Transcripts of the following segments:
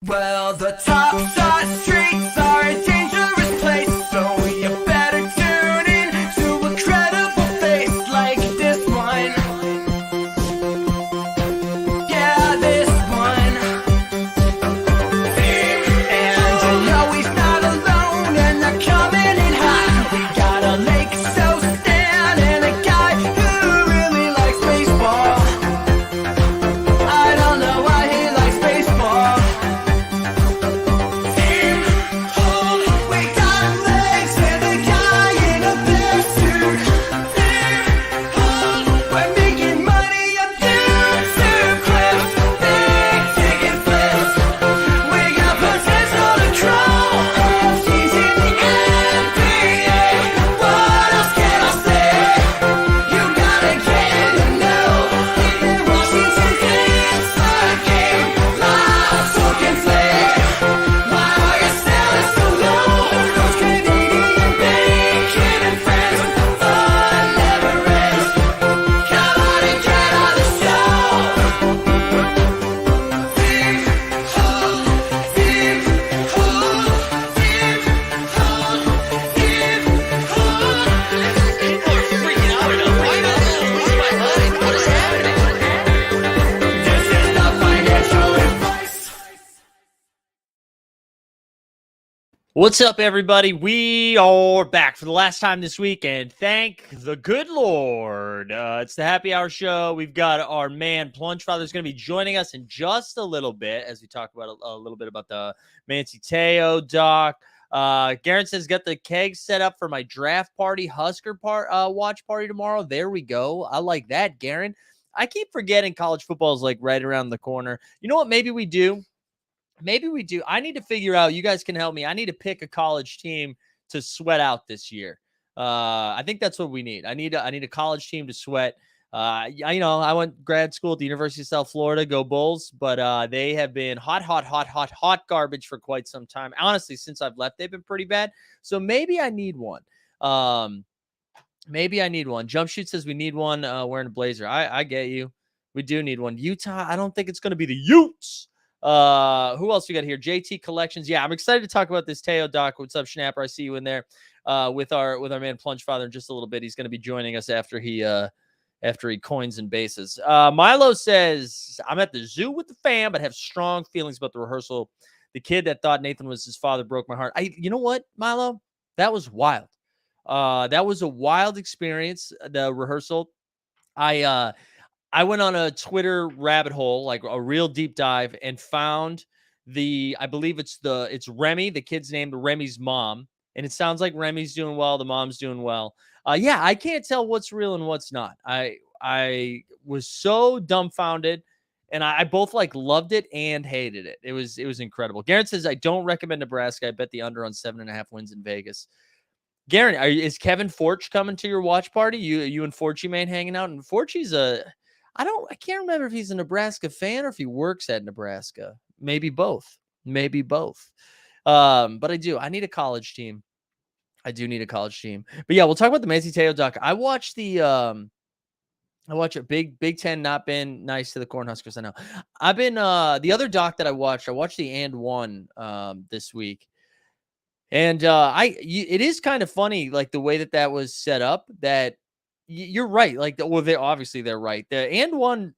Well, the top side streets are a dangerous place, so you better tune in to a credible face like this one. Yeah, this one. And you know he's not alone, and they're coming in hot. We got a Lake so Stan and a guy who really likes baseball. I don't know why he likes baseball. We got legs and a guy in a bearsuit. We're making money up YouTube clips, big ticket flips. We got potential to grow. He's in the NBA. What else can I say? You gotta get in the know. Even Washington's inside game. Live talking flag. Why are you selling so low? Those Canadian bacon and friends. Fun never ends. Come on and get on the show. This is not financial advice. What's up, everybody? We are back for the last time this week, and thank the good Lord. It's the Happy Hour Show. We've got our man, Plunge Father, is going to be joining us in just a little bit as we talk about a little bit about the Manti Te'o doc. Garen says, got the keg set up for my draft party, Husker watch party tomorrow. There we go. I like that, Garen. I keep forgetting college football is like right around the corner. You know what? Maybe we do. I need to figure out, you guys can help me. I need to pick a college team to sweat out this year. I think that's what we need. I need a college team to sweat. I went grad school at the University of South Florida, go Bulls, but they have been hot garbage for quite some time. Honestly, since I've left, they've been pretty bad. So maybe I need one. Jump Shoot says we need one wearing a blazer. I get you. We do need one. Utah, I don't think it's going to be the Utes. Who else we got here? JT Collections. Yeah, I'm excited to talk about this Te'o doc. What's up, Schnapper? I see you in there with our man Plunge Father in just a little bit. He's going to be joining us after he coins and bases. Milo says, I'm at the zoo with the fam, but have strong feelings about the rehearsal. The kid that thought Nathan was his father broke my heart. You know what, Milo? That was wild. That was a wild experience, the rehearsal. I went on a Twitter rabbit hole, like a real deep dive, and found I believe it's Remy, the kid's named Remy's mom. And it sounds like Remy's doing well. The mom's doing well. Yeah, I can't tell what's real and what's not. I was so dumbfounded, and I both like loved it and hated it. It was incredible. Garen says, I don't recommend Nebraska. I bet the under on 7.5 wins in Vegas. Garen, is Kevin Forch coming to your watch party? You and Forchy man hanging out? And Forchy's I can't remember if he's a Nebraska fan or if he works at Nebraska. Maybe both. But I need a college team. I do need a college team. But yeah, we'll talk about the Manti Te'o doc. I watched a Big Ten not been nice to the Cornhuskers. I know. I've been the other doc that I watched the And One this week. And it is kind of funny, like the way that was set up, that you're right. Like, they're right. The And One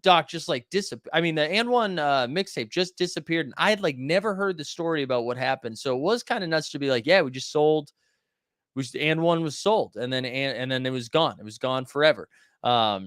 doc just like disappeared. I mean, the And One mixtape just disappeared, and I had like never heard the story about what happened. So it was kind of nuts to be like, yeah, we just sold. And One was sold, and then it was gone. It was gone forever. So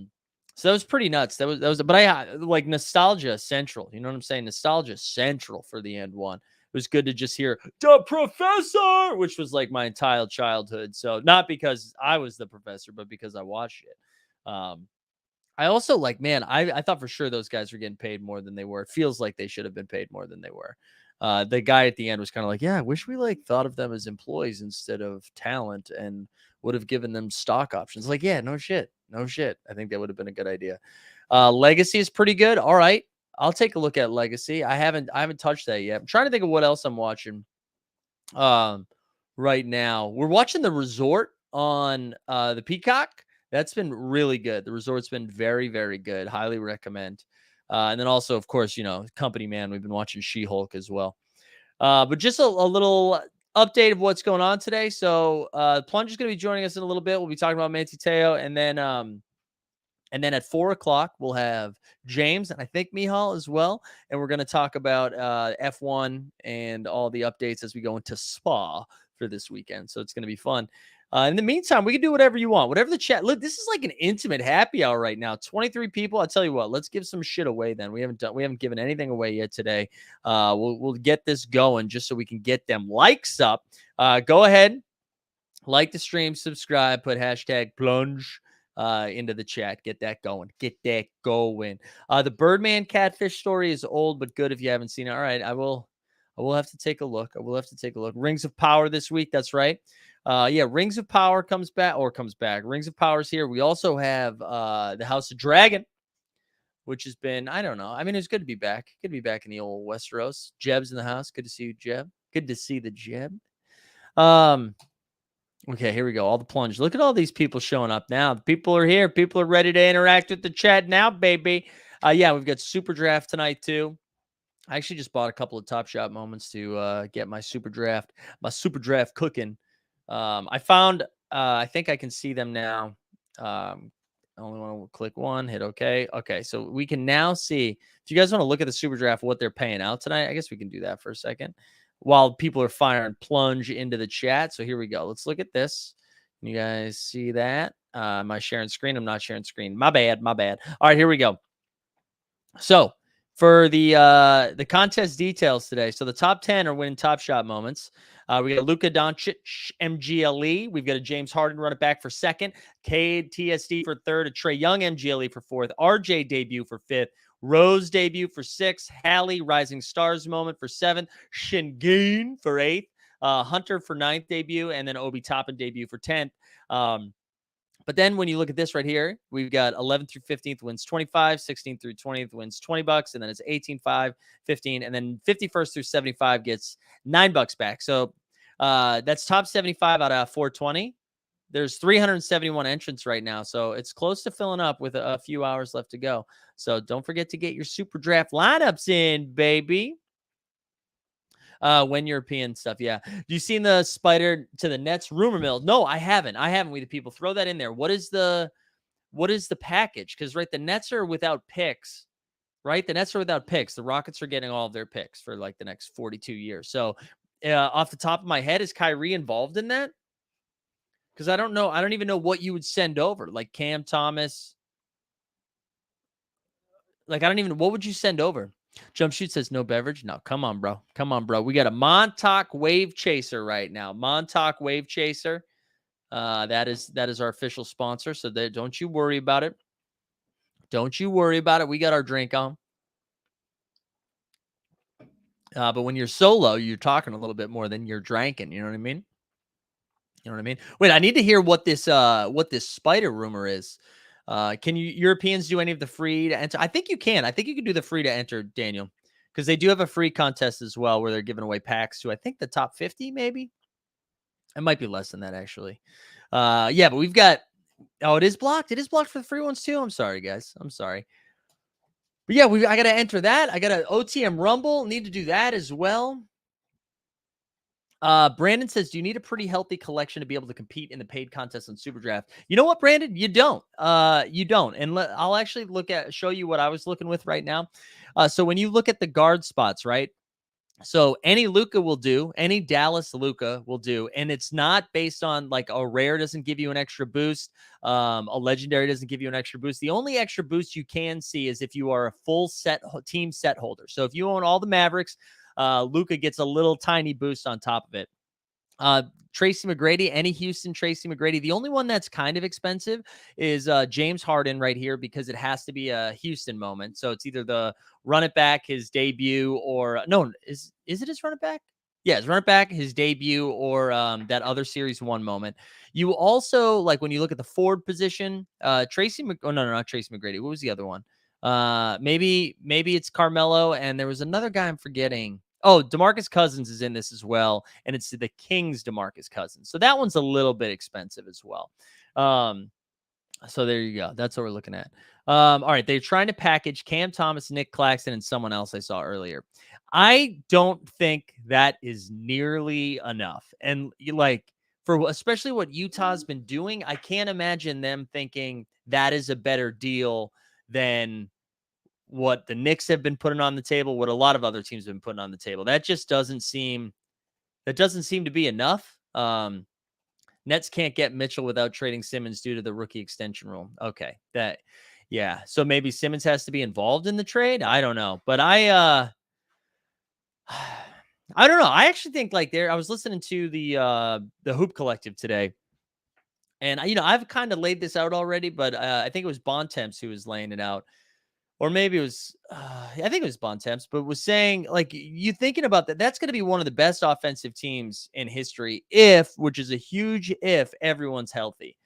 that was pretty nuts. That was. But I like nostalgia central. You know what I'm saying? Nostalgia central for the And One. It was good to just hear the professor, which was like my entire childhood. So not because I was the professor, but because I watched it. I also like, man, I thought for sure those guys were getting paid more than they were. It feels like they should have been paid more than they were. The guy at the end was kind of like, yeah, I wish we like thought of them as employees instead of talent and would have given them stock options. Like, yeah, no shit. I think that would have been a good idea. Legacy is pretty good. All right. I'll take a look at Legacy. I haven't touched that yet. I'm trying to think of what else I'm watching right now. We're watching The Resort on the Peacock. That's been really good. The Resort's been very, very good. Highly recommend. And then also, of course, Company Man. We've been watching She-Hulk as well. But just a little update of what's going on today. So Plunge is going to be joining us in a little bit. We'll be talking about Manti Te'o, and then at 4 o'clock, we'll have James and I think Mihal as well. And we're going to talk about F1 and all the updates as we go into Spa for this weekend. So it's going to be fun. In the meantime, we can do whatever you want, whatever the chat. Look, this is like an intimate happy hour right now. 23 people. I'll tell you what, let's give some shit away then. We haven't given anything away yet today. We'll get this going just so we can get them likes up. Go ahead, like the stream, subscribe, put hashtag plunge into the chat. Get that going. Get that going. The Birdman catfish story is old but good if you haven't seen it. All right, I will have to take a look. Rings of Power this week. That's right. Yeah, Rings of Power comes back. Rings of Power's here. We also have the House of Dragon, which has been, I don't know. I mean, it's good to be back. Good to be back in the old Westeros. Jeb's in the house. Good to see you, Jeb. Good to see the Jeb. Okay, here we go. All the plunge. Look at all these people showing up now. People are here. People are ready to interact with the chat now, baby. Yeah, we've got Super Draft tonight too. I actually just bought a couple of Top Shot moments to get my Super Draft cooking. I found, I think I can see them now. I only want to click one, hit OK. Okay, so we can now see, if you guys want to look at the Super Draft, what they're paying out tonight, I guess we can do that for a second while people are firing plunge into the chat. So here we go. Let's look at this. You guys see that? Am I sharing screen? I'm not sharing screen. My bad. All right, here we go. So for the contest details today, so the top 10 are winning Top Shot moments. We got Luka Doncic, MGLE. We've got a James Harden run it back for second, Cade TSD for third, a Trae Young MGLE for fourth, RJ debut for fifth, Rose debut for sixth, Hallie Rising Stars moment for seventh, Shingane for eighth, Hunter for ninth debut, and then Obi Toppin debut for 10th. But then when you look at this right here, we've got 11th through 15th wins 25, 16th through 20th wins $20, and then it's 18, 5, 15, and then 51st through 75 gets $9 back. So that's top 75 out of 420. There's 371 entrants right now, so it's close to filling up with a few hours left to go. So don't forget to get your Super Draft lineups in, baby. When European stuff, yeah. You seen the Spider to the Nets rumor mill? No, I haven't. We the people throw that in there. What is the package? Because right, the Nets are without picks. Right, the Nets are without picks. The Rockets are getting all of their picks for like the next 42 years. So, off the top of my head, is Kyrie involved in that? Because I don't know. I don't even know what you would send over, like Cam Thomas. Like, I don't even. What would you send over? Jump Shoot says no beverage. No, come on, bro. We got a Montauk Wave Chaser right now. Montauk Wave Chaser. That is our official sponsor. So don't you worry about it. We got our drink on. But when you're solo, you're talking a little bit more than you're drinking. You know what I mean? Wait, I need to hear what this spider rumor is. Can you Europeans do any of the free to enter? I think you can. I think you can do the free to enter, Daniel, because they do have a free contest as well where they're giving away packs to, I think, the top 50, maybe. It might be less than that, actually. Yeah, but we've got. Oh, it is blocked. It is blocked for the free ones too. I'm sorry, guys. I'm sorry. But yeah, I got to enter that. I got an OTM Rumble. Need to do that as well. Brandon says, do you need a pretty healthy collection to be able to compete in the paid contest on Super Draft? You know what, Brandon? You don't. You don't. And I'll actually show you what I was looking with right now. So when you look at the guard spots, right? So any Luka will do, any Dallas Luka will do, and it's not based on like a rare doesn't give you an extra boost, a legendary doesn't give you an extra boost. The only extra boost you can see is if you are a full team set holder. So if you own all the Mavericks, Luka gets a little tiny boost on top of it. Tracy McGrady, any Houston Tracy McGrady. The only one that's kind of expensive is James Harden right here because it has to be a Houston moment. So it's either the run it back, his debut, or no, is it his run it back? Yeah, his run it back, his debut, or that other series one moment. You also, like when you look at the forward position, not Tracy McGrady. What was the other one? Maybe it's Carmelo, and there was another guy I'm forgetting. Oh, DeMarcus Cousins is in this as well, and it's the Kings' DeMarcus Cousins. So that one's a little bit expensive as well. So there you go. That's what we're looking at. All right, they're trying to package Cam Thomas, Nick Claxton, and someone else I saw earlier. I don't think that is nearly enough. And like for especially what Utah's been doing, I can't imagine them thinking that is a better deal than what the Knicks have been putting on the table, what a lot of other teams have been putting on the table. That doesn't seem to be enough. Nets can't get Mitchell without trading Simmons due to the rookie extension rule. Okay. Yeah. So maybe Simmons has to be involved in the trade. I don't know. But I don't know. I actually think like I was listening to the Hoop Collective today. And I've kind of laid this out already, but I think it was Bontemps who was laying it out. Or maybe it was, I think it was Bontemps, but was saying like you thinking about that. That's going to be one of the best offensive teams in history, which is a huge if, everyone's healthy.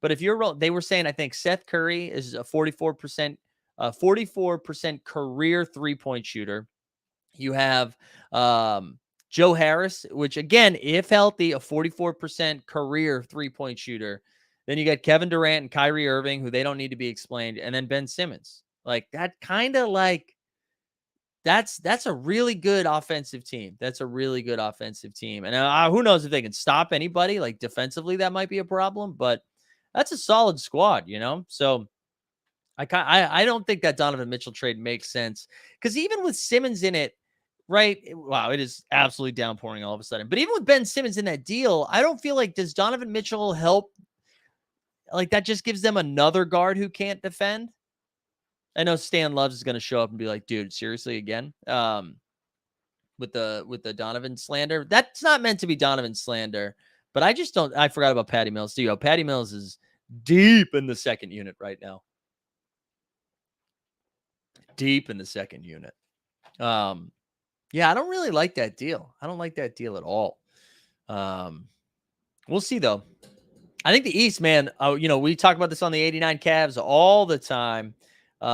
But if they were saying, I think Seth Curry is a 44%, 44% career 3-point shooter. You have Joe Harris, which again, if healthy, a 44% career 3-point shooter. Then you got Kevin Durant and Kyrie Irving, who they don't need to be explained, and then Ben Simmons. Like that kind of like that's a really good offensive team. That's a really good offensive team. And who knows if they can stop anybody like defensively, that might be a problem, but that's a solid squad. So I don't think that Donovan Mitchell trade makes sense because even with Simmons in it, right? Wow, it is absolutely downpouring all of a sudden. But even with Ben Simmons in that deal, I don't feel like does Donovan Mitchell help? Like that just gives them another guard who can't defend. I know Stan Loves is going to show up and be like, dude, seriously again. With the Donovan slander. That's not meant to be Donovan slander, but I just don't. I forgot about Patty Mills too. Patty Mills is deep in the second unit right now. Deep in the second unit. Yeah, I don't really like that deal. I don't like that deal at all. We'll see though. I think the East, man. We talk about this on the 89 Cavs all the time. We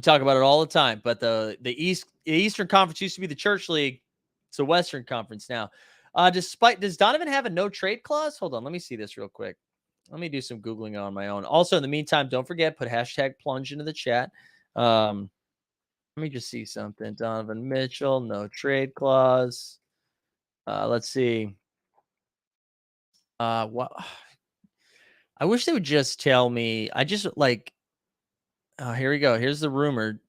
talk about it all the time, but the Eastern Conference used to be the Church League. It's a Western Conference now. Does Donovan have a no trade clause? Hold on, let me see this real quick. Let me do some Googling on my own. Also, in the meantime, don't forget, put hashtag plunge into the chat. Let me just see something. Donovan Mitchell, no trade clause. Let's see. What? I wish they would just tell me. I just like. Oh, here we go. Here's the rumor: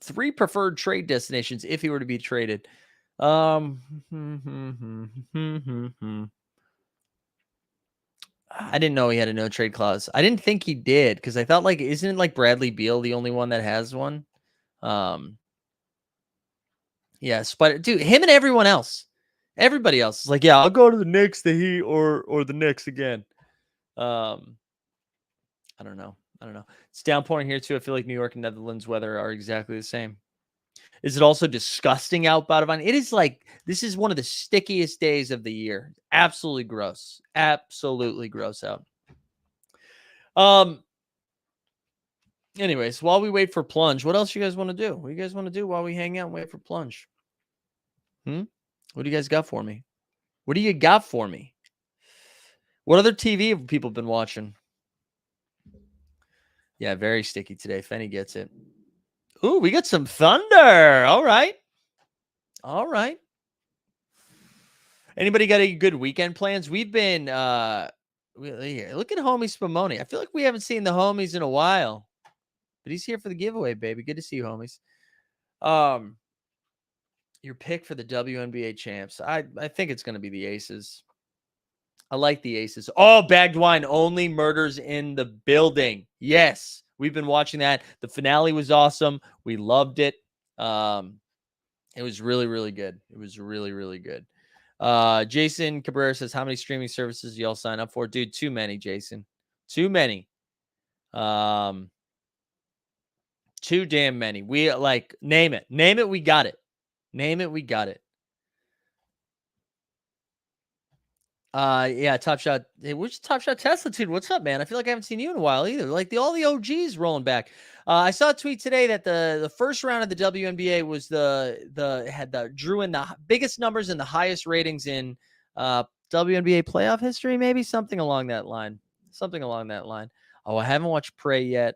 3 preferred trade destinations if he were to be traded. I didn't know he had a no trade clause. I didn't think he did because I thought like isn't it like Bradley Beal the only one that has one? Yes, but dude, him and everybody else is like, yeah, I'll go to the Knicks, the Heat, or the Knicks again. I don't know. It's downpouring here too. I feel like New York and Netherlands weather are exactly the same. Is it also disgusting out, Badavine? It is like this is one of the stickiest days of the year. Absolutely gross. Absolutely gross out. Anyways, while we wait for Plunge, what else you guys want to do? What do you guys want to do while we hang out and wait for Plunge? What do you guys got for me? What do you got for me? What other TV have people been watching? Yeah, very sticky today. Fenny gets it. Ooh, we got some thunder. All right. Anybody got any good weekend plans? We've been look at homie Spumoni. I feel like we haven't seen the homies in a while. But he's here for the giveaway, baby. Good to see you, homies. Your pick for the WNBA champs. I think it's going to be the Aces. I like the Aces. Oh, bagged wine only murders in the building. Yes, we've been watching that. The finale was awesome. We loved it. It was really, really good. It was really, really good. Jason Cabrera says, how many streaming services do y'all sign up for? Dude, too many, Jason. Too many. Too damn many. We like name it. Name it, we got it. Name it, we got it. Yeah, Top Shot. Hey, which Top Shot Tesla, dude? What's up, man? I feel like I haven't seen you in a while either. Like all the OGs rolling back. I saw a tweet today that the first round of the WNBA was drew in the biggest numbers and the highest ratings in WNBA playoff history, maybe something along that line. Oh, I haven't watched Prey yet.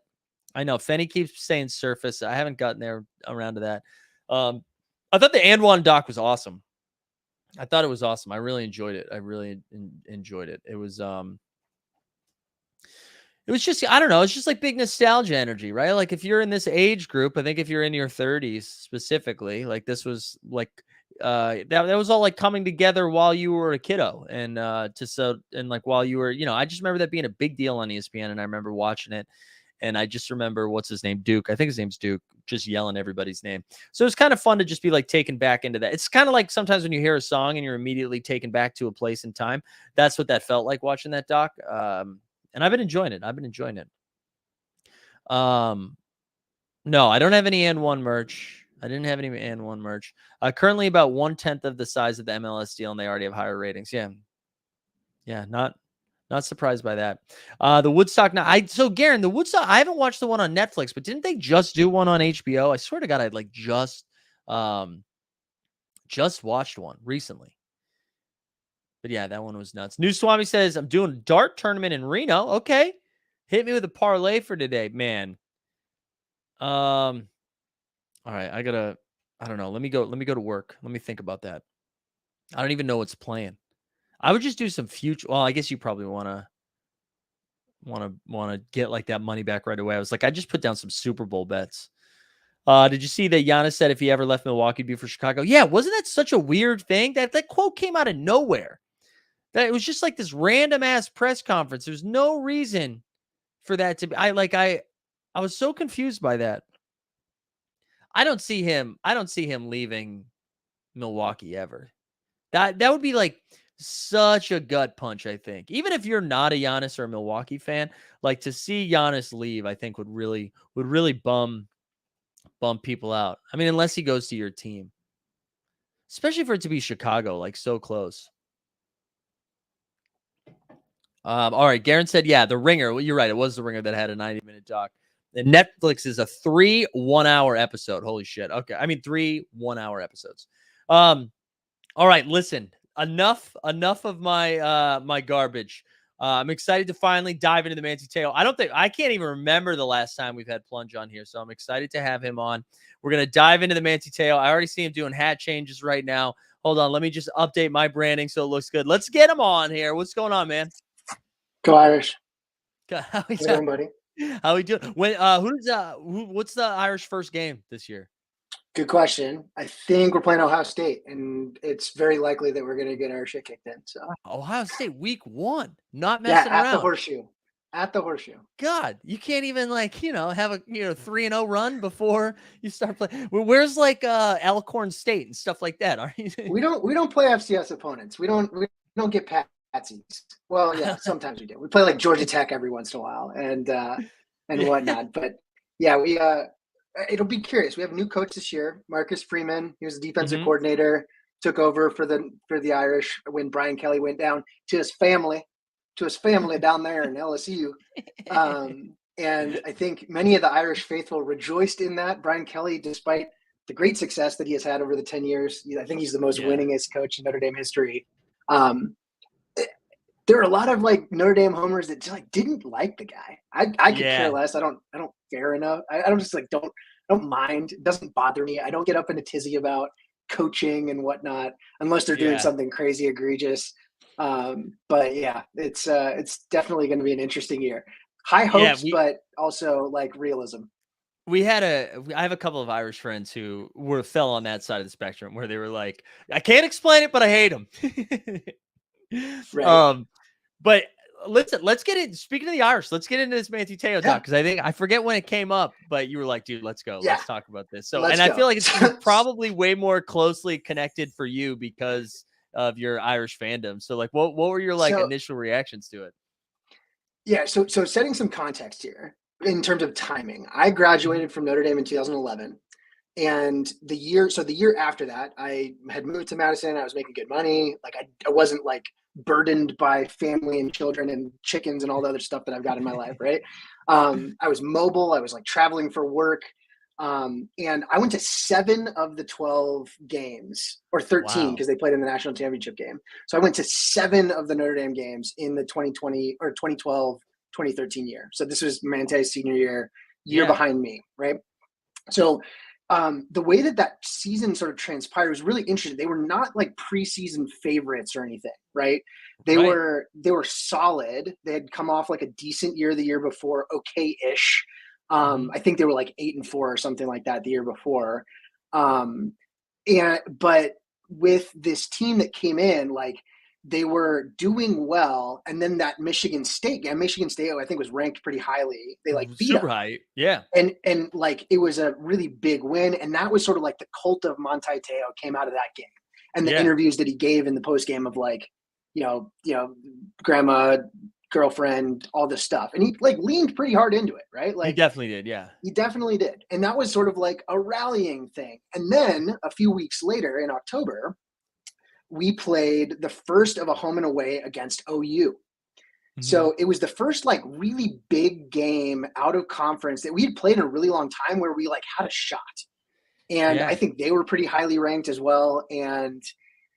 I know Fenny keeps saying Surface. I haven't gotten there around to that. I thought the And One doc was awesome. I thought it was awesome. I really enjoyed it. I really enjoyed it. It was just, I don't know, it's just like big nostalgia energy, right? Like if you're in this age group, I think if you're in your 30s specifically, like this was like that was all like coming together while you were a kiddo and like while you were, I just remember that being a big deal on ESPN and I remember watching it and I just remember what's his name, Duke. I think his name's Duke, just yelling everybody's name. So it's kind of fun to just be like taken back into that. It's kind of like sometimes when you hear a song and you're immediately taken back to a place in time. That's what that felt like watching that doc. And I've been enjoying it. No, I don't have any and one merch. I didn't have any and one merch. Currently about 1/10 of the size of the MLS deal, and they already have higher ratings. Yeah, not surprised by that. The Woodstock. Now, Garen, the Woodstock. I haven't watched the one on Netflix, but didn't they just do one on HBO? I swear to God, I like just watched one recently. But yeah, that one was nuts. New Swami says, I'm doing a dart tournament in Reno. Okay. Hit me with a parlay for today, man. All right. I don't know. Let me go to work. Let me think about that. I don't even know what's playing. I would just do some future. Well, I guess you probably want to get like that money back right away. I was like, I just put down some Super Bowl bets. Did you see that Giannis said if he ever left Milwaukee, it'd be for Chicago? Yeah. Wasn't that such a weird thing? That quote came out of nowhere. That it was just like this random ass press conference. There's no reason for that to be. I was so confused by that. I don't see him leaving Milwaukee ever. That would be like such a gut punch, I think. Even if you're not a Giannis or a Milwaukee fan, like to see Giannis leave, I think would really bum people out. I mean, unless he goes to your team. Especially for it to be Chicago, like so close. All right. Garen said, yeah, The Ringer. Well, you're right. It was The Ringer that had a 90-minute doc. And Netflix is a 3 1-hour episode. Holy shit. Okay. I mean, 3 1-hour episodes. All right. Listen, enough of my garbage. I'm excited to finally dive into the Manti Te'o. I can't even remember the last time we've had Plunge on here. So I'm excited to have him on. We're going to dive into the Manti Te'o. I already see him doing hat changes right now. Hold on. Let me just update my branding so it looks good. Let's get him on here. What's going on, man? Go Irish. How we How's it going, buddy? How we doing? When what's the Irish first game this year? Good question. I think we're playing Ohio State, and it's very likely that we're going to get our shit kicked in. So Ohio State week 1. Not yeah, messing at around. the Horseshoe. At the Horseshoe. God, you can't even have a 3-0 run before you start playing. Where's like Alcorn State and stuff like that? Are you? We don't play FCS opponents. We don't get patsies. Well, yeah, sometimes we do. We play like Georgia Tech every once in a while and whatnot. But yeah, we it'll be curious. We have a new coach this year, Marcus Freeman. He was the defensive coordinator, took over for the Irish when Brian Kelly went down to his family down there in LSU. And I think many of the Irish faithful rejoiced in that. Brian Kelly, despite the great success that he has had over the 10 years, I think he's the most winningest coach in Notre Dame history. There are a lot of like Notre Dame homers that just like didn't like the guy. I could care less. I don't care enough. I don't just like don't mind. It doesn't bother me. I don't get up in a tizzy about coaching and whatnot unless they're doing something crazy egregious. But yeah, it's definitely going to be an interesting year. High hopes, but also like realism. I have a couple of Irish friends who fell on that side of the spectrum where they were like, I can't explain it, but I hate him. Right. But listen, let's get it. Speaking of the Irish, let's get into this Manti Te'o talk because I forget when it came up, but you were like, dude, let's go. Let's talk about this. So, I feel like it's probably way more closely connected for you because of your Irish fandom. So, like, what were your initial reactions to it? Yeah. So setting some context here in terms of timing, I graduated from Notre Dame in 2011. And the year after that, I had moved to Madison. I was making good money. Like I wasn't like burdened by family and children and chickens and all the other stuff that I've got in my life. Right. I was mobile. I was like traveling for work. And I went to 7 of the 12 games, or 13 because they played in the national championship game. So I went to 7 of the Notre Dame games in the 2020 or 2012 2013 year. So this was Mante's senior year Yeah. behind me, right? So the way that season sort of transpired was really interesting. They were not like preseason favorites or anything, right? They Right. were solid. They had come off like a decent year the year before, okay-ish. I think they were like 8-4 or something like that the year before. But with this team that came in, like they were doing well, and then that Michigan State game, Michigan State, I think was ranked pretty highly. They like beat super them. high. Yeah. And like it was a really big win, and that was sort of like the cult of Manti Te'o came out of that game, and the interviews that he gave in the post game of like, grandma, girlfriend, all this stuff, and he like leaned pretty hard into it, right? Like He definitely did. Yeah. he definitely did, and that was sort of like a rallying thing. And then a few weeks later in October, we played the first of a home and away against OU. So it was the first like really big game out of conference that we had played in a really long time where we like had a shot. And I think they were pretty highly ranked as well. And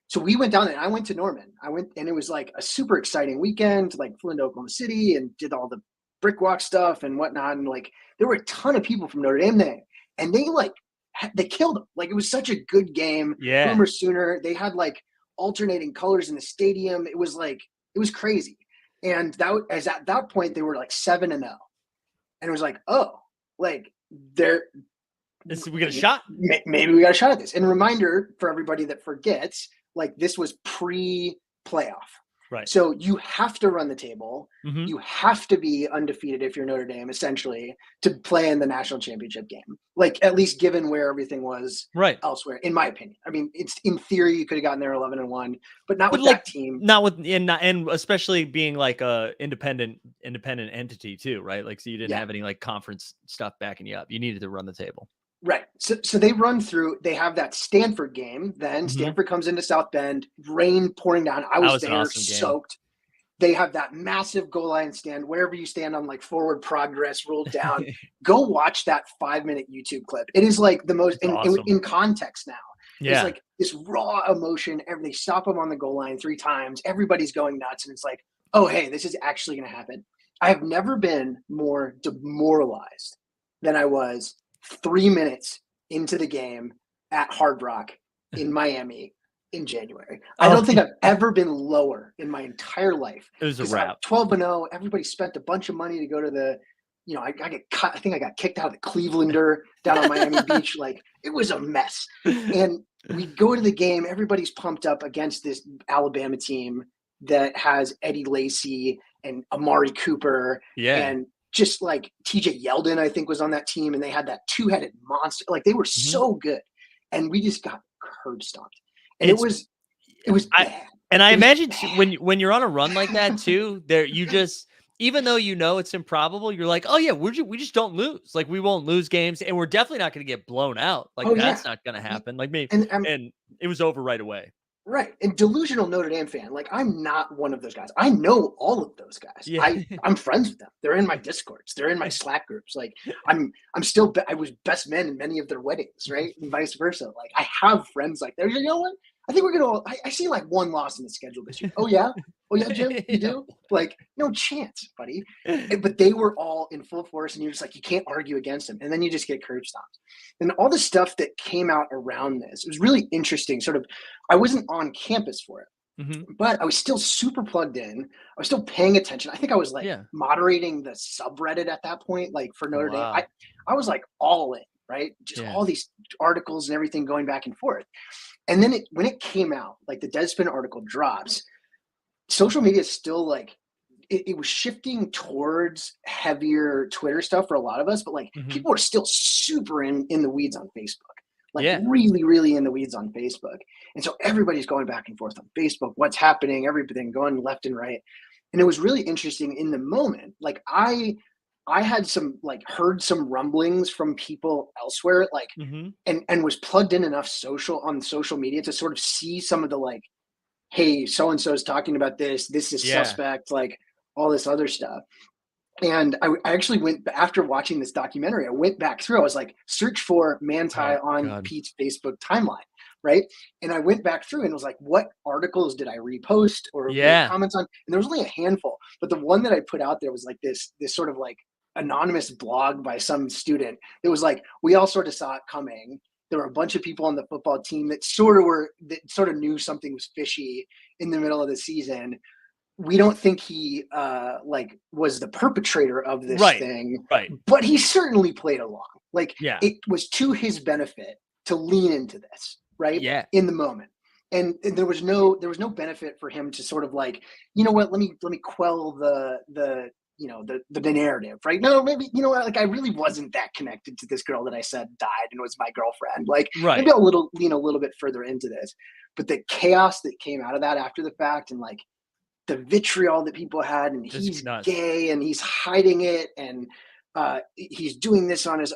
so we went down there, and I went to Norman. And it was like a super exciting weekend, like flew into Oklahoma City and did all the brick walk stuff and whatnot. And like there were a ton of people from Notre Dame there, and they killed them. Like it was such a good game. Yeah. Boomer Sooner. They had like alternating colors in the stadium. It was crazy. And at that point, they were like 7-0. And it was like, oh, like we got a shot. Maybe we got a shot at this. And a reminder for everybody that forgets, like this was pre-playoff. Right. So you have to run the table. Mm-hmm. You have to be undefeated if you're Notre Dame, essentially, to play in the national championship game. Like at least given where everything was elsewhere, in my opinion. I mean, it's in theory you could have gotten there 11-1, but not with that team. Not with and especially being like a independent entity too, right? Like so you didn't have any like conference stuff backing you up. You needed to run the table. Right. So they run through, they have that Stanford game. Then Stanford comes into South Bend, rain pouring down. I was there, awesome soaked. They have that massive goal line stand. Wherever you stand on like forward progress rolled down, go watch that 5-minute YouTube clip. It is like the most in context now. Yeah. It's like this raw emotion. They stop them on the goal line 3 times. Everybody's going nuts. And it's like, oh, hey, this is actually going to happen. I have never been more demoralized than I was 3 minutes into the game at Hard Rock in Miami in January. I don't think I've ever been lower in my entire life. It was a wrap. 12-0. Everybody spent a bunch of money to go to the, I think I got kicked out of the Clevelander down on Miami Beach. Like it was a mess. And we go to the game. Everybody's pumped up against this Alabama team that has Eddie Lacy and Amari Cooper and just like TJ Yeldon, I think, was on that team, and they had that 2-headed monster. Like they were so good, and we just got curb stomped, and it was bad. And I imagine when you're on a run like that too, you just even though it's improbable, you're like, oh yeah, we just don't lose. Like we won't lose games, and we're definitely not going to get blown out. Like that's not going to happen. Like me, and it was over right away. Right. And delusional Notre Dame fan. Like I'm not one of those guys. I know all of those guys. Yeah. I'm friends with them. They're in my Discords. They're in my Slack groups. Like I was best man in many of their weddings, right? And vice versa. Like I have friends like that. You know what? I think we're going to, I see like one loss in the schedule this year. Oh yeah? Oh yeah, Jim? You do? Like no chance, buddy. But they were all in full force, and you're just like, you can't argue against them. And then you just get curb stomped. And all the stuff that came out around this, it was really interesting. Sort of, I wasn't on campus for it, but I was still super plugged in. I was still paying attention. I think I was like moderating the subreddit at that point, like for Notre Dame. I was like all in, right? Just all these articles and everything going back and forth. And then when it came out, like the Deadspin article drops, social media is still like, it was shifting towards heavier Twitter stuff for a lot of us, but like people are still super in the weeds on Facebook, like really, really in the weeds on Facebook. And so everybody's going back and forth on Facebook, what's happening, everything going left and right. And it was really interesting in the moment. Like I had heard some rumblings from people elsewhere, like, and was plugged in enough on social media to sort of see some of the like, hey, so-and-so is talking about this is suspect, like all this other stuff. And I actually went, after watching this documentary, I went back through, I was like, search for Manti on Pete's Facebook timeline. right? And I went back through and was like, what articles did I repost or leave comments on? And there was only a handful, but the one that I put out there was like this sort of like anonymous blog by some student. It was like, we all sort of saw it coming. There were a bunch of people on the football team that sort of knew something was fishy in the middle of the season. We don't think he like was the perpetrator of this thing, but he certainly played along. Like it was to his benefit to lean into this, right? Yeah. In the moment. And there was no benefit for him to sort of like, you know what, let me quell the you know, the narrative, right? No, maybe, you know what, like I really wasn't that connected to this girl that I said died and was my girlfriend. Like maybe I'll lean a little bit further into this. But the chaos that came out of that after the fact, and like the vitriol that people had, and he's gay and he's hiding it, and he's doing this on his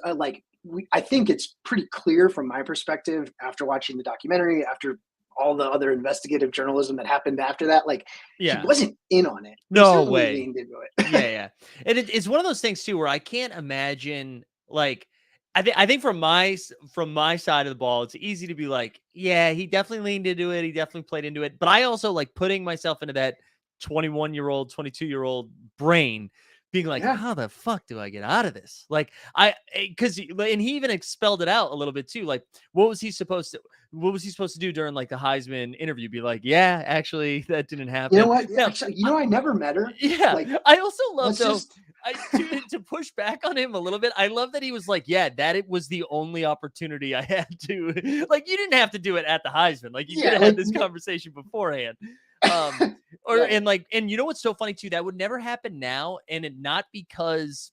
I think it's pretty clear from my perspective after watching the documentary, after all the other investigative journalism that happened after that, like he wasn't in on it. No way. Leaned into it. Yeah. And it's one of those things too, where I can't imagine, like, I think from my side of the ball, it's easy to be like, yeah, he definitely leaned into it. He definitely played into it. But I also like putting myself into that 21-year-old, 22-year-old brain, being like, how the fuck do I get out of this? Like and he even expelled it out a little bit too. Like, what was he supposed to do during like the Heisman interview? Be like, yeah, actually that didn't happen. You know what? Now, actually, I never met her. Yeah. Like, I also love though, just... to push back on him a little bit. I love that he was like, yeah, that it was the only opportunity I had to, like, you didn't have to do it at the Heisman. Like you could have had this conversation beforehand. And you know what's so funny too, that would never happen now, and not because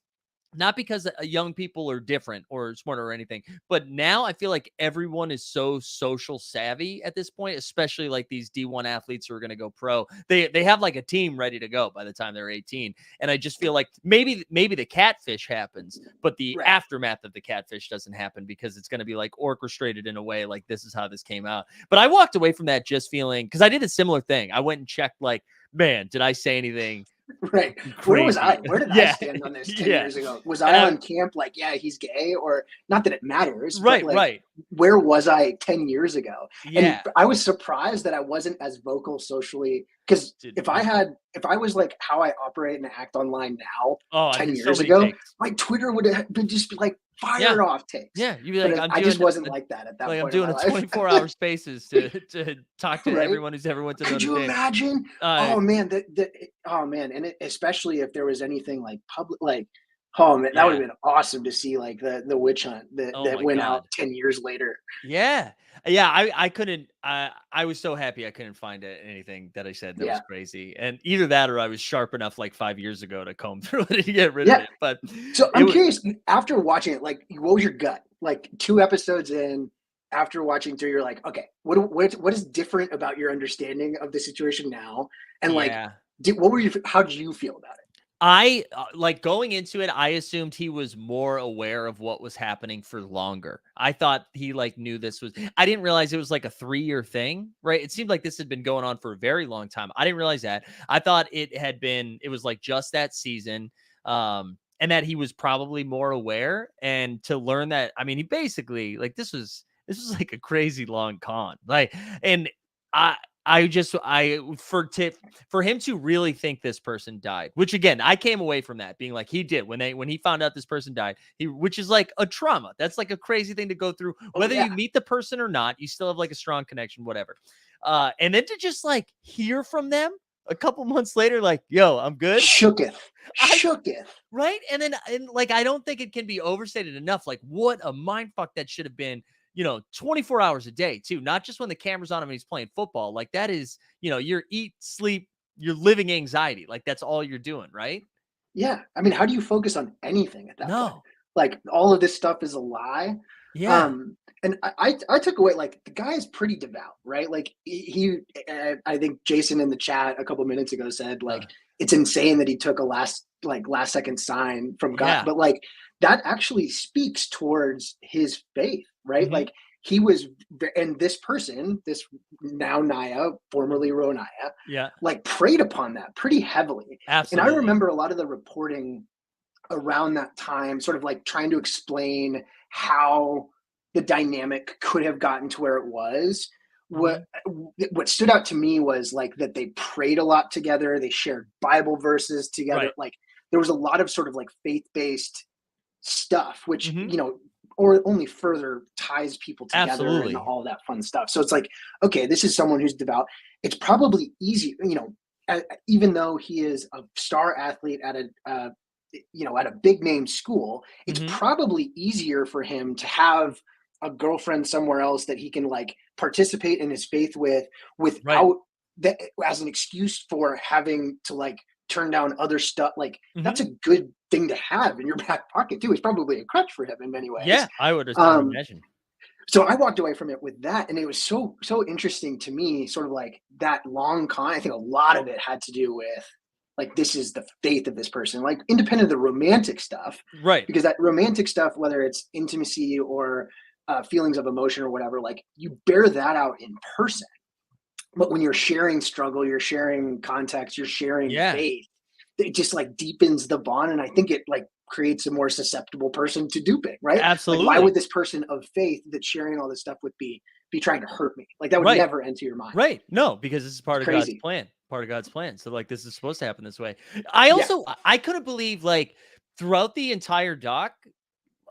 young people are different or smarter or anything, but now I feel like everyone is so social savvy at this point, especially like these D1 athletes who are going to go pro. They have like a team ready to go by the time they're 18. And I just feel like maybe the catfish happens, but the aftermath of the catfish doesn't happen, because it's going to be like orchestrated in a way like, this is how this came out. But I walked away from that just feeling, because I did a similar thing. I went and checked, like, man, did I say anything? Right. Where was I? Where did I stand on this 10 years ago? Was I on camp like, yeah, he's gay? Or not that it matters. But like, where was I 10 years ago? Yeah. And I was surprised that I wasn't as vocal socially, because if I was like how I operate and act online now, 10 years ago, my Twitter would have been just be like fire off takes. Yeah. You'd be like, I just wasn't like that at that point. I'm doing a 24-hour spaces to talk to everyone who's ever went to Notre Dame. Could you imagine? Oh man, and especially if there was anything like public, like, oh man, that would have been awesome to see, like the witch hunt that went out 10 years later. Yeah. I couldn't. I was so happy I couldn't find anything that I said that was crazy, and either that or I was sharp enough like 5 years ago to comb through it and get rid of it. But so I'm curious, after watching it, like, what was your gut? Like 2 episodes in, after watching through, you're like, okay, what is different about your understanding of the situation now? And like, how did you feel about it? I like going into it, I assumed he was more aware of what was happening for longer. I thought he like knew this was, I didn't realize it was like a 3-year thing, right? It seemed like this had been going on for a very long time. I didn't realize that. I thought it was like just that season. And that he was probably more aware, and to learn that, I mean, he basically like, this was like a crazy long con. Like, and for him to really think this person died, which again, I came away from that being like, he did when he found out this person died, which is like a trauma. That's like a crazy thing to go through. Whether you meet the person or not, you still have like a strong connection, whatever. And then to just like hear from them a couple months later, like, yo, I'm good. Shooketh. Right. And like, I don't think it can be overstated enough. Like, what a mind fuck that should have been. 24 hours a day too, not just when the camera's on him and he's playing football. Like, that is, you're eat, sleep, you're living anxiety. Like, that's all you're doing. Right. Yeah. I mean, how do you focus on anything at that point? Like, all of this stuff is a lie. Yeah. And I took away, like, the guy is pretty devout, right? Like, I think Jason in the chat a couple minutes ago said, like, it's insane that he took a last second sign from God, but like, that actually speaks towards his faith, right? Mm-hmm. Like, he was, and this person, this now Naya, formerly Ronaya, like, preyed upon that pretty heavily. Absolutely. And I remember a lot of the reporting around that time, sort of like trying to explain how the dynamic could have gotten to where it was. Mhm. What stood out to me was like that they prayed a lot together, they shared Bible verses together. Right. Like there was a lot of sort of like faith-based stuff, which Mhm. or only further ties people together and Absolutely. all that fun stuff. So it's like, okay, this is someone who's devout. It's probably easy, even though he is a star athlete at at a big name school, it's Mhm. probably easier for him to have a girlfriend somewhere else that he can like participate in his faith with Right. without that as an excuse for having to like turn down other stuff. Like that's Mhm. a good thing to have in your back pocket too. It's probably a crutch for him in many ways. Yeah, I would Um, imagine. so I walked away from it with that, and it was so interesting to me. Sort of like that long con. I think a lot of it had to do with like this is the faith of this person, like independent of the romantic stuff, Right. because that romantic stuff, whether it's intimacy or feelings of emotion or whatever, like you bear that out in person. But when you're sharing struggle, you're sharing context, you're sharing Yeah, faith, it just like deepens the bond. And I think it like creates a more susceptible person to duping, right? Like, why absolutely. would this person of faith that's sharing all this stuff with be trying to hurt me? Like that would Right. never enter your mind. Right. No, because this is It's part of God's crazy. plan. Part of God's plan. So like this is supposed to happen this way. I Yeah. also I couldn't believe like throughout the entire doc,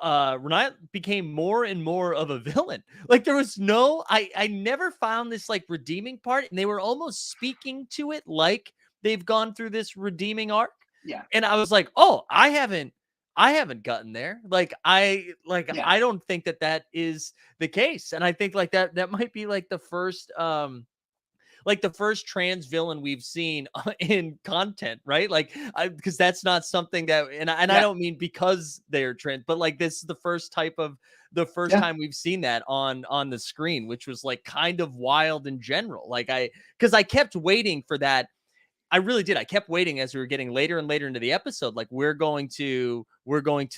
Renat became more and more of a villain. Like there was no I never found this like redeeming part, and they were almost speaking to it like they've gone through this redeeming arc. Yeah. And I was like, "Oh, I haven't gotten there." Yeah. I don't think that that is the case. And I think like that might be like the first trans villain we've seen in content, right? Like, because that's not something that, and I Yeah. don't mean because they're trans, but like this is the first Yeah. time we've seen that on the screen, which was like kind of wild in general. Because I kept waiting for that. I really did. I kept waiting as we were getting later and later into the episode. Like we're going to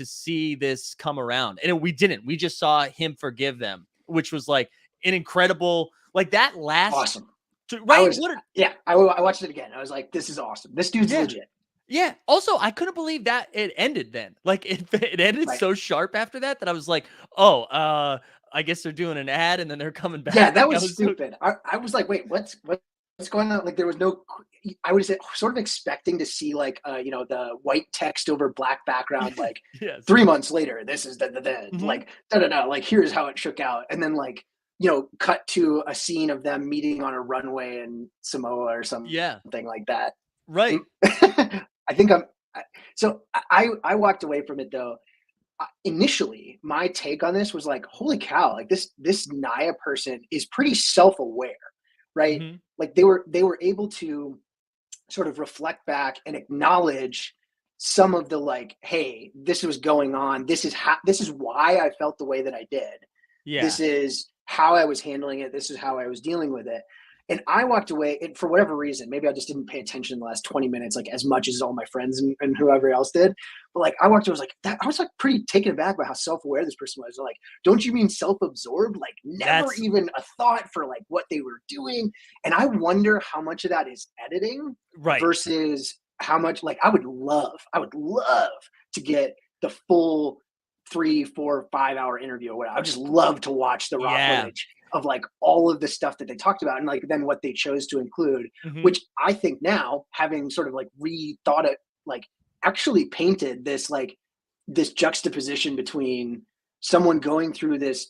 see this come around, and we didn't. We just saw him forgive them, which was like an incredible, like that last Awesome. I right? was, yeah, I watched it again. I was like, this is awesome. This dude's Yeah. legit. Yeah. Also, I couldn't believe that it ended then. Like it ended Right. so sharp after that that I was like, "Oh, I guess they're doing an ad and then they're coming Yeah, back." that Like I was was so stupid. I was like, wait, what's going on? Like there was no. I was sort of expecting to see like the white text over black background, like yes. 3 months later, this is the Mhm. like like here's how it shook out, and then like cut to a scene of them meeting on a runway in Samoa or Yeah. something like that. Right. Mm. I think so I walked away from it though. Initially my take on this was like, holy cow, like this Naya person is pretty self-aware, right? Mhm. Like they were able to sort of reflect back and acknowledge some of the like, hey, this was going on, this is why I felt the way that I did, Yeah. this is how I was handling it, this is how I was dealing with it. And I walked away, and for whatever reason, maybe I just didn't pay attention in the last 20 minutes, like as much as all my friends and whoever else did. But like I walked away, I was like, that, I was like pretty taken aback by how self-aware this person was. Like, don't you mean self-absorbed? Like never That's even a thought for like what they were doing. And I wonder how much of that is editing right. versus how much like I would love to get the full 3, 4, 5 hour interview or whatever. I would just love to watch the raw Yeah. footage of like all of the stuff that they talked about and like then what they chose to include, Mhm. which I think now, having sort of like rethought it, like actually painted this juxtaposition between someone going through this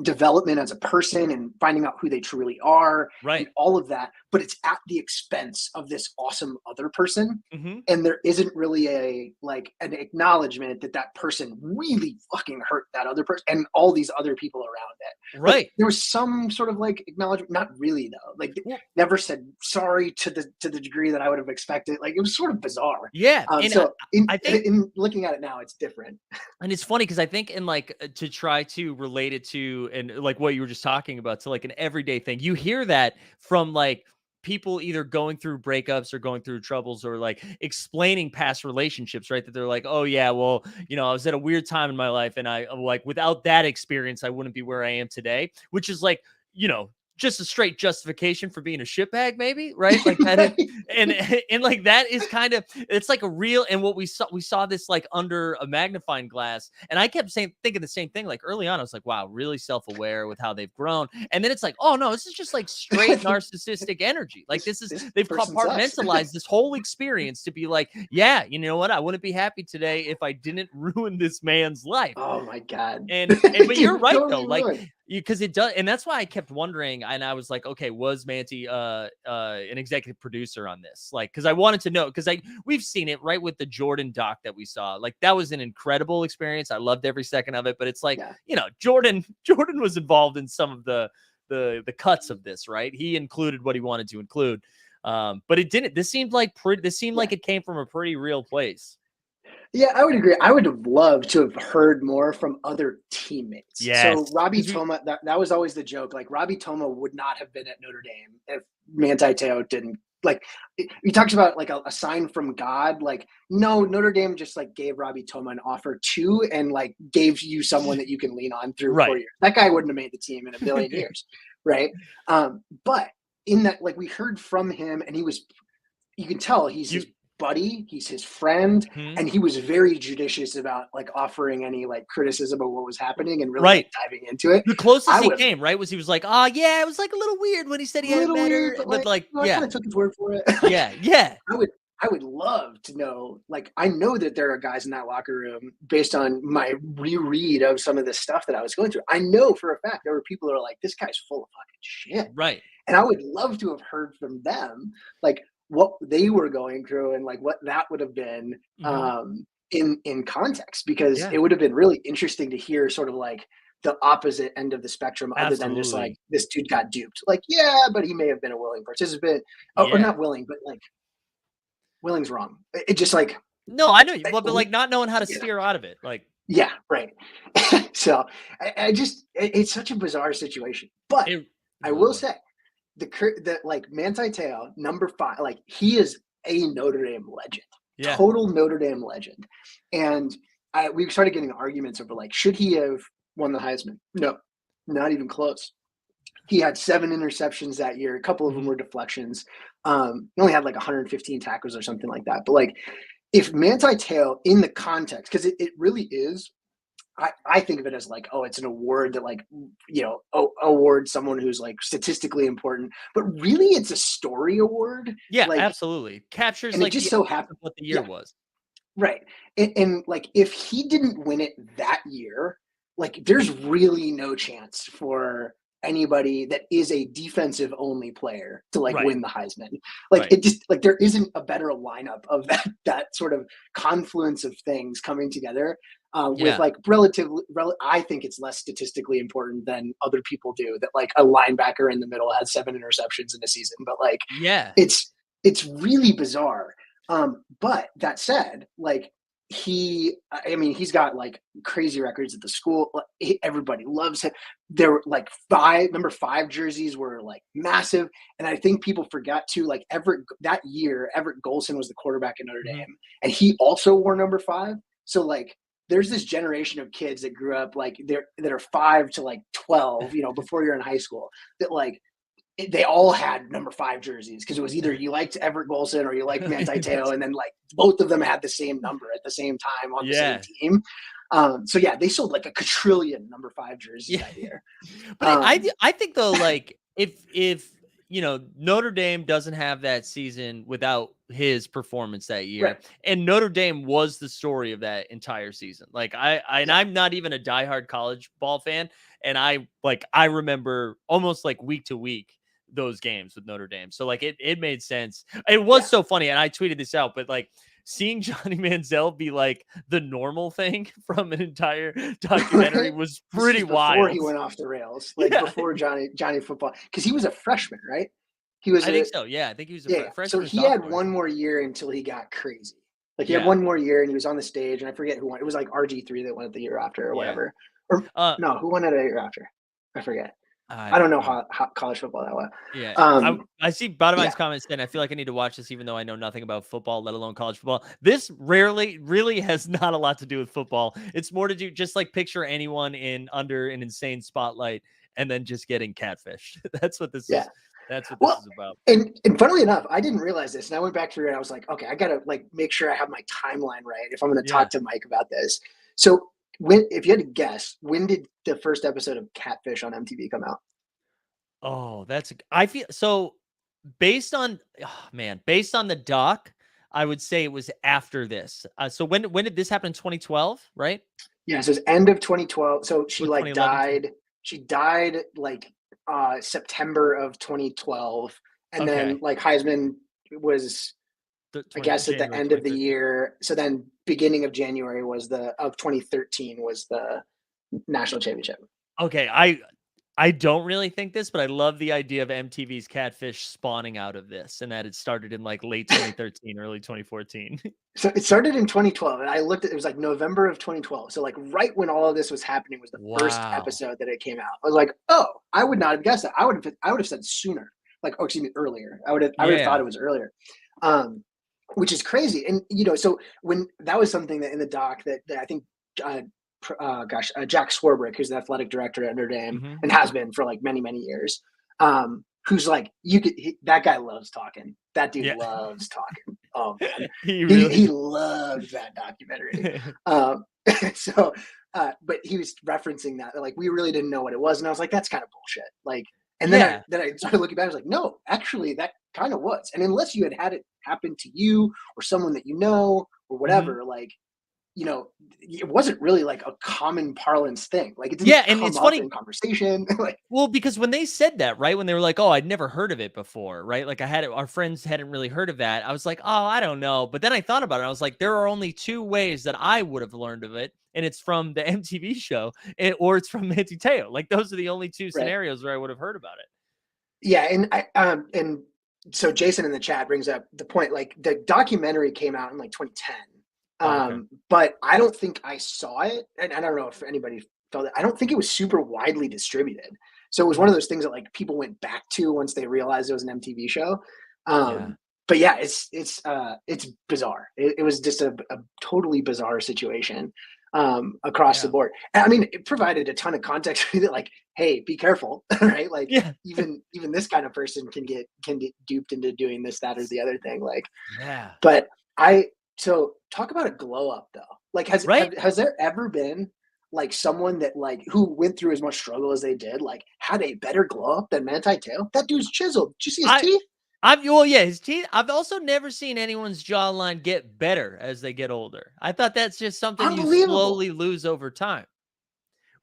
development as a person and finding out who they truly are and Right. all of that, but it's at the expense of this awesome other person. Mhm. And there isn't really an acknowledgement that that person really fucking hurt that other person and all these other people around it. Like Right. there was some sort of like acknowledgement, not really though. Like Well, never said sorry to the degree that I would have expected. Like it was sort of bizarre. yeah. And So in I think in looking at it now, it's different. And it's funny because I think in like to try to relate it to and like what you were just talking about to like an everyday thing, you hear that from like people either going through breakups or going through troubles or like explaining past relationships, right? That they're like, oh yeah, well, I was at a weird time in my life and I like without that experience, I wouldn't be where I am today, which is like, just a straight justification for being a shitbag, maybe, right? Like that is, and like that is kind of, it's like a real, and what we saw this like under a magnifying glass, and I kept thinking the same thing. Like early on, I was like, wow, really self-aware with how they've grown, and then it's like, oh no, this is just like straight narcissistic energy. Like this they've person sucks. compartmentalized this whole experience to be like, yeah, you know what, I wouldn't be happy today if I didn't ruin this man's life. Oh my God. And but you're right Totally though, like ruined. because it does, and that's why I kept wondering, and I was like, okay, was Manti an executive producer on this? Like, because I wanted to know, because we've seen it right with the Jordan doc that we saw. Like that was an incredible experience. I loved every second of it, but it's like, you know, Jordan was involved in some of the cuts of this, right? He included what he wanted to include. But it didn't. This seemed like it came from a pretty real place. Yeah, I would agree. I would have loved to have heard more from other teammates. Yes. So Robbie Toma, that was always the joke. Like Robbie Toma would not have been at Notre Dame if Manti Te'o didn't. Like he talks about like a sign from God. Like no, Notre Dame just like gave Robbie Toma an offer too, and like gave you someone that you can lean on through 4 years. That guy wouldn't have made the team in a billion years, right? But in that, like we heard from him, and you can tell he's his buddy, he's his friend, and he was very judicious about like offering any like criticism of what was happening and really like, diving into it. The closest he came, right, was he was like, oh yeah, it was like a little weird when he said he had it better, but like I kind of took his word for it. yeah. I would love to know, like, I know that there are guys in that locker room based on my reread of some of this stuff that I was going through. I know for a fact there were people that are like, this guy's full of fucking shit. Right. And I would love to have heard from them, like what they were going through and like what that would have been in context, because it would have been really interesting to hear sort of like the opposite end of the spectrum, other than just like this dude got duped. Like, yeah, but he may have been a willing participant. Or not willing, but like willing's wrong. It just like, no, I know you, but like not knowing how to steer out of it. Like, yeah, right. So I just, it's such a bizarre situation, but I will say the like Manti Te'o, number 5, like he is a Notre Dame legend, total Notre Dame legend. And we started getting arguments over like, should he have won the Heisman? No, not even close. He had 7 interceptions that year. A couple of them were deflections. He only had like 115 tackles or something like that. But like, if Manti Te'o in the context, because it really is, I think of it as like, oh, it's an award that like, you know, awards someone who's like statistically important, but really it's a story award. Yeah, like, absolutely. Captures and like it just so happened what the year was. Right. And like, if he didn't win it that year, like there's really no chance for anybody that is a defensive only player to like win the Heisman. Like it just like, there isn't a better lineup of that sort of confluence of things coming together with like I think it's less statistically important than other people do, that like a linebacker in the middle had 7 interceptions in a season, but like, it's really bizarre. But that said, like he's got like crazy records at the school. Everybody loves him. There were like number 5 jerseys were like massive. And I think people forgot to like that year, Everett Golson was the quarterback in Notre Dame, and he also wore number 5. So like, there's this generation of kids that grew up like that are 5 to like 12, you know, before you're in high school, that like, they all had number 5 jerseys, because it was either you liked Everett Golson or you liked Manti Te'o, and then like both of them had the same number at the same time on the same team. So yeah, they sold like a quadrillion number 5 jerseys that year. But I think though, like if you know, Notre Dame doesn't have that season without his performance that year, and Notre Dame was the story of that entire season. Like I'm not even a diehard college ball fan, and I remember almost like week to week those games with Notre Dame. So like it made sense. It was so funny, and I tweeted this out, but like seeing Johnny Manziel be like the normal thing from an entire documentary was pretty wild. Before he went off the rails, like before Johnny football, because he was a freshman, right? I think so. Yeah, I think he was a freshman. So he had one more year until he got crazy. Like he had one more year, and he was on the stage, and I forget who won. It was like RG3 that won it the year after, or whatever. Or no, who won it a year after? I forget. I don't know how college football that well. Yeah, I see Bottomline's comments saying, I feel like I need to watch this even though I know nothing about football, let alone college football. This really has not a lot to do with football. It's more to do just like picture anyone under an insane spotlight and then just getting catfished. That's what this Yeah. is. That's what this Well, is about. and funnily enough, I didn't realize this, and I went back through it. I was like, okay, I gotta like make sure I have my timeline right if I'm going to Yeah. talk to Mike about this. So, if you had to guess, when did the first episode of Catfish on MTV come out? Oh, I feel so based on based on the doc, I would say it was after this. So when did this happen in 2012, right? Yeah, so it's end of 2012. So she Or like 2011? died. She died like September of 2012, and then Okay. like Heisman was, I guess, at the January end of the 2013. year. So then beginning of January was of 2013 was the national championship. Okay, I don't really think this, but I love the idea of MTV's Catfish spawning out of this, and that it started in like late 2013, early 2014. So it started in 2012, and I looked at it was like November of 2012. So like right when all of this was happening was the first Wow. episode that it came out. I was like, oh, I would not have guessed that. I would have said sooner. Like, oh, excuse me, earlier. I would have Yeah. thought it was earlier. Which is crazy. And so when that was something that in the doc that I think Jack Swarbrick, who's the athletic director at Notre Dame Mhm. and has been for like many, many years, who's like, that guy loves talking. That dude Yeah. loves talking. Oh man, He he loved that documentary. So, but he was referencing that like we really didn't know what it was, and I was like, that's kind of bullshit. Like, and Yeah. then I started looking back. I was like, no, actually, that kind of was. And unless you had it happen to you or someone that you know or whatever, like, it wasn't really like a common parlance thing. Like it didn't Yeah, and come it's up funny. in conversation. Like, Well, because when they said that, right, when they were like, "Oh, I'd never heard of it before," right? Like our friends hadn't really heard of that. I was like, "Oh, I don't know." But then I thought about it. I was like, there are only two ways that I would have learned of it, and it's from the MTV show, or it's from Manti Te'o. Like those are the only two right. scenarios where I would have heard about it. Yeah, and so Jason in the chat brings up the point. Like the documentary came out in like 2010, Okay. but I don't think I saw it, and I don't know if anybody felt it. I don't think it was super widely distributed. So it was one of those things that like people went back to once they realized it was an MTV show. Yeah. But yeah, it's bizarre. It was just a totally bizarre situation across the Yeah. board. And, I mean, it provided a ton of context for that, like, hey, be careful, right? Like, Yeah. even this kind of person can get duped into doing this, that, or the other thing. Like, Yeah. but so talk about a glow up though. Like, has there ever been like someone that like who went through as much struggle as they did, like had a better glow up than Manti Te'o? That dude's chiseled. Did you see his teeth? His teeth. I've also never seen anyone's jawline get better as they get older. I thought that's just something you slowly lose over time.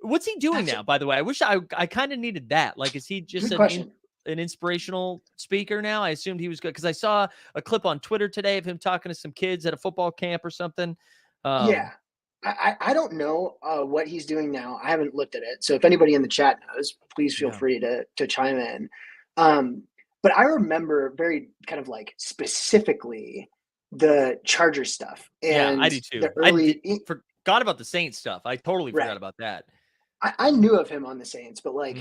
What's he doing now, by the way? I wish I kind of needed that. Like, is he just an inspirational speaker now? I assumed he was good because I saw a clip on Twitter today of him talking to some kids at a football camp or something. Yeah. I don't know what he's doing now. I haven't looked at it. So if anybody in the chat knows, please feel free to chime in. But I remember very kind of like specifically the Chargers stuff. And I do too. Forgot about the Saints stuff. I totally forgot about that. I knew of him on the Saints, but like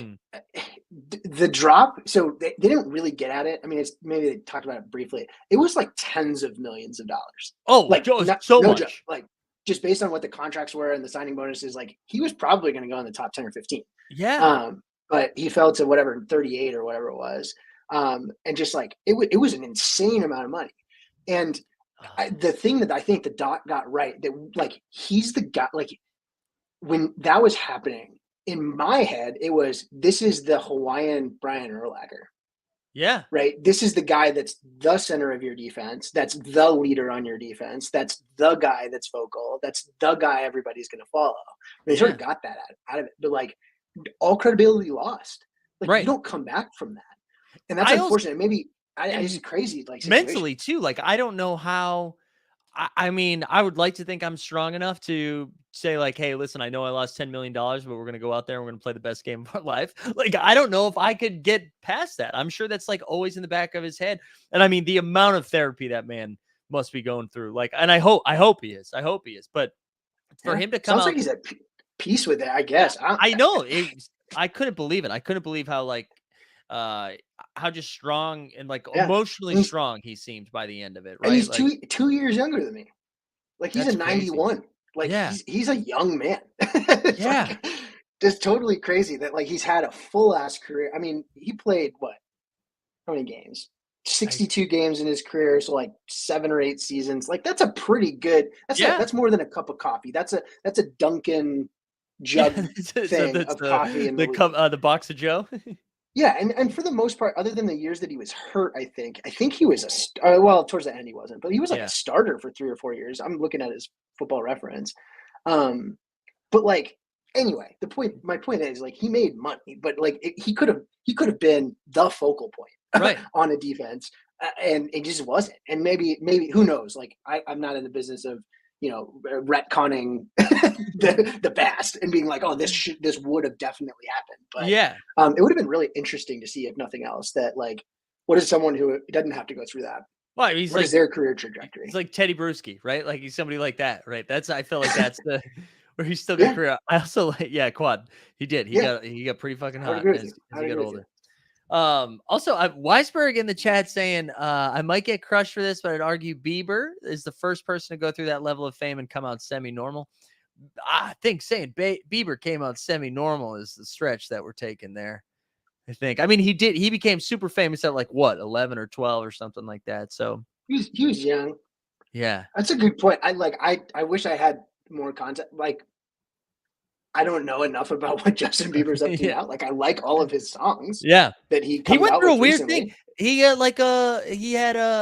the drop, so they didn't really get at it. I mean, maybe they talked about it briefly. It was like tens of millions of dollars. Oh, like so much. Joke, like just based on what the contracts were and the signing bonuses, like he was probably going to go in the top 10 or 15. Yeah. But he fell to whatever 38 or whatever it was. And just like it was an insane amount of money. And the thing that I think the doc got right, that like he's the guy, like when that was happening in my head, it was, this is the Hawaiian Brian Urlacher. Yeah. Right. This is the guy that's the center of your defense. That's the leader on your defense. That's the guy that's vocal. That's the guy everybody's going to follow. They sort of got that out of it, but like all credibility lost. Like you don't come back from that. And that's unfortunate. Maybe it's crazy. Like mentally too. Like, I don't know how, I mean, I would like to think I'm strong enough to say like, hey, listen, I know I lost $10 million, but we're going to go out there and we're going to play the best game of our life. Like, I don't know if I could get past that. I'm sure that's like always in the back of his head. And I mean, the amount of therapy that man must be going through. Like, and I hope he is. But for him to come sounds like he's at peace with it, I guess. I know. I couldn't believe it. I couldn't believe how like, how just strong and like emotionally strong he seemed by the end of it, right? And he's like, 2 years younger than me. Like he's a 91. Like he's a young man. It's totally crazy that like he's had a full ass career. I mean, he played what? How many games? 62 games in his career, so like 7 or 8 seasons. Like that's a pretty good. Yeah. That's more than a cup of coffee. That's a Dunkin' Yeah, jug so thing that's of coffee in the league. the box of Joe. Yeah, and for the most part, other than the years that he was hurt, I think he was well, towards the end he wasn't, but he was like Yeah. a starter for 3 or 4 years. I'm looking at his Football Reference. But like anyway, my point is like he made money, but like he could have been the focal point Right. on a defense, and it just wasn't. And maybe who knows? Like I'm not in the business of retconning the past and being like, oh, this would have definitely happened. But Yeah. it would have been really interesting to see, if nothing else, that like what is someone who doesn't have to go through that? Well, he's What like is their career trajectory? he's like Teddy Bruschi, right? Like he's somebody like that, right? I feel like that's the where he's still got a career. I also like Quad. He did. He got pretty fucking I would hot agree with as you. he got older. Also, Weisberg in the chat saying, I might get crushed for this, but I'd argue Bieber is the first person to go through that level of fame and come out semi-normal. I think saying Bieber came out semi-normal is the stretch that we're taking there. I think. I mean, he became super famous at like what, 11 or 12 or something like that. So He was young. yeah. That's a good point. I wish I had more content. Like I don't know enough about what Justin Bieber's up to Yeah. now. Like I like all of his songs. Yeah. That he He went out through a with weird recently. thing. He had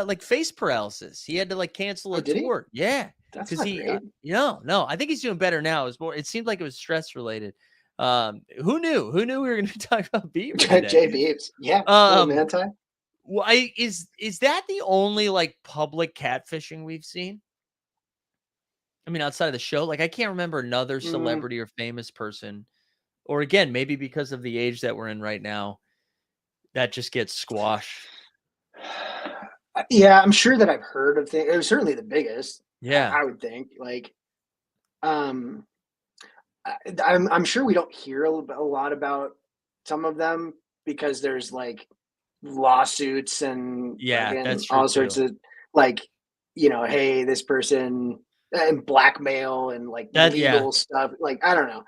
like face paralysis. He had to like cancel a did he? tour. Yeah. That's Because not great. No, I think he's doing better now. It seemed like it was stress related. Who knew? Who knew we were going to talk about Bieber today? Jay Beebs. Yeah. Manti. Why is that the only like public catfishing we've seen? I mean, outside of the show, like I can't remember another celebrity or famous person, or again, maybe because of the age that we're in right now, that just gets squashed. Yeah, I'm sure that I've heard of things. It was certainly the biggest. Yeah. I would think. Like, I'm sure we don't hear a lot about some of them because there's like lawsuits and That's true all sorts too. of like, hey, this person and blackmail and like legal stuff. Like, I don't know.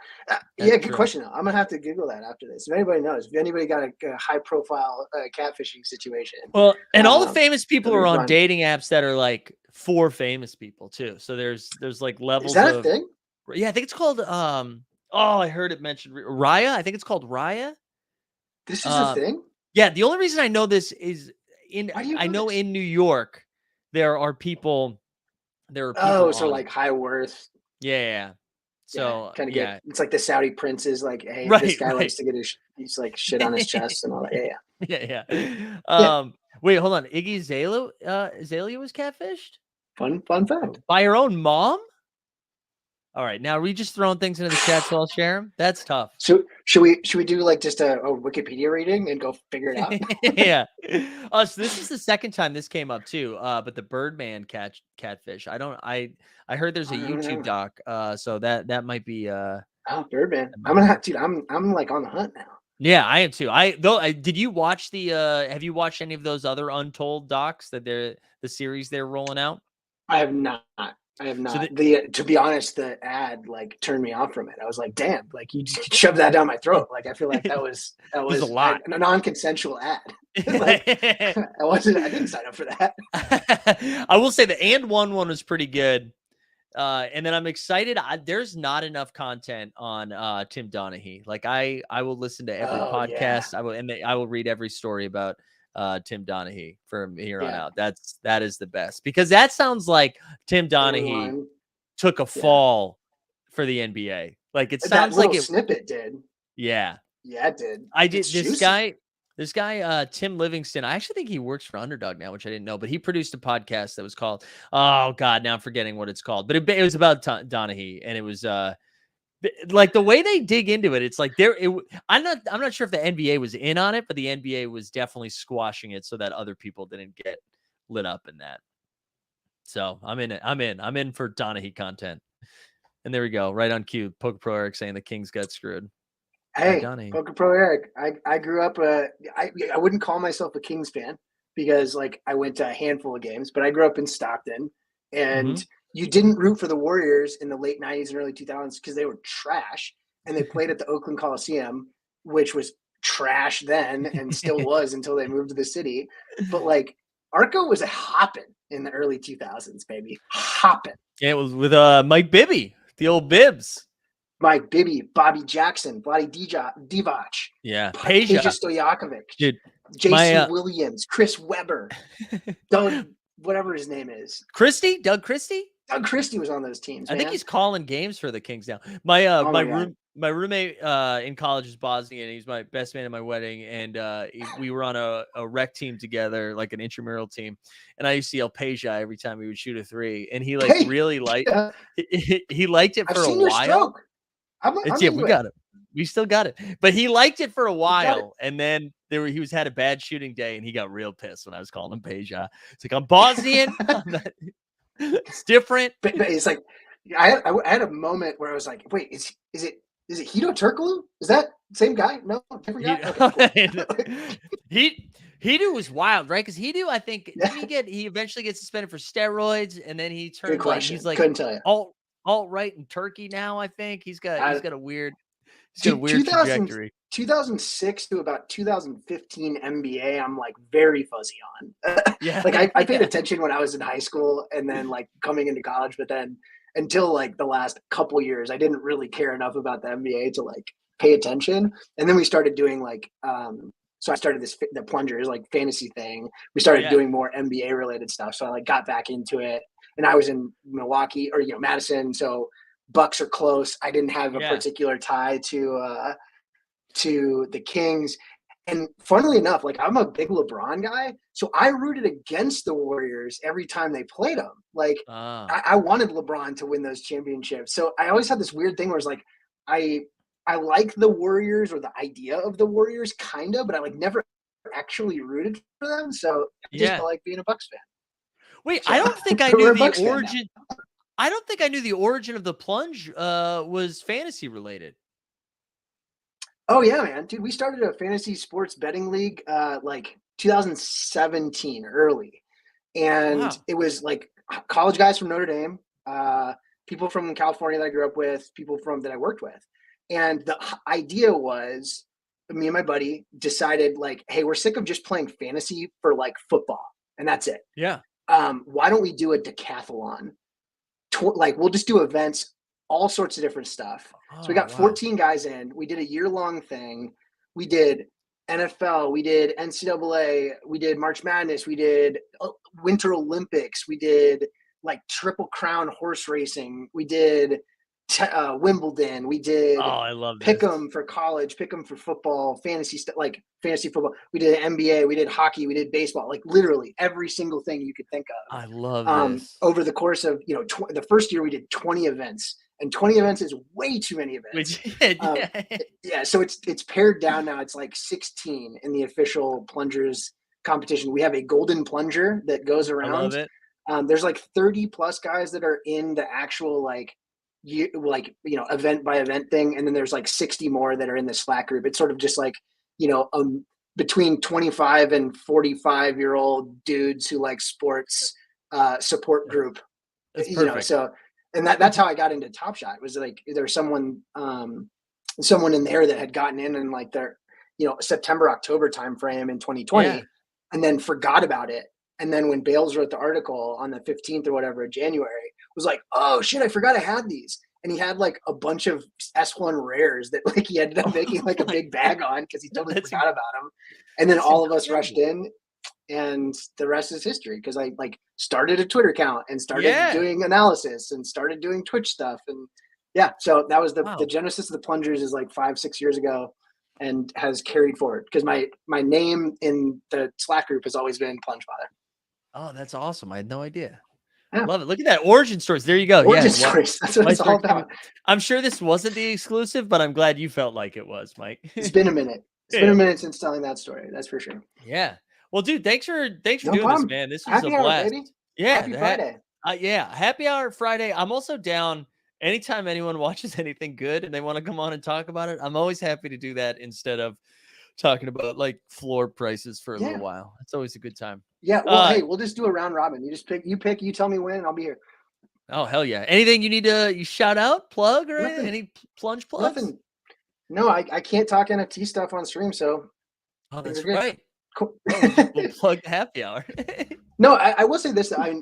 Good true. question. I'm gonna have to Google that after this. If anybody knows, if anybody got a high profile catfishing situation. Well, and all the famous people are on fun. dating apps that are like for famous people too. So there's like levels. Is that a thing? Yeah, I think it's called I heard it mentioned Raya. I think it's called Raya. This is a thing? Yeah, the only reason I know this is in New York there are people so like high worth. Yeah. So kind of get it's like the Saudi princes, like, hey, this guy likes to get he's like shit on his chest and all that. Yeah. Wait, hold on. Iggy Azalea was catfished? Fun fact. By her own mom? All right, now are we just throwing things into the chat so I'll share them? That's tough. So should we do like just a Wikipedia reading and go figure it out? Yeah. So this is the second time this came up too. But the Birdman catfish. I heard there's a YouTube doc. So that might be Birdman. I'm gonna have to. I'm like on the hunt now. Yeah, I am too. Did you watch have you watched any of those other Untold docs that the series they're rolling out? I have not. So to be honest, the ad like turned me off from it. I was like, damn, like you just shoved that down my throat. Like I feel like that was a lot. A non-consensual ad. Like, I didn't sign up for that. I will say the And one was pretty good. And then I'm excited. There's not enough content on Tim Donaghy. Like I will listen to every podcast. Yeah. I will read every story about Tim Donaghy from here on out. That is the best, because that sounds like Tim Donaghy took a fall for the NBA. Like it sounds like snippet did. Yeah. Yeah, it did. This guy, Tim Livingston, I actually think he works for Underdog now, which I didn't know, but he produced a podcast that was called, oh God, now I'm forgetting what it's called, but it was about Donaghy, and it was like the way they dig into it. It's like I'm not sure if the NBA was in on it, but the NBA was definitely squashing it so that other people didn't get lit up in that. So I'm in it. I'm in for Donaghy content. And there we go. Right on cue. Poker Pro Eric saying the Kings got screwed. Hey, Poker Pro Eric. I grew up. I wouldn't call myself a Kings fan because like I went to a handful of games, but I grew up in Stockton, and you didn't root for the Warriors in the late 90s and early 2000s because they were trash. and they played at the Oakland Coliseum, which was trash then and still was until they moved to the city. But like Arco was a hopping in the early 2000s, baby, hopping. Yeah, it was with Mike Bibby, the old Bibs. Mike Bibby, Bobby Jackson, Vlade Divac, Yeah, Peja Peja, Stojakovic, dude. J.C. Williams, Chris Webber, Doug, whatever his name is. Doug Christie. Doug Christie was on those teams, I man. think he's calling games for the Kings now. My Oh my God. my roommate in college is Bosnian. He's my best man at my wedding, and we were on a rec team together, like an intramural team. And I used to yell Peja every time he would shoot a three, and he like Hey, really liked yeah. he liked it I've for a seen your while. stroke. I'm It's yeah, into we it. got it. We still got it, but he liked it for a got it. while, and then he was had a bad shooting day, and he got real pissed when I was calling him Peja. It's like I'm Bosnian. I'm not, it's different. But it's like I had a moment where I was like, wait, is it Hito Turkoglu? Is that same guy? No, different guy. Okay, cool. Hidu was wild, right? Because Hidu, I think, Yeah. didn't he eventually get suspended for steroids, and then he Good turned like question. he's like Couldn't tell you. alt right in Turkey now. I think he's got a weird 2000 trajectory. 2006 to about 2015 NBA, I'm like very fuzzy on. Yeah, Like I paid attention when I was in high school and then like coming into college, but then until like the last couple years, I didn't really care enough about the NBA to like pay attention. And then we started doing like so I started the Plungers like fantasy thing. We started doing more NBA related stuff. So I like got back into it. And I was in Milwaukee or Madison, so Bucks are close. I didn't have a particular tie to the Kings. And funnily enough, like I'm a big LeBron guy, so I rooted against the Warriors every time they played them. Like I wanted LeBron to win those championships. So I always had this weird thing where it's like I like the Warriors or the idea of the Warriors, kind of, but I like never actually rooted for them. So I just felt like being a Bucks fan. Wait, So, I don't think I knew the origin. I don't think I knew the origin of the Plunge was fantasy related. Oh yeah, man, dude, we started a fantasy sports betting league like 2017 early, and it was like college guys from Notre Dame, people from California that I grew up with, people that I worked with, and the idea was me and my buddy decided like, hey, we're sick of just playing fantasy for like football, and that's it. Yeah. Why don't we do a decathlon? Like we'll just do events, all sorts of different stuff. So we got 14 guys in. We did a year-long thing. We did NFL. We did NCAA. We did March Madness. We did Winter Olympics. We did like Triple Crown horse racing. We did Wimbledon. We did I love pick 'em for college, pick 'em for football, fantasy stuff, like fantasy football. We did NBA, we did hockey, we did baseball, like literally every single thing you could think of. I love this. Over the course of the first year, we did 20 events, and 20 events is way too many events. Yeah, so it's pared down now. It's like 16 in the official Plungers competition. We have a golden plunger that goes around. I love it. There's like 30 plus guys that are in the actual event by event thing, and then there's like 60 more that are in the Slack group. It's sort of just like between 25 and 45-year-old dudes who like sports support group. So and that's how I got into Top Shot. It was like there was someone in there that had gotten in like their September October timeframe in 2020 and then forgot about it. And then when Bales wrote the article on the 15th or whatever of January, was like, oh shit, I forgot I had these. And he had like a bunch of S1 rares that like he ended up making like a big bag on because he totally forgot about them. And then all of us rushed in, and the rest is history, because I like started a Twitter account and started doing analysis and started doing Twitch stuff. And so that was the genesis of the Plungers is like 5-6 years ago, and has carried forward because my name in the Slack group has always been Plunge Father. Oh, that's awesome. I had no idea. Yeah. Love it. Look at that origin stories. There you go. Origin stories. That's what it's all about. I'm sure this wasn't the exclusive, but I'm glad you felt like it was, Mike. It's been a minute. It's been a minute since telling that story. That's for sure. Yeah. Well, dude, thanks for doing problem. this, man. This was Happy a blast. hour, baby. Yeah. Happy Friday. Happy hour Friday. I'm also down anytime anyone watches anything good and they want to come on and talk about it. I'm always happy to do that instead of talking about like floor prices for a little while. It's always a good time. Yeah. Well, hey, we'll just do a round robin. You pick, you tell me when, and I'll be here. Oh, hell yeah. Anything you need to shout out, plug, or anything? Any Plunge plugs? No, I can't talk NFT stuff on stream, so Oh, things that's are good. right. Cool. Oh, we'll plug the happy hour. No, I will say this. So I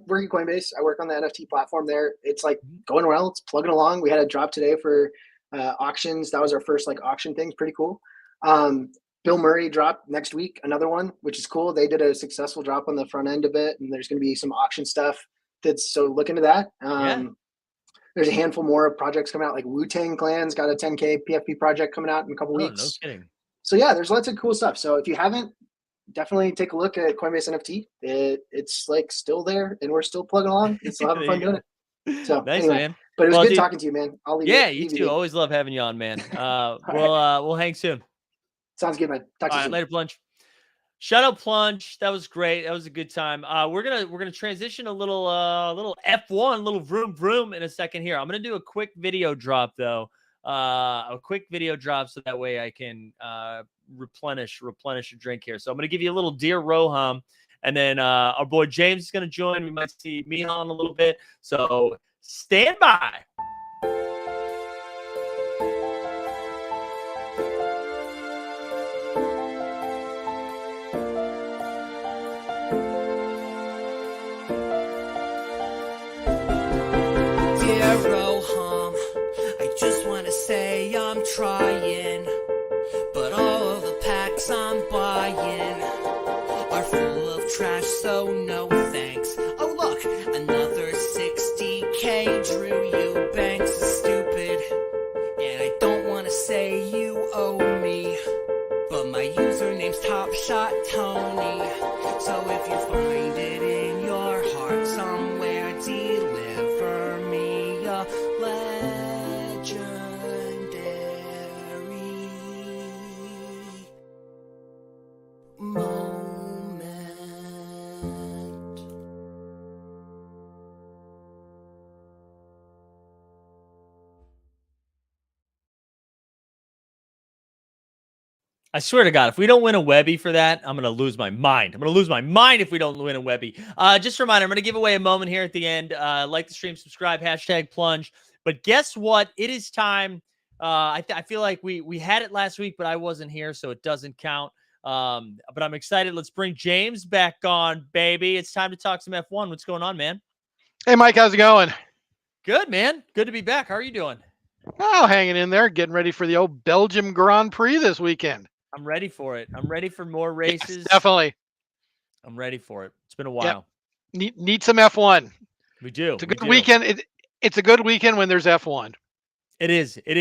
work at Coinbase. I work on the NFT platform there. It's like going well. It's plugging along. We had a drop today for auctions. That was our first like auction thing. Pretty cool. Bill Murray dropped next week, another one, which is cool. They did a successful drop on the front end of it, and there's going to be some auction stuff. So look into that. Yeah. There's a handful more of projects coming out. Like Wu-Tang Clan's got a 10K PFP project coming out in a couple Oh, weeks. no kidding. So yeah, there's lots of cool stuff. So if you haven't, definitely take a look at Coinbase NFT. It's like still there, and we're still plugging along and still having There fun you doing go. it. So Nice, anyway, man. but it was Well, good dude, talking to you, man. I'll leave yeah, it. you leave it too. be. Always love having you on, man. right. We'll hang soon. Sounds good, man. Talk to All you right, soon. later, Plunge. Shout out Plunge. That was great. That was a good time. We're gonna transition a little F1, little vroom vroom in a second here. I'm gonna do a quick video drop though. A quick video drop so that way I can replenish a drink here. So I'm gonna give you a little Dear Roham, and then our boy James is gonna join. We might see Mihan in a little bit. So stand by. Dear Roham, I just wanna say I'm trying, but all of the packs I'm buying are full of trash, so no thanks. Oh look, another 60K Drew Eubanks is stupid, and I don't wanna say you owe me, but my username's Top Shot Tony. So if you find it in your heart somewhere, deliver me a legendary moment. I swear to God, if we don't win a Webby for that, I'm going to lose my mind. I'm going to lose my mind if we don't win a Webby. Just a reminder, I'm going to give away a moment here at the end. Like the stream, subscribe, hashtag Plunge. But guess what? It is time. I feel like we had it last week, but I wasn't here, so it doesn't count. But I'm excited. Let's bring James back on, baby. It's time to talk some F1. What's going on, man? Hey, Mike, how's it going? Good, man. Good to be back. How are you doing? Oh, hanging in there, getting ready for the old Belgium Grand Prix this weekend. I'm ready for it. I'm ready for more races. Yes, definitely. I'm ready for it. It's been a while. Yep. Need some F1. We do. It's a good weekend. It's a good weekend when there's F1. It is. And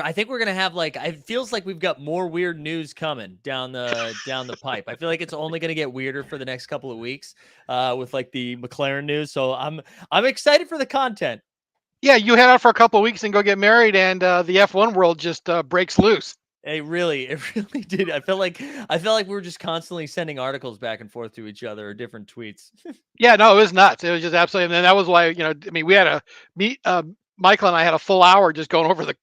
I think we're gonna have it feels like we've got more weird news coming down the pipe. I feel like it's only gonna get weirder for the next couple of weeks with like the McLaren news. So I'm excited for the content. Yeah, you head out for a couple of weeks and go get married, and the F1 world just breaks loose. It really did. I felt like we were just constantly sending articles back and forth to each other or different tweets. Yeah, no, it was nuts. It was just absolutely, and that was why we had Michael and I had a full hour just going over the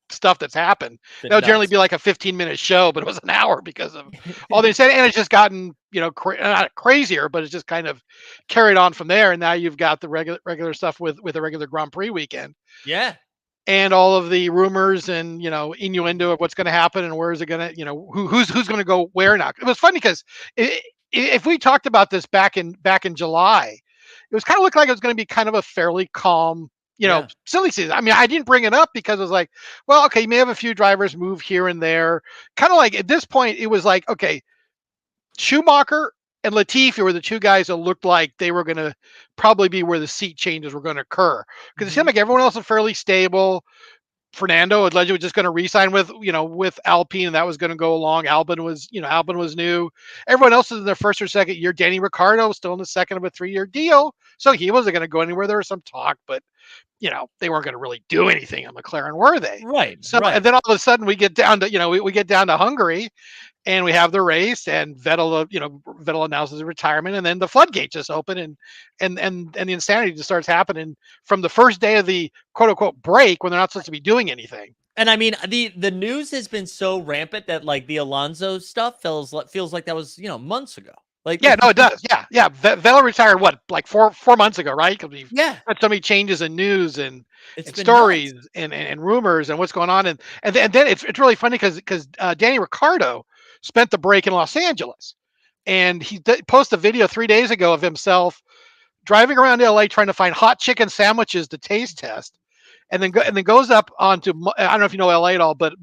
stuff that's happened. That would generally be like a 15-minute show, but it was an hour because of all they said, and it's just gotten not crazier, but it's just kind of carried on from there. And now you've got the regular stuff with a regular Grand Prix weekend. Yeah. And all of the rumors and innuendo of what's going to happen and where is it going to who's going to go where now. It was funny because if we talked about this back in July, it was kind of looked like it was going to be kind of a fairly calm silly season. I mean, I didn't bring it up because it was like, well, okay, you may have a few drivers move here and there. Kind of like at this point, it was like, okay, Schumacher and Latifi were the two guys that looked like they were going to probably be where the seat changes were going to occur. Because it seemed like everyone else was fairly stable. Fernando allegedly was just going to re-sign with Alpine, and that was going to go along. Albon was new. Everyone else was in their first or second year. Danny Ricciardo was still in the second of a 3-year deal, so he wasn't going to go anywhere. There was some talk, but they weren't going to really do anything on McLaren, were they? Right. So, right. And then all of a sudden we get down to, we get down to Hungary, and we have the race, and Vettel announces his retirement, and then the floodgates just open, and the insanity just starts happening from the first day of the quote unquote break when they're not supposed to be doing anything. And I mean, the news has been so rampant that like the Alonso stuff feels like that was months ago. Like, Yeah, no, it does. Yeah, yeah. Vela retired what, like 4 months ago, right? Because we've yeah, had so many changes in news and it's been nuts. stories and rumors and what's going on, and then it's really funny because Danny Ricardo spent the break in Los Angeles, and he posted a video 3 days ago of himself driving around LA trying to find hot chicken sandwiches to taste test, and then goes up onto I don't know if you know LA at all, but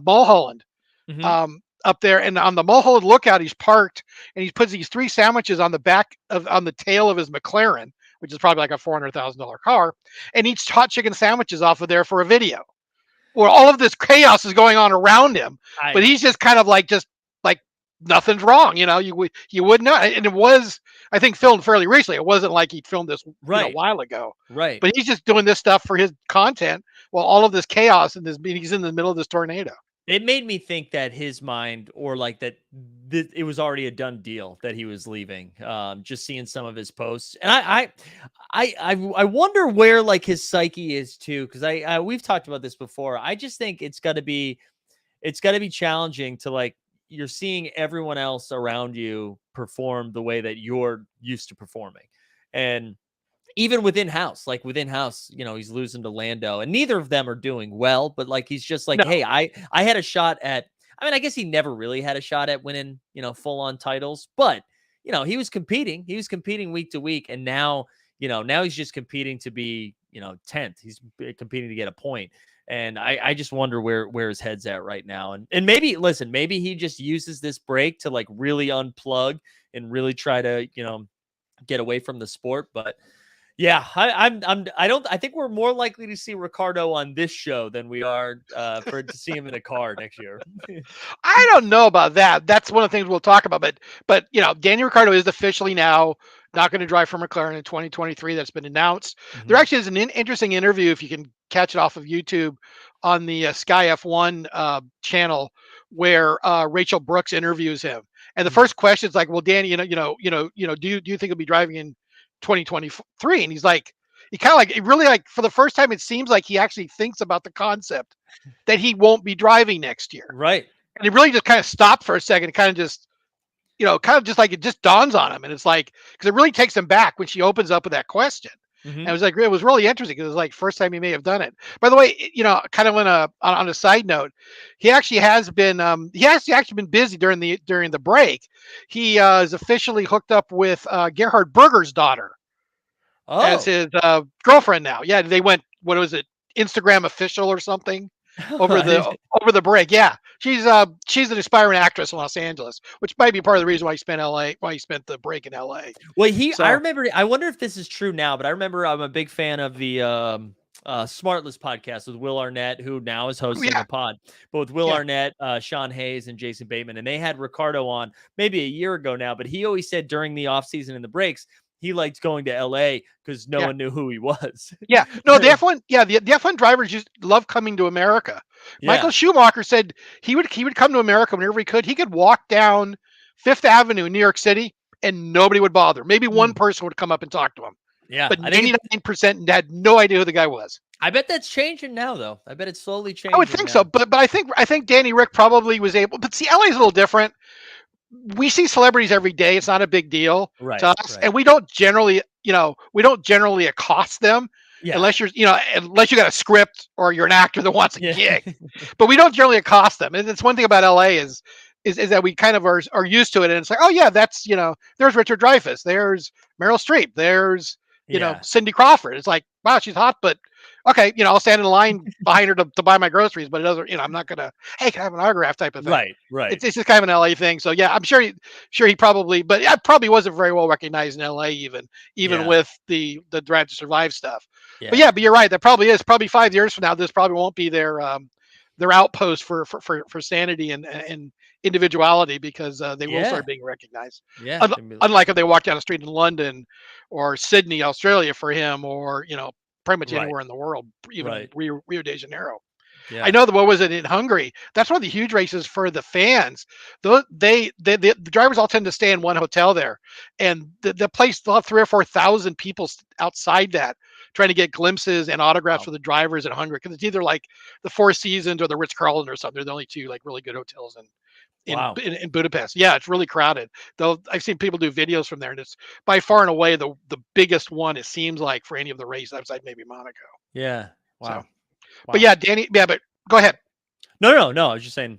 Mulholland, Mhm. up there, and on the Mulholland Lookout, he's parked and he puts these three sandwiches on the back of on the tail of his McLaren, which is probably like a $400,000 car, and eats hot chicken sandwiches off of there for a video. Where all of this chaos is going on around him, but I he's just kind of like just like nothing's wrong, you would not, and it was I think filmed fairly recently. It wasn't like he'd filmed this a right, while ago, right. but he's just doing this stuff for his content while all of this chaos and this he's in the middle of this tornado. It made me think that his mind, or like that, it was already a done deal that he was leaving. Just seeing some of his posts, and I wonder where like his psyche is too, because we've talked about this before. I just think it's got to be challenging to, like, you're seeing everyone else around you perform the way that you're used to performing, and even within house, he's losing to Lando, and neither of them are doing well, but like he's just like, No, hey, I had a shot at, I mean, I guess he never really had a shot at winning, full on titles, but he was competing. He was competing week to week, and now he's just competing to be, 10th. He's competing to get a point. And I just wonder where his head's at right now. And maybe, listen, maybe he just uses this break to like really unplug and really try to, get away from the sport. But yeah, I think we're more likely to see Ricardo on this show than we are to see him in a car next year. I don't know about that. That's one of the things we'll talk about. But Daniel Ricciardo is officially now not going to drive for McLaren in 2023. That's been announced. There Mhm. actually is an interesting interview, if you can catch it off of YouTube, on the Sky F1 channel, where Rachel Brooks interviews him. And the Mm. first question is like, "Well, Danny, do you think he'll be driving in 2023?" And he's like, he kind of like, it really, like, for the first time, it seems like he actually thinks about the concept that he won't be driving next year, Right. and it really just kind of stopped for a second. Kind of just, kind of just like it just dawns on him, and it's like, because it really takes him back when she opens up with that question. And Hmm. it was like, it was really interesting. It was like first time he may have done it. By the way, kind of on a side note, he has actually been busy during the break. He is officially hooked up with Gerhard Berger's daughter as Oh, his girlfriend now. Yeah, they went, what was it, Instagram official or something, over I the didn't- over the break. Yeah, she's an aspiring actress in Los Angeles, which might be part of the reason why he spent the break in LA. well, I So remember. I wonder if this is true now, but I remember I'm a big fan of the Smartless podcast with Will Arnett, who now is hosting yeah, a pod, but with Will yeah, Arnett, Sean Hayes, and Jason Bateman, and they had Ricardo on maybe a year ago now. But he always said during the off season and the breaks, he liked going to LA because no yeah. one knew who he was. Yeah, no, the F1, yeah, the F1 drivers just love coming to America. Michael Yeah. Schumacher said he would come to America whenever he could. He could walk down Fifth Avenue in New York City and nobody would bother. Maybe one Mm. person would come up and talk to him, Yeah, but I think 99% had no idea who the guy was. I bet that's changing now, though. I bet it's slowly I would changing think so, now. but I think Danny Rick probably was able. But see, LA is a little different. We see celebrities every day. It's not a big deal to Right, us, right. and we don't generally accost them Yeah, unless you got a script or you're an actor that wants a yeah. gig. But we don't generally accost them, and it's one thing about LA is that we kind of are used to it, and it's like, oh yeah, that's there's Richard Dreyfuss, there's Meryl Streep, there's Yeah. Cindy Crawford. It's like, wow, she's hot, but okay, I'll stand in line behind her to buy my groceries, but it doesn't, I'm not gonna, hey, can I have an autograph type of thing. Right, right. It's just kind of an LA thing. So yeah, I'm sure he probably, but yeah, probably wasn't very well recognized in LA, even Yeah, with the Drive to Survive stuff. But yeah, yeah, but you're right. That probably is, probably 5 years from now, this probably won't be their outpost for sanity and individuality, because they will yeah, start being recognized. yeah. Can be- Unlike if they walk down the street in London or Sydney, Australia for him, or pretty much Right, anywhere in the world, even right. Rio de Janeiro. I Yeah. know that, what was it in Hungary? That's one of the huge races for the fans. The drivers all tend to stay in one hotel there, and the place, they'll have 3 or 4 thousand people outside that, trying to get glimpses and autographs Wow. for the drivers in Hungary, because it's either like the Four Seasons or the Ritz Carlton or something. They're the only two like really good hotels Wow. in Budapest. Yeah, it's really crowded. Though I've seen people do videos from there, and it's by far and away the biggest one. It seems like for any of the races outside maybe Monaco. Yeah. So, Wow. but Wow. yeah, Danny. Yeah, but go ahead. No. I was just saying.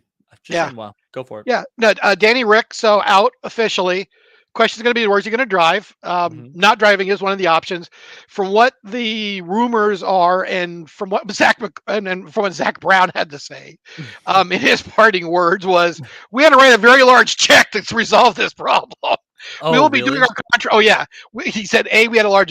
Yeah. Wow. Go for it. Yeah, no, Danny Rick, so out officially. Question's going to be where's he going to drive? Mhm. Not driving is one of the options. From what the rumors are, and from what and from what Zach Brown had to say, in his parting words was, "We had to write a very large check to resolve this problem. We Oh, will be doing really? our contract." Oh yeah, he said, we had a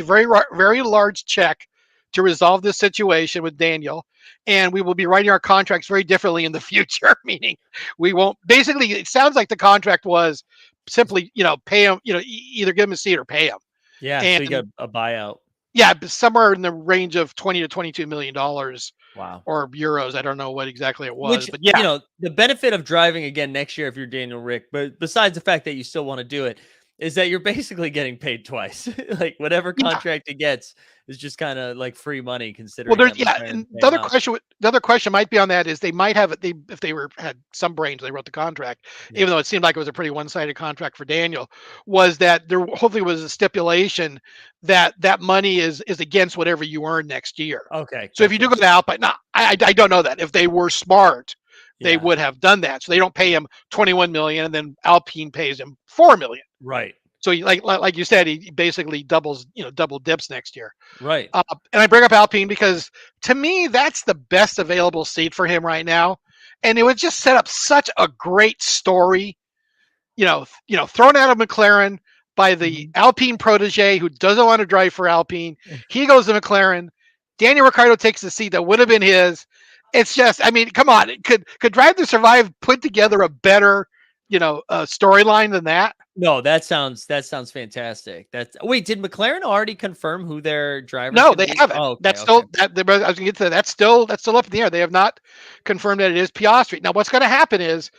very large check to resolve this situation with Daniel, and we will be writing our contracts very differently in the future. Meaning, we won't. Basically, it sounds like the contract was simply, pay him, either give him a seat or pay him. Yeah. So you got And a buyout. yeah, but somewhere in the range of 20 to 22 million dollars Wow. or euros. I don't know what exactly it was, Which, but yeah, the benefit of driving again next year if you're Daniel Rick, but besides the fact that you still want to do it, is that you're basically getting paid twice. Like whatever yeah. contract he gets is just kind of like free money Well, considering there's that yeah, McLaren's and paying up. the other question might be on that is they might have they if they had some brains they wrote the contract, Yeah. even though it seemed like it was a pretty one-sided contract for Daniel, was that there hopefully was a stipulation that that money is against whatever you earn next year. Okay. So if you do Gotcha. go to Alpine, now I don't know that if they were smart, they Yeah. would have done that. So they don't pay him 21 million, and then Alpine pays him 4 million. Right. So like you said, he basically double dips next year. Right. And I bring up Alpine because to me, that's the best available seat for him right now. And it would just set up such a great story, thrown out of McLaren by the Mhm. Alpine protege who doesn't want to drive for Alpine. He goes to McLaren. Daniel Ricciardo takes the seat that would have been his. It's just, I mean, come on. Could Drive to Survive put together a better, storyline than that? No, that sounds fantastic. Wait, did McLaren already confirm who their driver's No, going to they be? haven't. Oh, okay, That's okay. still that. I was going to get to that. That's still up in the air. They have not confirmed that it is Piastri. Now, what's going to happen is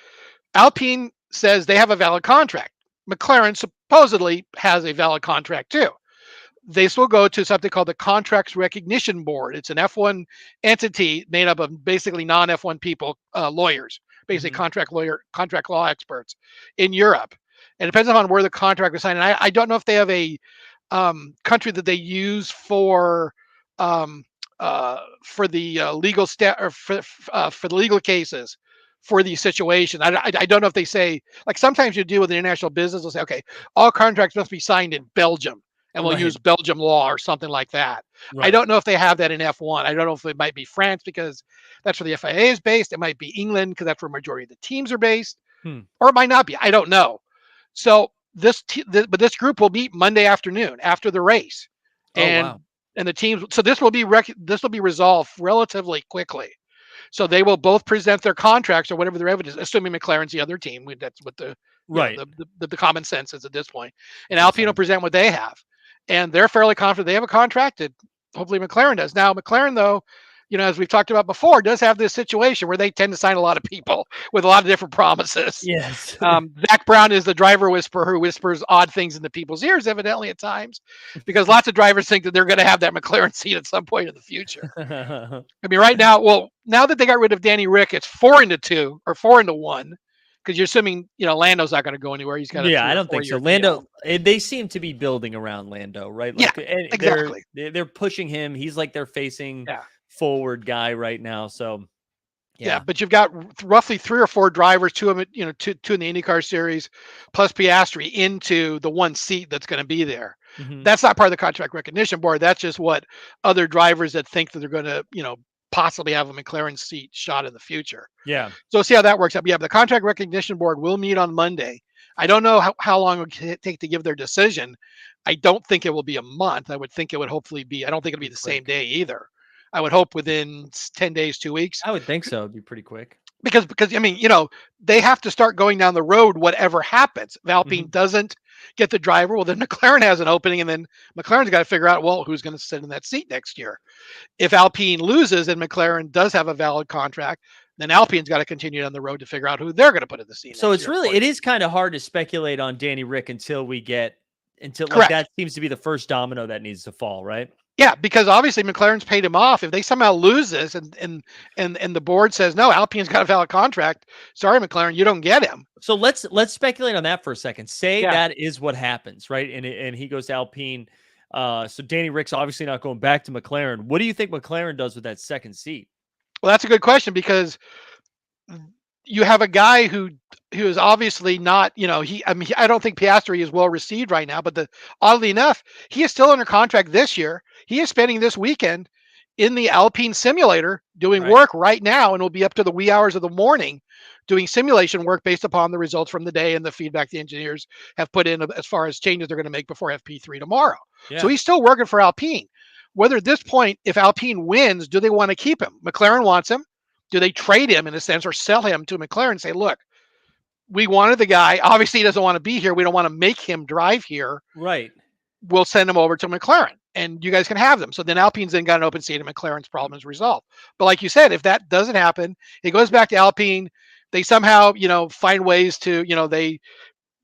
Alpine says they have a valid contract. McLaren supposedly has a valid contract too. This will go to something called the Contracts Recognition Board. It's an F1 entity made up of basically non-F1 people, lawyers, basically Mhm. contract law experts in Europe. And it depends on where the contract was signed. And I don't know if they have a country that they use um, for the legal or for the legal cases for these situations. I don't know if they say, like, sometimes you deal with the international business. They'll say, okay, all contracts must be signed in Belgium, and we'll Right. use Belgium law or something like that. I Right. don't know if they have that in F1. I don't know if it might be France because that's where the FIA is based. It might be England because that's where majority of the teams are based, Hmm. or it might not be. I don't know. So but this group will meet Monday afternoon after the race, Oh, wow. and the teams. So this will be resolved relatively quickly. So they will both present their contracts or whatever their evidence, assuming McLaren's the other team. That's what the Right. the common sense is at this point. And That's what it Alpine will sounds like. present what they have, and they're fairly confident they have a contract. And hopefully McLaren does. Now McLaren, though, as we've talked about before, does have this situation where they tend to sign a lot of people with a lot of different promises. Yes. Zach Brown is the driver whisperer who whispers odd things into people's ears, evidently at times, because lots of drivers think that they're going to have that McLaren seat at some point in the future. I mean, right now, well, now that they got rid of Danny Rick, it's 4-2 or 4-1, because you're assuming Lando's not going to go anywhere. He's got a Yeah, I 3 or don't 4 think so. year deal. Lando, they seem to be building around Lando, right? Yeah, Like, and exactly. they're pushing him. He's like their facing Yeah. forward guy right now. So, Yeah, yeah. but you've got roughly 3 or 4 drivers, two of them, two in the IndyCar series, plus Piastri into the one seat that's going to be there. Mhm. That's not part of the contract recognition board. That's just what other drivers that think that they're going to, possibly have a McLaren seat shot in the future. Yeah. So we'll see how that works out. But yeah, the contract recognition board will meet on Monday. I don't know how long it will take to give their decision. I don't think it will be a month. I would think it would hopefully be. I don't think it'll be the same Quick. day either. I would hope within 10 days, 2 weeks. I would think so. It'd be pretty quick. Because I mean, they have to start going down the road whatever happens. If Alpine Mhm. doesn't get the driver, well, then McLaren has an opening, and then McLaren's got to figure out, well, who's going to sit in that seat next year. If Alpine loses and McLaren does have a valid contract, then Alpine's got to continue down the road to figure out who they're going to put in the seat So next year. it is kind of hard to speculate on Danny Rick until like Correct. that seems to be the first domino that needs to fall, right? Yeah, because obviously McLaren's paid him off. If they somehow lose this and the board says no, Alpine's got a valid contract. Sorry, McLaren, you don't get him. So let's speculate on that for a second. Say Yeah. that is what happens, right? And he goes to Alpine. So Danny Rick's obviously not going back to McLaren. What do you think McLaren does with that second seat? Well, that's a good question because you have a guy who is obviously not, I don't think Piastri is well received right now, but oddly enough, he is still under contract this year. He is spending this weekend in the Alpine simulator doing Right. work right now, and will be up to the wee hours of the morning doing simulation work based upon the results from the day and the feedback the engineers have put in as far as changes they're going to make before FP3 tomorrow. So Yeah. he's still working for Alpine. Whether at this point, if Alpine wins, do they want to keep him? McLaren wants him. Do they trade him in a sense or sell him to McLaren and say, look, we wanted the guy. Obviously, he doesn't want to be here. We don't want to make him drive here. Right. We'll send him over to McLaren and you guys can have them. So then Alpine's then got an open seat and McLaren's problem is resolved. But like you said, if that doesn't happen, it goes back to Alpine. They somehow, find ways to,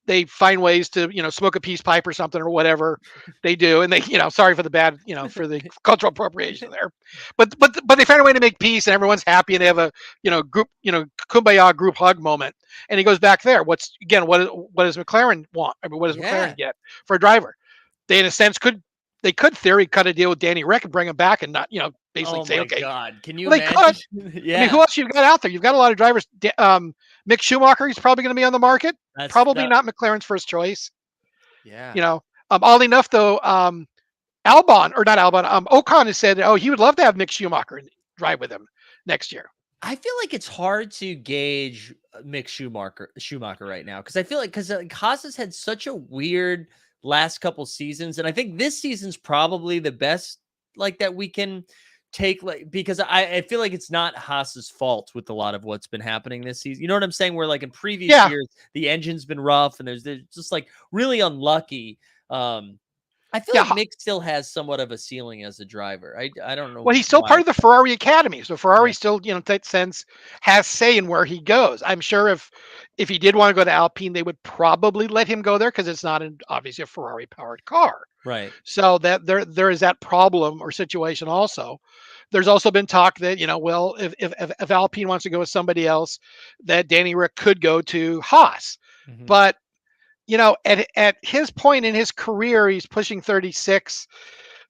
they find ways to, smoke a peace pipe or something or whatever they do. And they, sorry for the bad, for the cultural appropriation there, but they find a way to make peace and everyone's happy and they have a, group, kumbaya group hug moment. And he goes back there. What does McLaren want? I mean, what does McLaren get for a driver? They, in a sense, could theory cut a deal with Danny Rick and bring him back and not, basically say, okay, God. Can you well, they imagine? I mean, who else you've got out there? You've got a lot of drivers. Mick Schumacher, he's probably going to be on the market. Probably not McLaren's first choice. Yeah. Oddly enough, though, Ocon has said, he would love to have Mick Schumacher drive with him next year. I feel like it's hard to gauge Mick Schumacher right now because I feel like Haas has had such a weird last couple seasons, and I think this season's probably the best like that we can take, like, because I feel like it's not Haas's fault with a lot of what's been happening this season. You know what I'm saying? Where like in previous years, the engine's been rough and there's just like really unlucky. I feel like Mick still has somewhat of a ceiling as a driver. I don't know. Well, he's still part of the Ferrari Academy, so Ferrari still, in that sense, has say in where he goes. I'm sure if he did want to go to Alpine, they would probably let him go there because it's not obviously a Ferrari powered car. Right. So that there is that problem or situation also. There's also been talk that, well, if Alpine wants to go with somebody else, that Danny Rick could go to Haas. Mm-hmm. But, at his point in his career, he's pushing 36.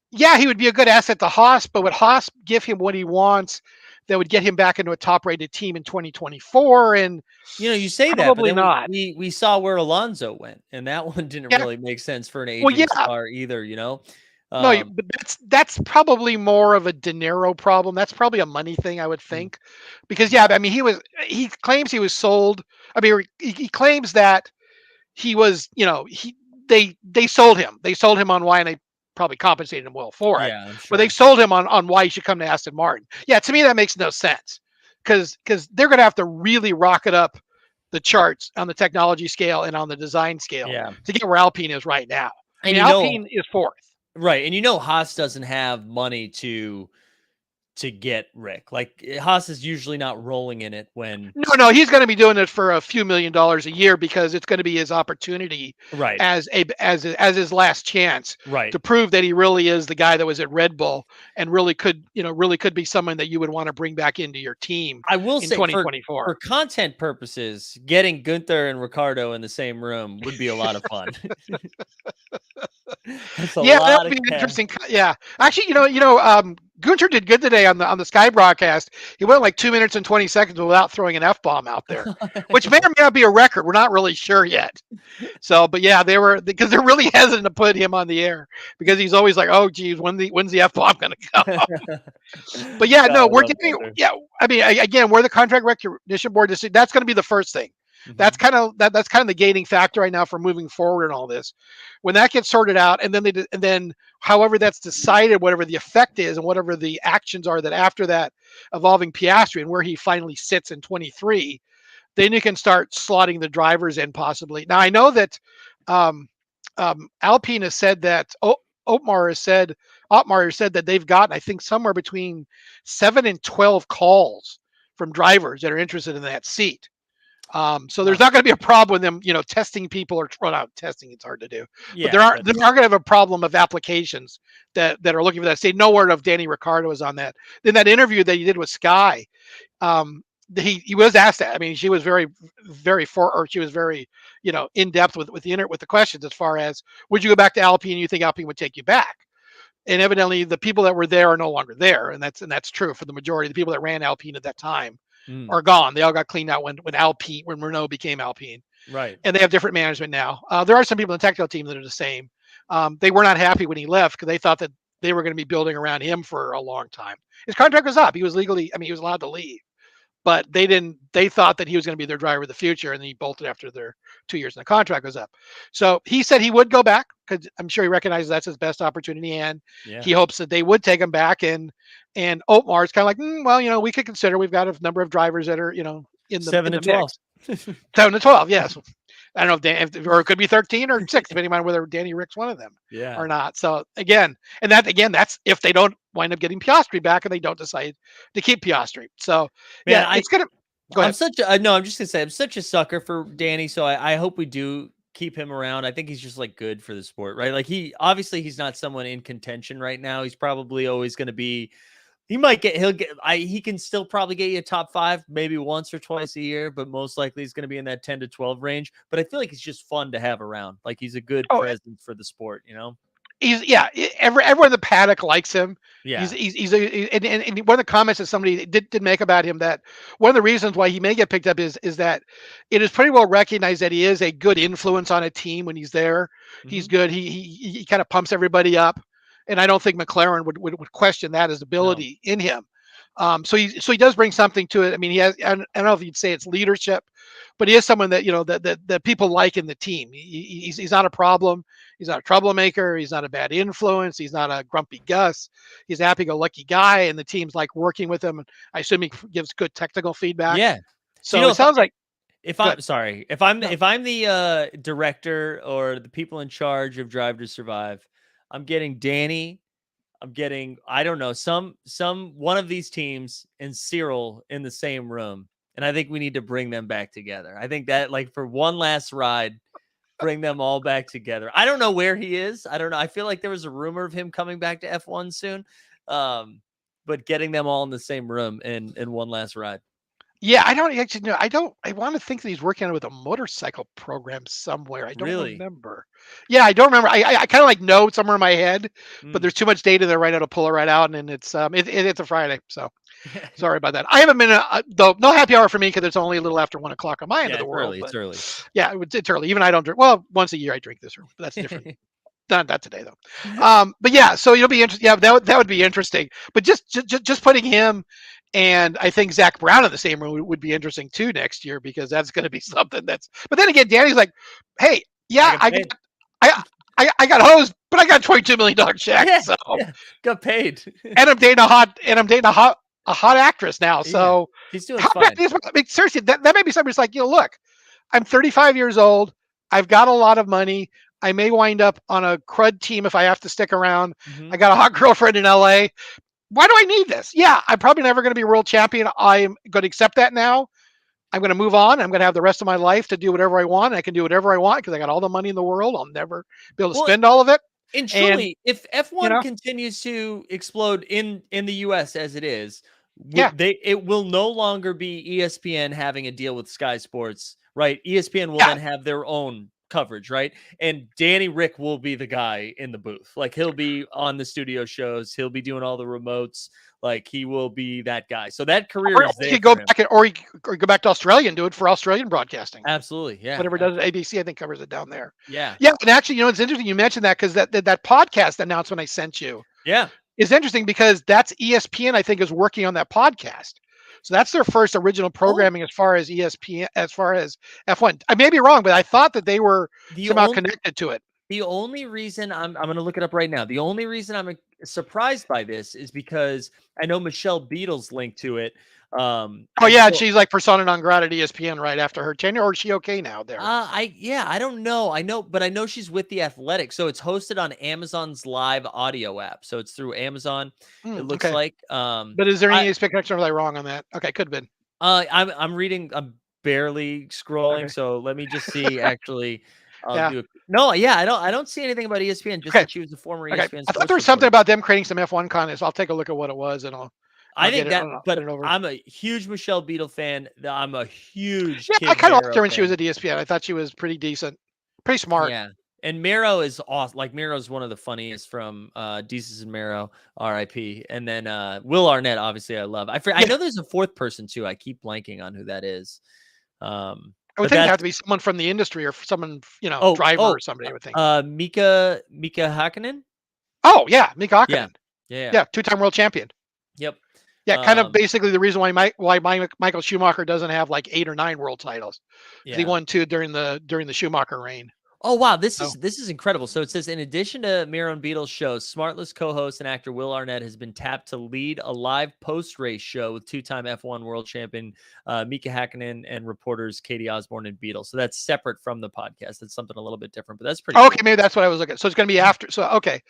Yeah, he would be a good asset to Haas, but would Haas give him what he wants that would get him back into a top-rated team in 2024? And you say that, but then not. We saw where Alonso went, and that one didn't really make sense for an aging star either. No, but that's probably more of a De Niro problem. That's probably a money thing, I would think, because he claims he was sold. I mean, he claims that he was, they sold him. They sold him on why, and they probably compensated him well for it. Yeah, I'm sure. But they sold him on why he should come to Aston Martin. Yeah, to me that makes no sense because they're going to have to really rocket up the charts on the technology scale and on the design scale to get where Alpine is right now. And Alpine is fourth. Right, and Haas doesn't have money to get Rick. Like Haas is usually not rolling in it when. No, he's going to be doing it for a few $1 million a year because it's going to be his opportunity, right? As his last chance, right, to prove that he really is the guy that was at Red Bull and really could be someone that you would want to bring back into your team. I will say 2024 for content purposes, getting Gunther and Ricardo in the same room would be a lot of fun. That would be an interesting. Yeah, actually, Gunther did good today on the Sky broadcast. He went like 2 minutes and 20 seconds without throwing an F-bomb out there, which may or may not be a record. We're not really sure yet. So, but yeah, because they're really hesitant to put him on the air because he's always like, "Oh, geez, when's the F-bomb going to come?" But yeah, no, we're getting. Yeah, I mean, again, we're the contract recognition board. That's going to be the first thing. Mm-hmm. That's kind of the gating factor right now for moving forward and all this. When that gets sorted out, and then however that's decided, whatever the effect is, and whatever the actions are that after that evolving Piastri and where he finally sits in 23, then you can start slotting the drivers in possibly. Now I know that Alpine has said that Otmar has said that they've gotten, I think, somewhere between 7 and 12 calls from drivers that are interested in that seat. So there's not going to be a problem with them, testing people or well, not testing. It's hard to do, but Yeah, they're going to have a problem of applications that are looking for that. Say no word of Danny Ricciardo was on that. Then that interview that he did with Sky, he was asked that. I mean, she was very, very she was very, in depth with the questions as far as would you go back to Alpine? You think Alpine would take you back? And evidently, the people that were there are no longer there, and that's true for the majority of the people that ran Alpine at that time Mm, are gone. They all got cleaned out when Renault became Alpine, right. and they have different management now. There are some people in the technical team that are the same. They were not happy when he left because they thought that they were going to be building around him for a long time. His contract was up. He was he was allowed to leave, but they didn't. They thought that he was going to be their driver of the future, and then he bolted after their 2 years and the contract was up. So he said he would go back because I'm sure he recognizes that's his best opportunity, and Yeah. he hopes that they would take him back. And Otmar is kind of like, well, we could consider. We've got a number of drivers that are, in the 7 in to the 12. mix. 7 to 12, yes. I don't know or it could be 13 or 6, depending on whether Danny Rick's one of them Yeah. or not. So again, that's if they don't wind up getting Piastri back and they don't decide to keep Piastri. So Man, it's gonna go ahead. I'm just gonna say I'm such a sucker for Danny, so I hope we do keep him around. I think he's just like good for the sport, right? Like he's not someone in contention right now. He's probably always going to be. He can still probably get you a top 5 maybe once or twice a year, but most likely he's going to be in that 10 to 12 range. But I feel like he's just fun to have around. Like he's a good presence for the sport, Everyone in the paddock likes him. Yeah. And one of the comments that somebody did make about him, that one of the reasons why he may get picked up is that it is pretty well recognized that he is a good influence on a team when he's there. He's good. He kind of pumps everybody up, and I don't think McLaren would question that as ability in him. So he does bring something to it. I mean, he has. I don't know if you'd say it's leadership, but he is someone that that people like in the team. He's not a problem. He's not a troublemaker. He's not a bad influence. He's not a grumpy Gus. He's a happy-go-lucky guy, and the team's like working with him. I assume he gives good technical feedback. Yeah. So it sounds like if I'm the director or the people in charge of Drive to Survive, I'm getting Danny. I'm getting, I don't know, one of these teams and Cyril in the same room. And I think we need to bring them back together. I think that like for one last ride, bring them all back together. I don't know where he is. I don't know. I feel like there was a rumor of him coming back to F1 soon. But getting them all in the same room in one last ride. Yeah, I don't actually know. I want to think that he's working on it with a motorcycle program somewhere. I don't remember. Yeah, I don't remember. I kind of like know somewhere in my head, but there's too much data there right now to pull it right out, and it's a Friday, so sorry about that. I haven't been though. No happy hour for me because it's only a little after 1:00 on my end of the world. It's early. Yeah, it's early. Even I don't drink. Well, once a year I drink this, but that's different. Not today though. But yeah, so it'll be interesting. Yeah, that would be interesting. But just putting him and I think Zach Brown in the same room would be interesting too next year, because that's going to be something that's. But then again, Danny's like, hey, yeah, I got hosed, but I got $22 million check. Yeah, so got paid, and I'm dating a hot actress now. So he's doing fine. I mean, seriously, that may be somebody's like, look, I'm 35 years old. I've got a lot of money. I may wind up on a crud team if I have to stick around. I got a hot girlfriend in LA. Why do I need this? Yeah, I'm probably never going to be world champion. I'm going to accept that now. I'm going to move on. I'm going to have the rest of my life to do whatever I want. I can do whatever I want because I got all the money in the world. I'll never be able to spend all of it. And truly, if F1 continues to explode in the US as it is, it will no longer be ESPN having a deal with Sky Sports, right? ESPN will then have their own coverage, right? And Danny Rick will be the guy in the booth. Like he'll be on the studio shows, he'll be doing all the remotes, like he will be that guy. So that career is there. He go back or go back to Australia and do it for Australian broadcasting. Absolutely, yeah. Whatever does ABC, I think covers it down there. Yeah. And actually, it's interesting you mentioned that because that podcast announcement I sent you, is interesting because that's ESPN. I think is working on that podcast. So that's their first original programming as far as ESPN, as far as F1. I may be wrong, but I thought that they were somehow connected to it. The only reason I'm going to look it up right now. The only reason I'm surprised by this is because I know Michelle Beadle's linked to it. She's like persona non grata at ESPN right after her tenure, or is she okay now there? I don't know. But I know she's with The Athletic, so it's hosted on Amazon's live audio app. So it's through Amazon. It looks like. But is there any spectacular wrong on that? Okay, could have been. I'm reading. barely scrolling, Okay. so let me just see. Actually, I'll Yeah. do it. No, yeah, I don't see anything about ESPN. Just Okay. that she was a former Okay. ESPN I thought there sports was something reporter. about them creating some F1 content. So I'll take a look at what it was, and I I'll get think it. that, I'll but get it over. I'm a huge Michelle Beadle fan. I'm a huge Yeah, I Kid kind of liked Mero her when she was fan. at ESPN. I thought she was pretty decent, pretty smart. Yeah. And Mero is awesome. Like Mero's one of the funniest from Desus and Mero, R.I.P. And then Will Arnett, obviously, I love. I Yeah. know there's a fourth person too. I keep blanking on who that is. I would But think it'd that's have to be someone from the industry or someone, driver or somebody. I would think. Mika Hakkinen. Oh yeah, Mika Yeah, Hakkinen. yeah. Yeah, two-time world champion. Yep. Yeah, kind of basically the reason why Michael Schumacher doesn't have like 8 or 9 world titles, because he Yeah. won 2 during the Schumacher reign. Oh wow, this So is incredible. So it says, in addition to Miro and Beatles shows, Smartless co-host and actor Will Arnett has been tapped to lead a live post-race show with two-time F1 world champion Mika Hakkinen and reporters Katie Osborne and Beatles. So that's separate from the podcast. That's something a little bit different, but that's pretty okay, cool. maybe that's what I was looking at. So it's going to be after. So okay,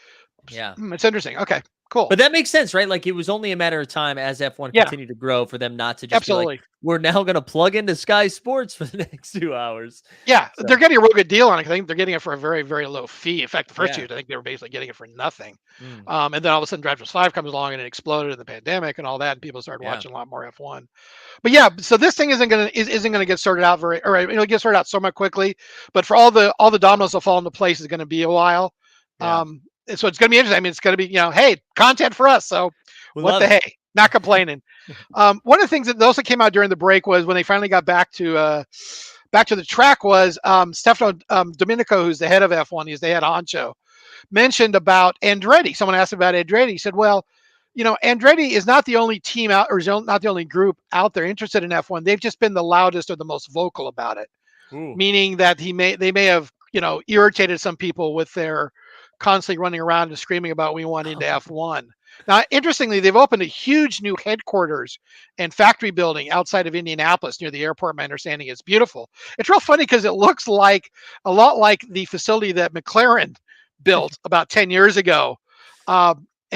Yeah. it's interesting. Okay, cool. But that makes sense, right? Like it was only a matter of time as F1 Yeah, continued to grow for them not to just be like, absolutely. we're now going to plug into Sky Sports for the next 2 hours. Yeah, So, they're getting a real good deal on it. I think they're getting it for a very, very low fee. In fact, the first yeah. year, I think they were basically getting it for nothing. Mm, And then all of a sudden, Drivers 5 comes along and it exploded in the pandemic and all that, and people started yeah. watching a lot more F1. But yeah, so this thing isn't gonna get sorted out it'll get sorted out somewhat quickly. But for all the dominoes to fall into place is going to be a while. Yeah. And so it's going to be interesting. I mean, it's going to be hey, content for us. So We what love the it. hey, not complaining. One of the things that also came out during the break was when they finally got back to the track was Stefano Domenico, who's the head of F1, he's the head honcho, mentioned about Andretti. Someone asked about Andretti. He said, well, Andretti is not the only team out, or is not the only group out there interested in F1. They've just been the loudest or the most vocal about it, Ooh. meaning that they may have, irritated some people with their constantly running around and screaming about we want into F1. Now, interestingly, they've opened a huge new headquarters and factory building outside of Indianapolis near the airport. My understanding is beautiful. It's real funny because it looks like a lot like the facility that McLaren built about 10 years ago.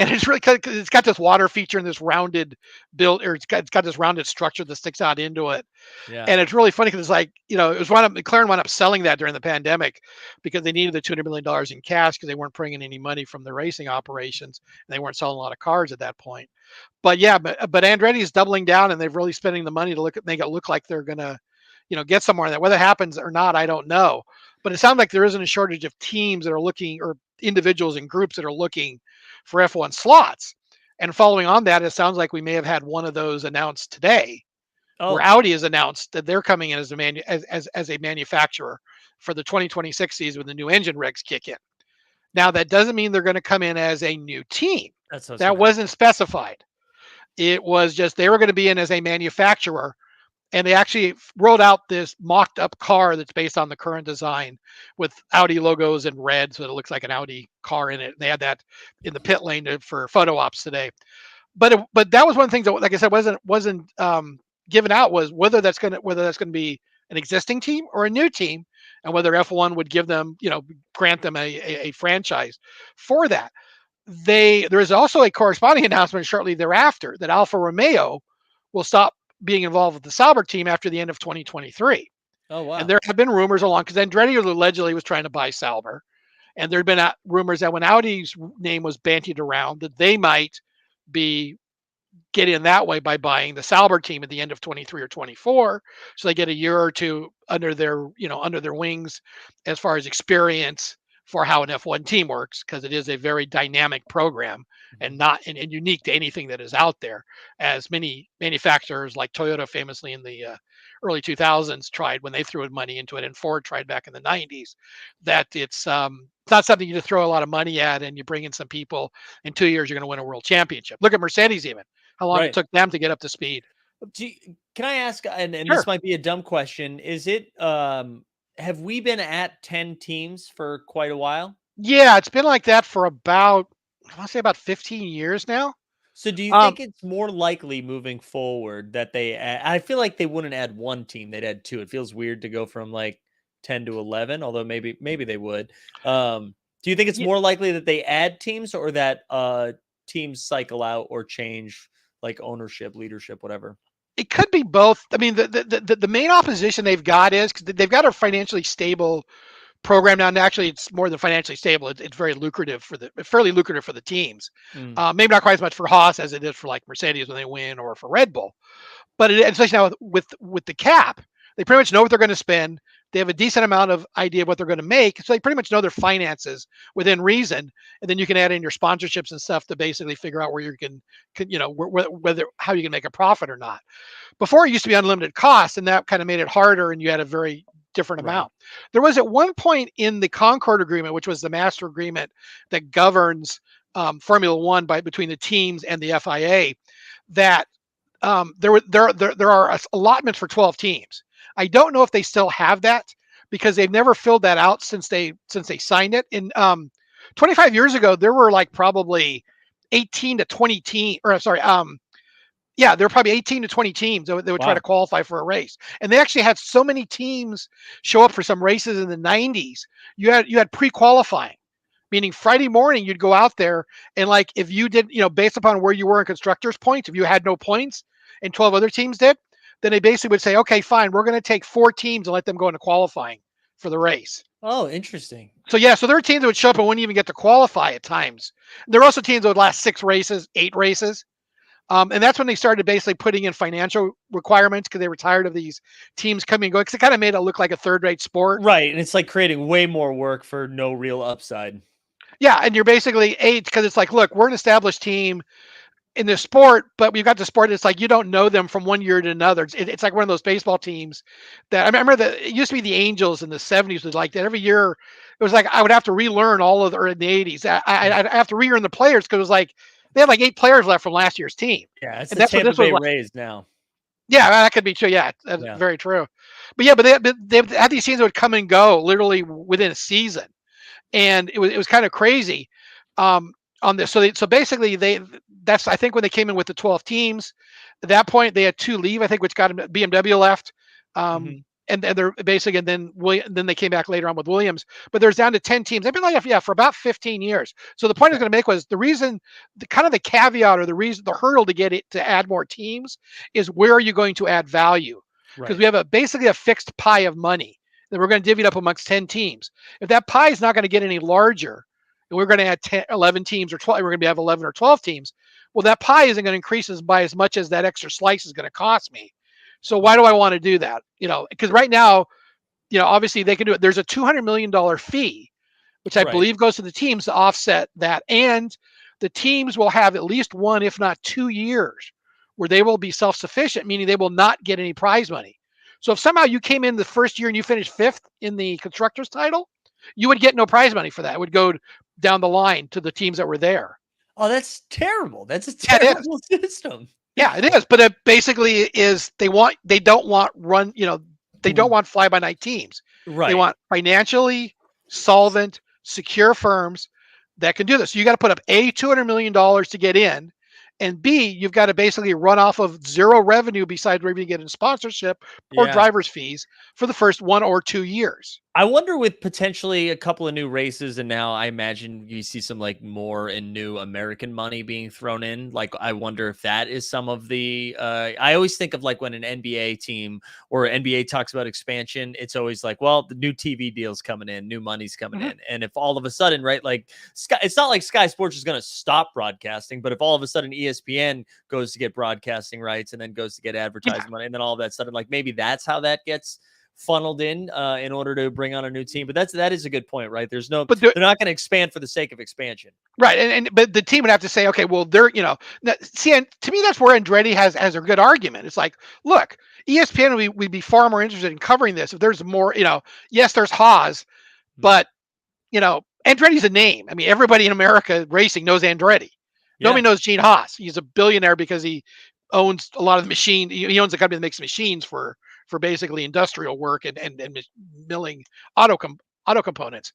And it's really because it's got this water feature and this rounded build, or it's got this rounded structure that sticks out into it. Yeah. And it's really funny because it's like, it was McLaren wound up selling that during the pandemic because they needed the $200 million in cash because they weren't bringing any money from the racing operations and they weren't selling a lot of cars at that point. But yeah, but Andretti is doubling down and they're really spending the money to make it look like they're going to, get somewhere. That whether it happens or not, I don't know. But it sounds like there isn't a shortage of teams that are looking, or individuals and groups that are looking for F1 slots. And following on that, it sounds like we may have had one of those announced today, where Audi has announced that they're coming in as a manufacturer for the 2026 season when the new engine regs kick in. Now, that doesn't mean they're going to come in as a new team. That wasn't specified. It was just they were going to be in as a manufacturer. And they actually rolled out this mocked up car that's based on the current design with Audi logos in red, so it looks like an Audi car in it. They had that in the pit lane for photo ops today. But that was one of the things that, like I said, wasn't given out, was whether that's going to be an existing team or a new team, and whether F1 would give them, grant them a franchise for that. There is also a corresponding announcement shortly thereafter that Alfa Romeo will stop being involved with the Sauber team after the end of 2023. Oh wow. And there have been rumors along, because Andretti allegedly was trying to buy Sauber, and there had been rumors that when Audi's name was bandied around, that they might be get in that way by buying the Sauber team at the end of 23 or 24, so they get a year or two under their wings as far as experience for how an F1 team works, because it is a very dynamic program and not and unique to anything that is out there, as many manufacturers like Toyota famously in the early 2000s tried when they threw money into it, and Ford tried back in the 90s. That it's not something you just throw a lot of money at and you bring in some people, in 2 years you're going to win a world championship. Look at Mercedes, even how long it took them to get up to speed. Can I ask, and Sure. this might be a dumb question, is it have we been at 10 teams for quite a while? Yeah, it's been like that for about, I want to say about 15 years now. So do you think it's more likely moving forward that I feel like they wouldn't add one team, they'd add two. It feels weird to go from like 10 to 11, although maybe they would. Do you think it's more likely that they add teams, or that teams cycle out or change, like ownership, leadership, whatever? it could be both. I mean, the main opposition they've got is because they've got a financially stable program now. And actually, it's more than financially stable. It's very lucrative fairly lucrative for the teams. Mm, Maybe not quite as much for Haas as it is for like Mercedes when they win, or for Red Bull. But especially now with the cap, they pretty much know what they're going to spend. They have a decent amount of idea of what they're going to make, so they pretty much know their finances within reason. And then you can add in your sponsorships and stuff to basically figure out where you can whether how you can make a profit or not. Before it used to be unlimited costs, and that kind of made it harder, and you had a very different right. amount. There was at one point in the Concord Agreement, which was the master agreement that governs Formula One between the teams and the FIA, that there are allotments for 12 teams. I don't know if they still have that because they've never filled that out since they signed it. In 25 years ago, there were like probably 18 to 20 teams, or sorry, yeah, there were probably 18 to 20 teams that would try Wow. to qualify for a race. And they actually had so many teams show up for some races in the 90s. You had pre-qualifying, meaning Friday morning you'd go out there, and like if you did, based upon where you were in constructors points, if you had no points and 12 other teams did, then they basically would say, okay, fine, we're going to take 4 teams and let them go into qualifying for the race. Oh, interesting. So yeah, so there are teams that would show up and wouldn't even get to qualify at times. There are also teams that would last 6 races, 8 races. And that's when they started basically putting in financial requirements because they were tired of these teams coming and going, because it kind of made it look like a third-rate sport. Right, and it's like creating way more work for no real upside. Yeah, and you're basically because it's like, look, we're an established team in this sport, but we've got the sport. It's like you don't know them from one year to another. It's like one of those baseball teams that I remember that it used to be the Angels in the 70s was like that. Every year, it was like I would have to relearn all of the, or in the 80s. I'd have to relearn the players because it was like they had like 8 players left from last year's team. Yeah, it's And the that's what Tampa this was Bay like. Rays now. Yeah, that could be true. Yeah, that's Yeah. very true. But yeah, but they had these teams that would come and go literally within a season, and it was kind of crazy on this. So basically that's I think when they came in with the 12 teams. At that point, they had 2 leave, I think, which got BMW left. Mhm. And they're basically, and then they came back later on with Williams, but there's down to 10 teams. They've been like, yeah, for about 15 years. So the point I was going to make was the reason, the caveat, or the hurdle to get it to add more teams is where are you going to add value? Because Right. we have basically a fixed pie of money that we're going to divvy it up amongst 10 teams. If that pie is not going to get any larger, and we're going to add 10, 11 teams, or 12, we're going to have 11 or 12 teams. Well, that pie isn't going to increase by as much as that extra slice is going to cost me. So why do I want to do that? Because right now, obviously they can do it. There's a $200 million fee, which I Right. believe goes to the teams to offset that. And the teams will have at least 1, if not 2 years where they will be self-sufficient, meaning they will not get any prize money. So if somehow you came in the first year and you finished 5th in the constructors title, you would get no prize money for that. It would go down the line to the teams that were there. Oh, that's terrible. That's a Yeah, it is. terrible system. Yeah, it is. But it basically is they don't want fly by night teams. Right. They want financially solvent, secure firms that can do this. So you got to put up $200 million to get in, and B, you've got to basically run off of zero revenue besides maybe getting sponsorship or Yeah. driver's fees for the first 1 or 2 years. I wonder, with potentially a couple of new races, and now I imagine you see some like more and new American money being thrown in. Like, I wonder if that is some of the. I always think of like when an NBA team or NBA talks about expansion, it's always like, well, the new TV deals coming in, new money's coming in, and if all of a sudden, right, like Sky, it's not like Sky Sports is going to stop broadcasting, but if all of a sudden ESPN goes to get broadcasting rights and then goes to get advertising money, and then all of that sudden, like maybe that's how that gets funneled in order to bring on a new team. But that is a good point, right? They're not going to expand for the sake of expansion, right? But the team would have to say, okay, well, see, and to me that's where Andretti has a good argument. It's like, look, ESPN we'd be far more interested in covering this if there's more. Yes, there's Haas, but Andretti's a name. I mean, everybody in America racing knows Andretti. Nobody knows Gene Haas. He's a billionaire because he owns a lot of the machine. He owns a company that makes machines for basically industrial work and milling auto components.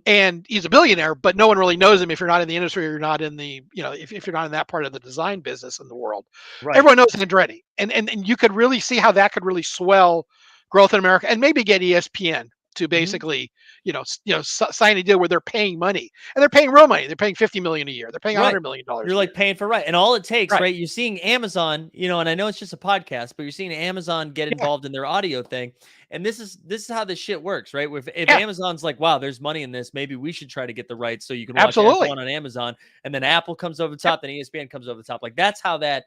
And he's a billionaire, but no one really knows him if you're not in the industry or you're not in the, if you're not in that part of the design business in the world. right? Everyone knows Andretti. And you could really see how that could really swell growth in America and maybe get ESPN to basically, sign a deal where they're paying money, and they're paying real money. They're paying $50 million a year. They're paying Right. $100 million. You're like paying for right. And all it takes, Right. right? You're seeing Amazon, and I know it's just a podcast, but you're seeing Amazon get involved in their audio thing. And this is how this shit works, right? If Yeah. Amazon's like, wow, there's money in this, maybe we should try to get the rights so you can watch Absolutely. F1 on Amazon, and then Apple comes over the top, then ESPN comes over the top. Like that's how that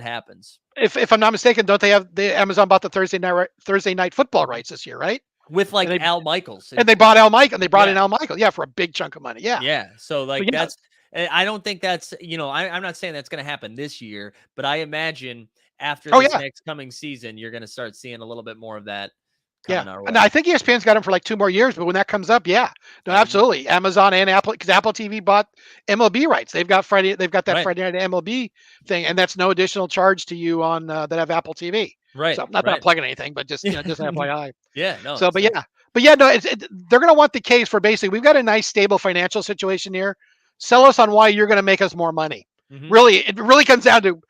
happens. If I'm not mistaken, don't they have Amazon bought the Thursday night football rights this year, right? With like And they- Al Michaels. And they bought Al Mike, and they brought Yeah. in Al Michael, for a big chunk of money. Yeah. Yeah. So like yeah. that's I don't think that's I'm not saying that's going to happen this year, but I imagine after this next coming season, you're going to start seeing a little bit more of that coming our way. And I think ESPN's got them for like 2 more years, but when that comes up, no, absolutely, Amazon and Apple, because Apple TV bought MLB rights. They've got that Friday night MLB thing, and that's no additional charge to you on that have Apple TV. Right. So not that I'm plugging anything, but just just FYI. Yeah. No. So, but no, they're going to want the case for basically we've got a nice stable financial situation here. Sell us on why you're going to make us more money. Mhm. Really, it really comes down to,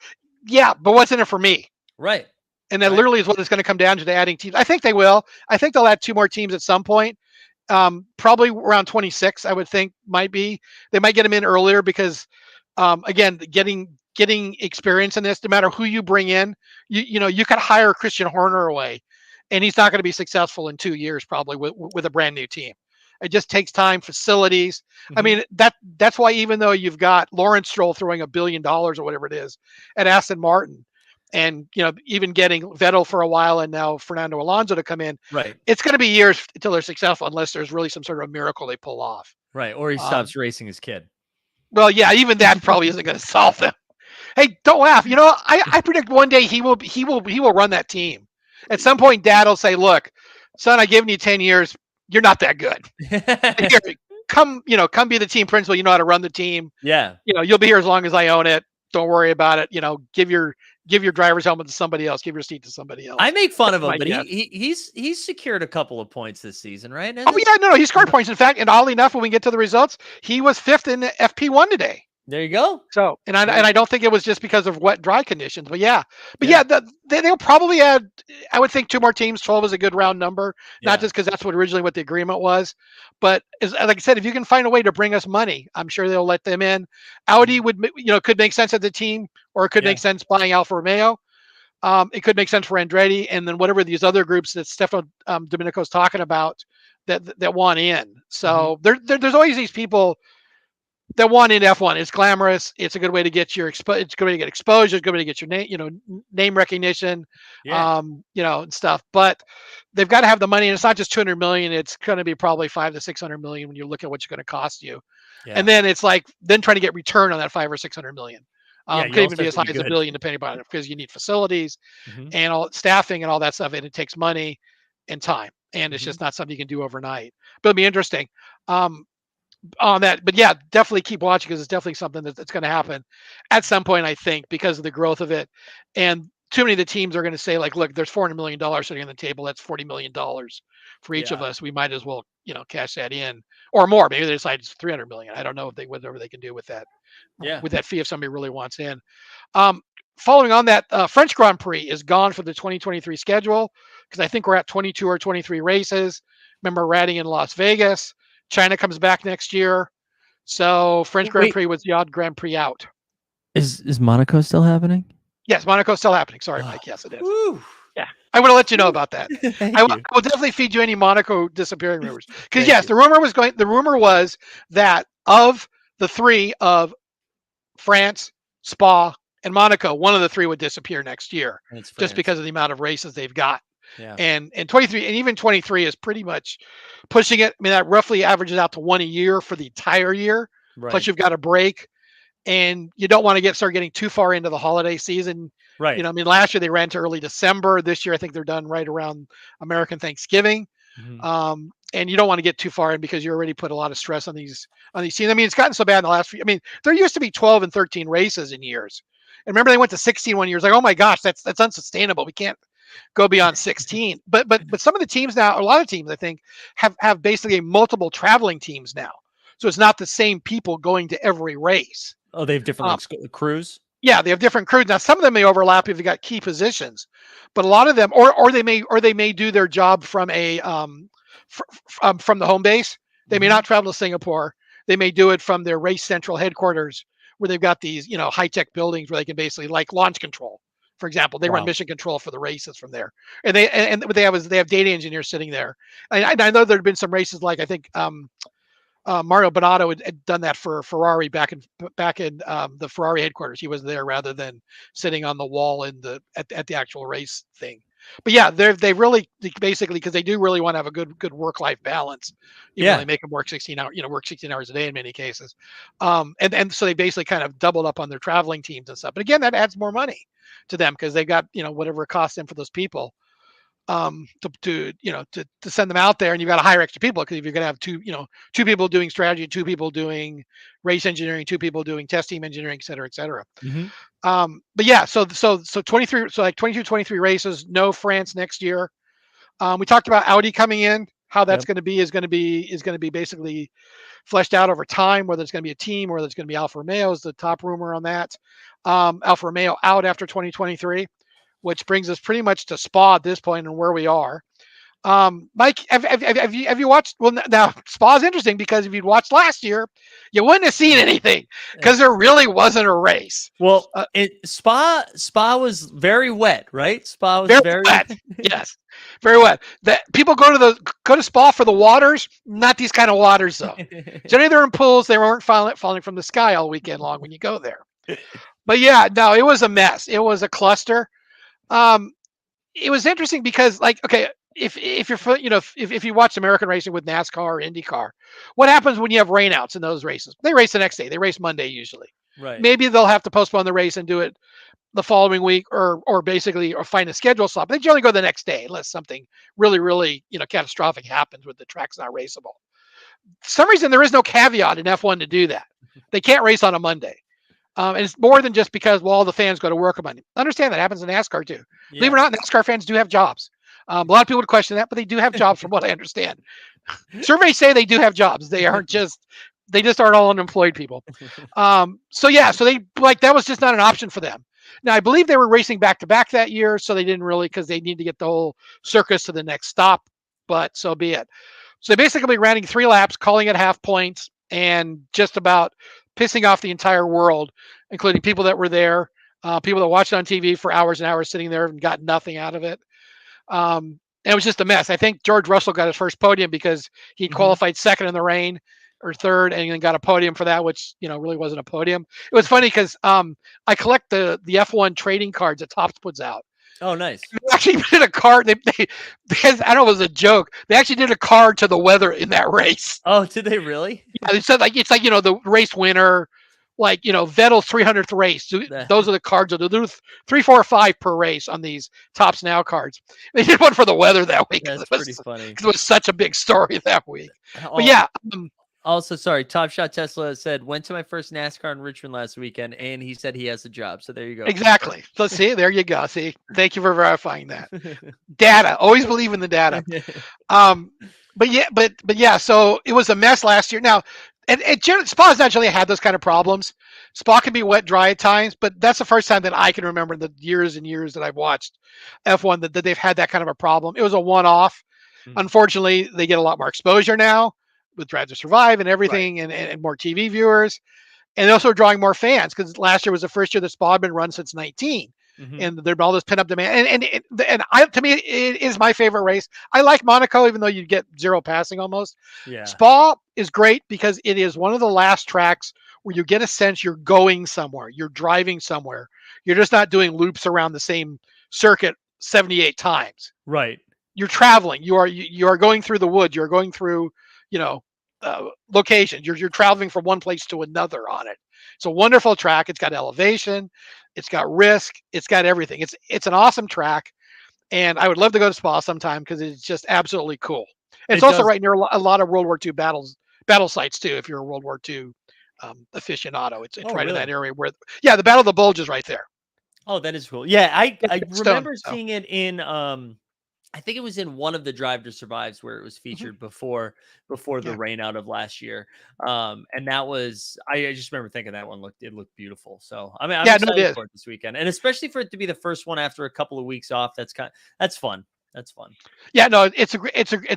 but what's in it for me? Right. And that literally is what it's going to come down to adding teams. I think they will. I think they'll add 2 more teams at some point. Probably around 26, I would think might be. They might get them in earlier because, again, getting experience in this, no matter who you bring in, you could hire Christian Horner away, and he's not going to be successful in 2 years probably with a brand new team. It just takes time, facilities. Mm-hmm. I mean, that's why even though you've got Lawrence Stroll throwing $1 billion or whatever it is at Aston Martin, and even getting Vettel for a while, and now Fernando Alonso to come in, right? It's going to be years until they're successful, unless there's really some sort of miracle they pull off, right? Or he stops racing his kid. Well, yeah, even that probably isn't going to solve them. Hey, don't laugh. I predict one day he will run that team. At some point, Dad will say, "Look, son, I've given you 10 years. You're not that good. Here, come be the team principal. You know how to run the team. Yeah. You'll be here as long as I own it. Don't worry about it. Give your driver's helmet to somebody else. Give your seat to somebody else." I make fun of him, but guess. he's secured a couple of points this season, right? Oh yeah, no, he scored points. In fact, and oddly enough, when we get to the results, he was 5th in FP1 today. There you go. So, and I don't think it was just because of wet, dry conditions, but they'll probably add. I would think 2 more teams. 12 is a good round number, not just because that's originally what the agreement was, but like I said, if you can find a way to bring us money, I'm sure they'll let them in. Audi could make sense at the team, or it could make sense buying Alfa Romeo. It could make sense for Andretti, and then whatever these other groups that Stefano Domenico's talking about that want in. So there's always these people that want in F1. It's glamorous. It's a good way to get it's a good way to get exposure. It's a good way to get your name, name recognition, and stuff. But they've got to have the money, and it's not just 200 million. It's going to be probably 500 to 600 million when you look at what's going to cost you. Yeah. And then it's like trying to get return on that 500 or 600 million. Could even be as high as $1 billion, depending on it, because you need facilities and all staffing and all that stuff, and it takes money and time, and it's just not something you can do overnight. But it'll be interesting. On that, but definitely keep watching, because it's definitely something that's going to happen at some point, I think, because of the growth of it. And too many of the teams are going to say, like, look, there's $400 million sitting on the table. That's $40 million for each of us. We might as well, cash that in, or more. Maybe they decide it's 300 million. I don't know whatever they can do with that. With that fee, if somebody really wants in. Following on that, French Grand Prix is gone for the 2023 schedule, because I think we're at 22 or 23 races. Remember, we're adding in Las Vegas. China comes back next year. So French Grand Prix was the odd Grand Prix out. Is Monaco still happening? Yes, Monaco's still happening. Sorry, Mike. Yes, it is. Woo. Yeah. I want to let you know about that. I will definitely feed you any Monaco disappearing rumors. Because yes, the rumor was that of the 3 of France, Spa, and Monaco, one of the 3 would disappear next year, just because of the amount of races they've got. Yeah. And 23 and even 23 is pretty much pushing it. I mean, that roughly averages out to 1 a year for the entire year. Right. Plus you've got a break, and you don't want to start getting too far into the holiday season. Right. I mean, last year they ran to early December. This year, I think they're done right around American Thanksgiving. And you don't want to get too far in, because you already put a lot of stress on these teams. I mean, it's gotten so bad in the last few. I mean, there used to be 12 and 13 races in years. And remember, they went to 16 one year. It's like, oh my gosh, that's unsustainable. We can't go beyond 16. But some of the teams now, a lot of teams, I think, have basically multiple traveling teams now. So it's not the same people going to every race. Oh, they have different crews? Yeah, they have different crews. Now, some of them may overlap if you got key positions, but a lot of them, or they may do their job from a from the home base. They may Mhm. not travel to Singapore. They may do it from their race central headquarters, where they've got these, high tech buildings where they can basically, like, launch control. For example, they run Wow. mission control for the races from there, and what they have is they have data engineers sitting there. I know there have been some races, like, I think Mario Bonato had done that for Ferrari back in the Ferrari headquarters. He was there rather than sitting on the wall at the actual race thing. But yeah, they really basically, because they do really want to have a good work life balance, even though Yeah. they make them work 16 hours a day in many cases. And so they basically kind of doubled up on their traveling teams and stuff. But again, that adds more money to them because they've got whatever it costs them for those people to send them out there, and you've got to hire extra people because if you're going to have two people doing strategy, two people doing race engineering, two people doing test team engineering, et cetera, et cetera. Mhm. But yeah, so 23, so like 22, 23 races, no France next year. We talked about Audi coming in. How that's Yep. going to be is going to be basically fleshed out over time. Whether it's going to be a team or whether it's going to be Alfa Romeo is the top rumor on that. Alfa Romeo out after 2023, which brings us pretty much to Spa at this point and where we are. Mike, have you watched? Well, now Spa is interesting because if you'd watched last year, you wouldn't have seen anything because there really wasn't a race. Well, Uh, Spa was very wet, right? Spa was Very very wet. Yes, very wet. That people go to Spa for the waters, not these kind of waters though. Generally, they're in pools. They weren't falling from the sky all weekend long when you go there. But yeah, no, it was a mess. It was a cluster. Um, it was interesting because, like, okay, if you're if you watch American racing with NASCAR or IndyCar, what happens when you have rainouts in those races? They race the next day. They race Monday usually. Right. Maybe they'll have to postpone the race and do it the following week, or basically, or find a schedule slot. But they generally go the next day unless something really catastrophic happens with the track's not raceable. For some reason, there is no caveat in F1 to do that. They can't race on a Monday. And it's more than just because, well, all the fans go to work on Monday. Understand that happens in NASCAR too. Believe it Yeah. or not, NASCAR fans do have jobs. A lot of people would question that, but they do have jobs from what I understand. Surveys say they do have jobs. They just aren't all unemployed people. So yeah, so they, like, that was just not an option for them. Now I believe they were racing back to back that year, so they didn't really, because they need to get the whole circus to the next stop. But so be it. So they basically ran 3 laps, calling it half points, and just about pissing off the entire world, including people that were there, people that watched on TV for hours and hours, sitting there and got nothing out of it. And it was just a mess. I think George Russell got his first podium because he Mhm. qualified second in the rain, or third, and then got a podium for that, which really wasn't a podium. It was funny because I collect the F1 trading cards that Topps puts out. Oh, nice. They actually did a card. Because I don't know, it was a joke. They actually did a card to the weather in that race. Oh, did they really? Yeah, they said, like, it's like, the race winner, like, Vettel's 300th race. So those are the cards. They'll do 3, 4, or 5 per race on these Tops Now cards. They did one for the weather that week That's pretty funny. because it was such a big story that week. But Oh, yeah, also, sorry, Top Shot Tesla said went to my first NASCAR in Richmond last weekend, and he said he has a job. So there you go. exactly. So see, there you go. See, thank you for verifying that. Data. Always believe in the data. But yeah. So it was a mess last year. Now, Spa's naturally had those kind of problems. Spa can be wet, dry at times, but that's the first time that I can remember in the years and years that I've watched F1 that they've had that kind of a problem. It was a one-off. Mhm. Unfortunately, they get a lot more exposure now with Drive to Survive and everything, and more TV viewers, and they're also drawing more fans because last year was the first year that Spa had been run since 19. Mhm. And there's all this pent-up demand, to me, it is my favorite race. I like Monaco, even though you get zero passing almost. Yeah. Spa is great because it is one of the last tracks where you get a sense you're going somewhere, you're driving somewhere. You're just not doing loops around the same circuit 78 times. Right. You're traveling. You are going through the woods. You're going through, locations. You're traveling from one place to another on it. It's a wonderful track. It's got elevation. It's got risk. It's got everything. It's an awesome track, and I would love to go to Spa sometime because it's just absolutely cool. And it's It also does. right near a lot of World War II battle sites too. If you're a World War II aficionado, it's Oh, right in really? that area where, yeah, the Battle of the Bulge is right there. Oh, that is cool. Yeah, I Stone, remember so. seeing it in I think it was in one of the Drive to Survives where it was featured before the Yeah. rain out of last year. And that was I just remember thinking that one looked beautiful. So I'm Yeah, no, it excited is. for it this weekend. And especially for it to be the first one after a couple of weeks off. That's fun. That's fun. Yeah, no, it's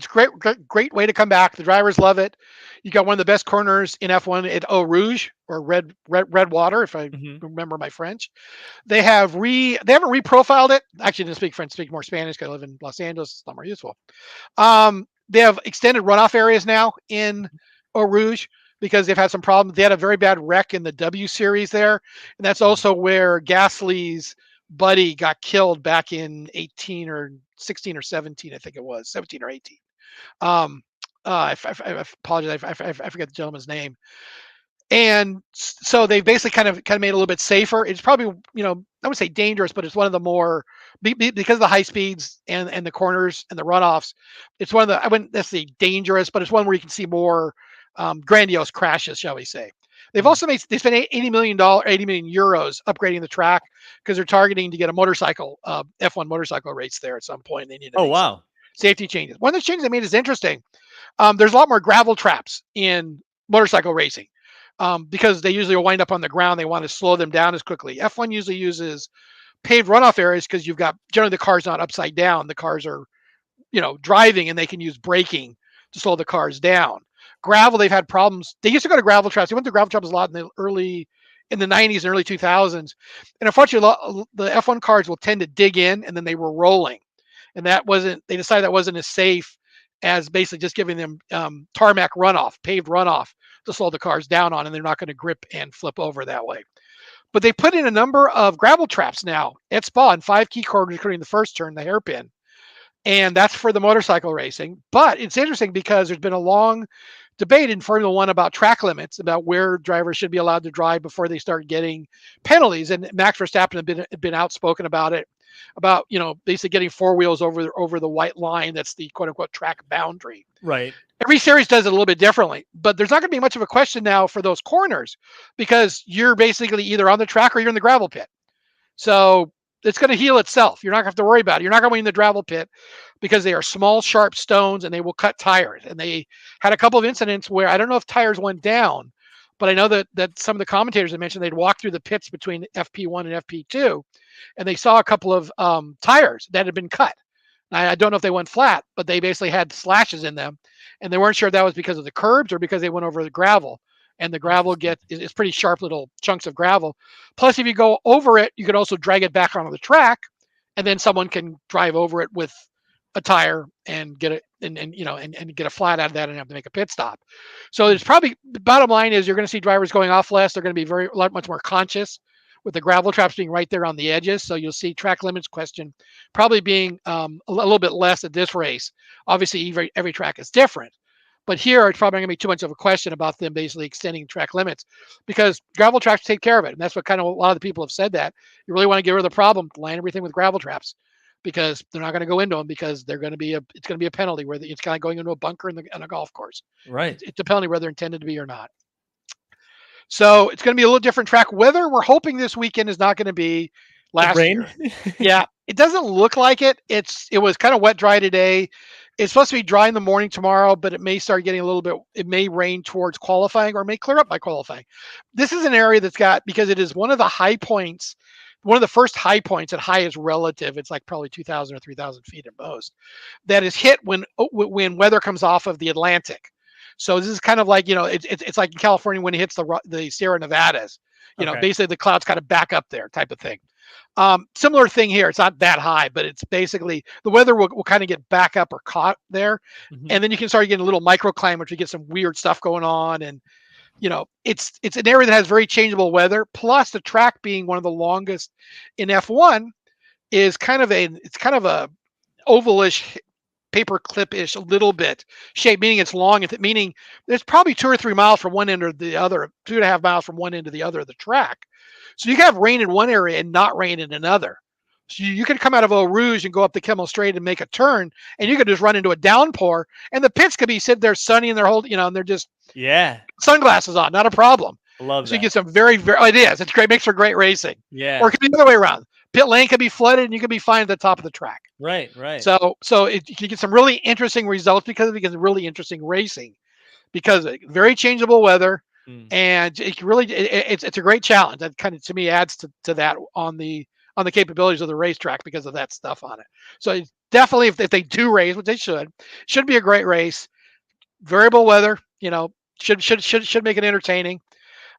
great way to come back. The drivers love it. You got one of the best corners in F1 at Eau Rouge, or red water, if I Mhm. remember my French. They haven't reprofiled it. Actually, I didn't speak French, speak more Spanish because I live in Los Angeles. It's not more useful. They have extended runoff areas now in Eau Rouge because they've had some problems. They had a very bad wreck in the W series there, and that's also where Gasly's buddy got killed back in 18 or 16 or 17, I think it was 17 or 18. Um, I apologize, I forget the gentleman's name. And so they basically kind of made it a little bit safer. It's probably, I would say dangerous, but it's one of the more because of the high speeds and the corners and the runoffs. It's one of the, I wouldn't necessarily dangerous, but it's one where you can see more grandiose crashes, shall we say. They've also they spent $80 million, 80 million euros upgrading the track because they're targeting to get a motorcycle F1 motorcycle race there at some point. They need to Oh, make some wow. safety changes. One of the changes they made is interesting. There's a lot more gravel traps in motorcycle racing because they usually wind up on the ground. They want to slow them down as quickly. F1 usually uses paved runoff areas because you've got generally the car's not upside down. The cars are, driving, and they can use braking to slow the cars down. Gravel, they've had problems. They used to go to gravel traps. They went to gravel traps a lot in the 90s and early 2000s. And unfortunately, the F1 cars will tend to dig in, and then they were rolling. And they decided that wasn't as safe as basically just giving them tarmac runoff, paved runoff to slow the cars down on, and they're not going to grip and flip over that way. But they put in a number of gravel traps now at Spa in 5 key corners, including the first turn, the hairpin. And that's for the motorcycle racing. But it's interesting because there's been a long debate in Formula One about track limits, about where drivers should be allowed to drive before they start getting penalties. And Max Verstappen had been outspoken about it, about basically getting 4 wheels over the white line. That's the quote unquote track boundary. Right. Every series does it a little bit differently, but there's not going to be much of a question now for those corners because you're basically either on the track or you're in the gravel pit. So it's going to heal itself. You're not going to have to worry about it. You're not going to be in the gravel pit because they are small, sharp stones and they will cut tires. And they had a couple of incidents where I don't know if tires went down, but I know that some of the commentators had mentioned they'd walk through the pits between FP1 and FP2, and they saw a couple of tires that had been cut. I don't know if they went flat, but they basically had slashes in them, and they weren't sure if that was because of the curbs or because they went over the gravel. And the gravel is pretty sharp little chunks of gravel. Plus, if you go over it, you could also drag it back onto the track, and then someone can drive over it with a tire and get it and get a flat out of that and have to make a pit stop. So it's probably, the bottom line is you're going to see drivers going off less. They're going to be much more conscious with the gravel traps being right there on the edges. So you'll see track limits question probably being a little bit less at this race. Obviously, every track is different. But here, it's probably not going to be too much of a question about them basically extending track limits because gravel tracks take care of it. And that's what kind of a lot of the people have said, that you really want to get rid of the problem, line everything with gravel traps because they're not going to go into them because it's going to be a penalty where it's kind of going into a bunker in a golf course. Right. It's a penalty whether intended to be or not. So it's going to be a little different track. Weather, we're hoping this weekend is not going to be last rain. year. Yeah, it doesn't look like it. It was kind of wet, dry today. It's supposed to be dry in the morning tomorrow, but it may start getting a little bit, it may rain towards qualifying or may clear up by qualifying. This is an area because it is one of the high points, one of the first high points, and high is relative. It's like probably 2,000 or 3,000 feet at most, that is hit when weather comes off of the Atlantic. So this is kind of like, it's like in California when it hits the Sierra Nevadas, Okay. basically the clouds kind of back up there type of thing. Similar thing here. It's not that high, but it's basically the weather will kind of get back up or caught there. Mhm. And then you can start getting a little microclimate, which you get some weird stuff going on. And, it's an area that has very changeable weather. Plus the track being one of the longest in F1 is kind of a ovalish, paper clip-ish a little bit shape, meaning it's long, meaning there's probably 2 or 3 miles from one end or the other, 2.5 miles from one end to the other of the track. So you can have rain in one area and not rain in another. So you can come out of Eau Rouge and go up the Kimmel Strait and make a turn, and you could just run into a downpour, and the pits could be sitting there sunny and and they're just Yeah. sunglasses on, not a problem. I love So that. you get some very, very, it is. It's great, makes for great racing. Yeah. Or it could be the other way around. Pit lane could be flooded and you could be fine at the top of the track. Right. Right. So you can get some really interesting results because it gets really interesting racing because very changeable weather, and it's a great challenge. That kind of to me adds to that on the capabilities of the racetrack because of that stuff on it. So definitely if they do race, which they should be a great race. Variable weather, should make it entertaining.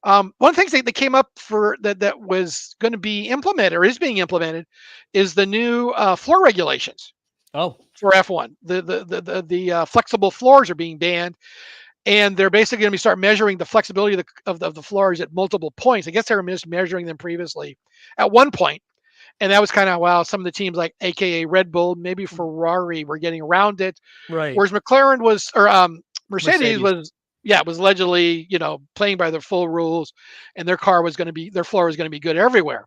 One of the things that came up for that was going to be implemented or is being implemented is the new floor regulations Oh, for F1. The flexible floors are being banned, and they're basically going to start measuring the flexibility of the floors at multiple points. I guess they were measuring them previously at one point, and that was kind of wow. Some of the teams like AKA Red Bull, maybe Ferrari, were getting around it, right. whereas McLaren was or Mercedes Mercedes. was allegedly playing by their full rules, and their floor was going to be good everywhere.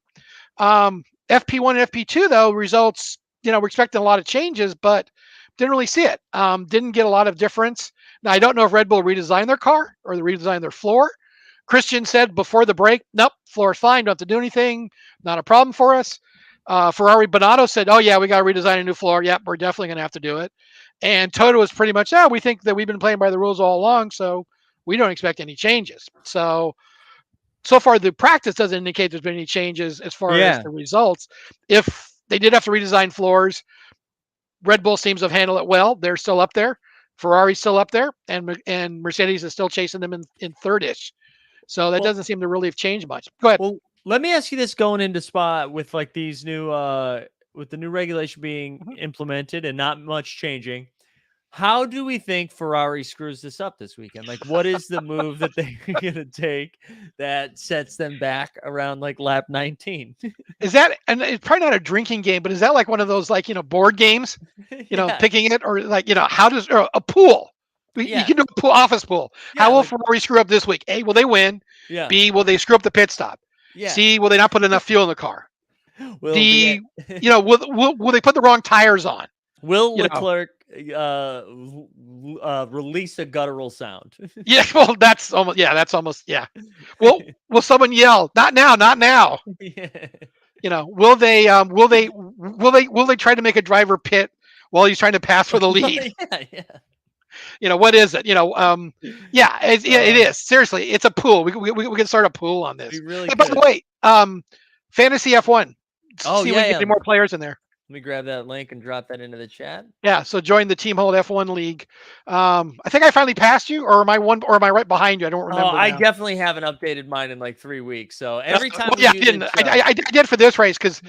FP1 and FP2 though results, we're expecting a lot of changes, but didn't really see it. Didn't get a lot of difference. Now I don't know if Red Bull redesigned their car or they redesigned their floor. Christian said before the break, nope, floor's fine, don't have to do anything, not a problem for us. Ferrari Bonato said, oh yeah, we got to redesign a new floor. Yep, we're definitely going to have to do it. And Toto was pretty much, we think that we've been playing by the rules all along, so we don't expect any changes. So far, the practice doesn't indicate there's been any changes as far as Yeah. the results. If they did have to redesign floors, Red Bull seems to have handled it well. They're still up there. Ferrari's still up there, and Mercedes is still chasing them in third-ish. So that Well- doesn't seem to really have changed much. Go ahead. Well, let me ask you this going into Spa with like these new with the new regulation being implemented and not much changing. How do we think Ferrari screws this up this weekend? Like, what is the move that they're going to take that sets them back around like lap 19? Is that, and it's probably not a drinking game, but is that like one of those board games? Yeah. Picking it, or how does, or a pool? You Yeah. can do a pool, office pool. Yeah, How will like- Ferrari screw up this week? A, will they win? Yeah. B, will they screw up the pit stop? Yeah. C, will they not put enough fuel in the car? Will D, the- will they put the wrong tires on? Will you know. Leclerc release a guttural sound? Yeah, well, that's almost, yeah. Will someone yell, not now, not now? Yeah. Will they try to make a driver pit while he's trying to pass for the lead? Yeah. What is it? It is. Seriously, it's a pool. We can start a pool on this. We really Hey, by the could. way, fantasy F1. Oh, See if we yeah, can get yeah. any more players in there. Let me grab that link and drop that into the chat. Yeah, so join the Team Hold F1 League. I think I finally passed you, or am I right behind you? I don't remember. I now. definitely haven't updated mine in like 3 weeks. So every time Well, we I didn't. I did for this race because,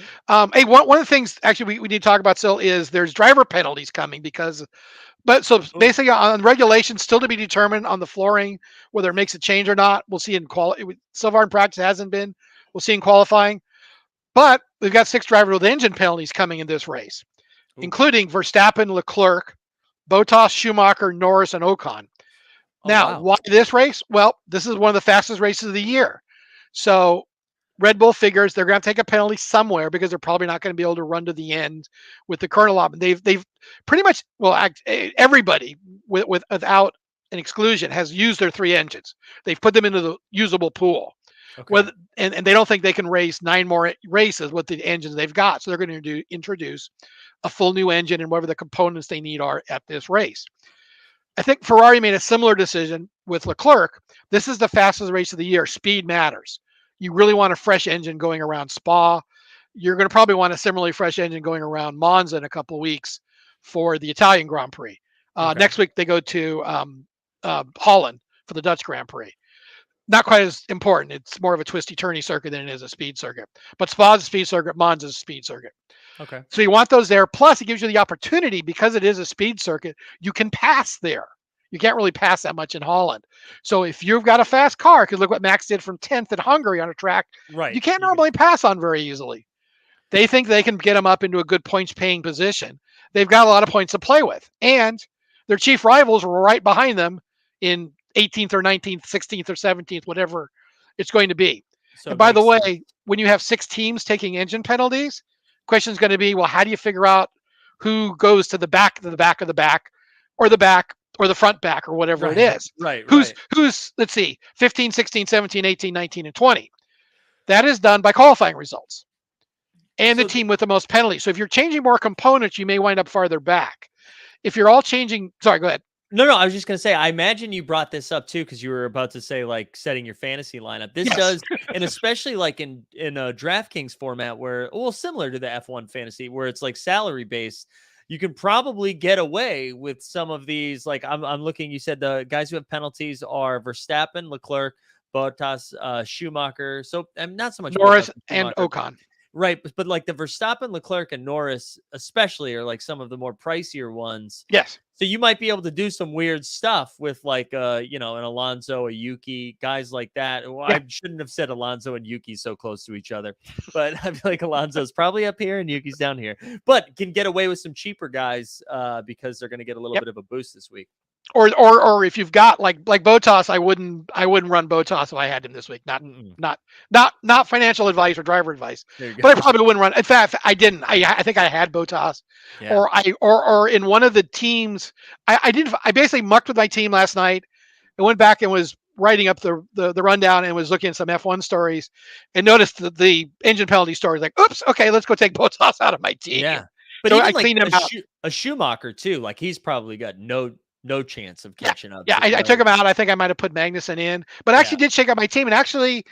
hey, one of the things actually we need to talk about still is there's driver penalties coming because, but so basically on regulations still to be determined on the flooring whether it makes a change or not. We'll see in so far in practice hasn't been. We'll see in qualifying, but we've got 6 driver with engine penalties coming in this race, including Verstappen, Leclerc, Bottas, Schumacher, Norris, and Ocon. Now, wow. why this race? Well, this is one of the fastest races of the year. So Red Bull figures they're going to take a penalty somewhere because they're probably not going to be able to run to the end with the current allotment. They've pretty much, everybody without an exclusion has used their 3 engines. They've put them into the usable pool. Okay. And they don't think they can race 9 more races with the engines they've got. So they're going to introduce a full new engine and whatever the components they need are at this race. I think Ferrari made a similar decision with Leclerc. This is the fastest race of the year. Speed matters. You really want a fresh engine going around Spa. You're going to probably want a similarly fresh engine going around Monza in a couple of weeks for the Italian Grand Prix. Okay. Next week, they go to Holland for the Dutch Grand Prix. Not quite as important. It's more of a twisty-turny circuit than it is a speed circuit. But Spa's a speed circuit, Monza's a speed circuit. Okay. So you want those there. Plus, it gives you the opportunity, because it is a speed circuit, you can pass there. You can't really pass that much in Holland. So if you've got a fast car, because look what Max did from 10th at Hungary on a track, Right. you can't normally pass on very easily. They think they can get them up into a good points-paying position. They've got a lot of points to play with. And their chief rivals were right behind them in 18th or 19th, 16th or 17th, whatever it's going to be. So And by the way, when you have 6 teams taking engine penalties, question is going to be, well, how do you figure out who goes to the back of the back of the back, or the front back, or whatever it is? Right. Who's, let's see, 15, 16, 17, 18, 19, and 20. That is done by qualifying results and the team with the most penalties. So if you're changing more components, you may wind up farther back. If you're all changing, sorry, go ahead. No, I was just going to say, I imagine you brought this up too, because you were about to say like setting your fantasy lineup. This does, and especially like in a DraftKings format where, well, similar to the F1 fantasy, where it's like salary based, you can probably get away with some of these. Like I'm looking, you said the guys who have penalties are Verstappen, Leclerc, Bottas, Schumacher. So and not so much Norris Bottas and Schumacher. Ocon. Right, but like the Verstappen, Leclerc, and Norris, especially, are like some of the more pricier ones. Yes. So you might be able to do some weird stuff with like an Alonso, a Yuki, guys like that. Well, Yeah. I shouldn't have said Alonso and Yuki so close to each other, but I feel like Alonso's probably up here and Yuki's down here, but can get away with some cheaper guys because they're going to get a little Yep. bit of a boost this week. Or if you've got like Bottas, I wouldn't run Bottas if I had him this week. Not financial advice or driver advice. There you go. But I probably wouldn't run. In fact, I didn't. I think I had Bottas, Yeah. or in one of the teams. I didn't. I basically mucked with my team last night. I went back and was writing up the rundown and was looking at some F1 stories and noticed the engine penalty stories. Like, oops, okay, let's go take Bottas out of my team. Yeah. But So even I like cleaned him out. a Schumacher too, like he's probably got no chance of catching up. Yeah, to I took him out. I think I might have put Magnussen in, but I actually did shake out my team. And actually,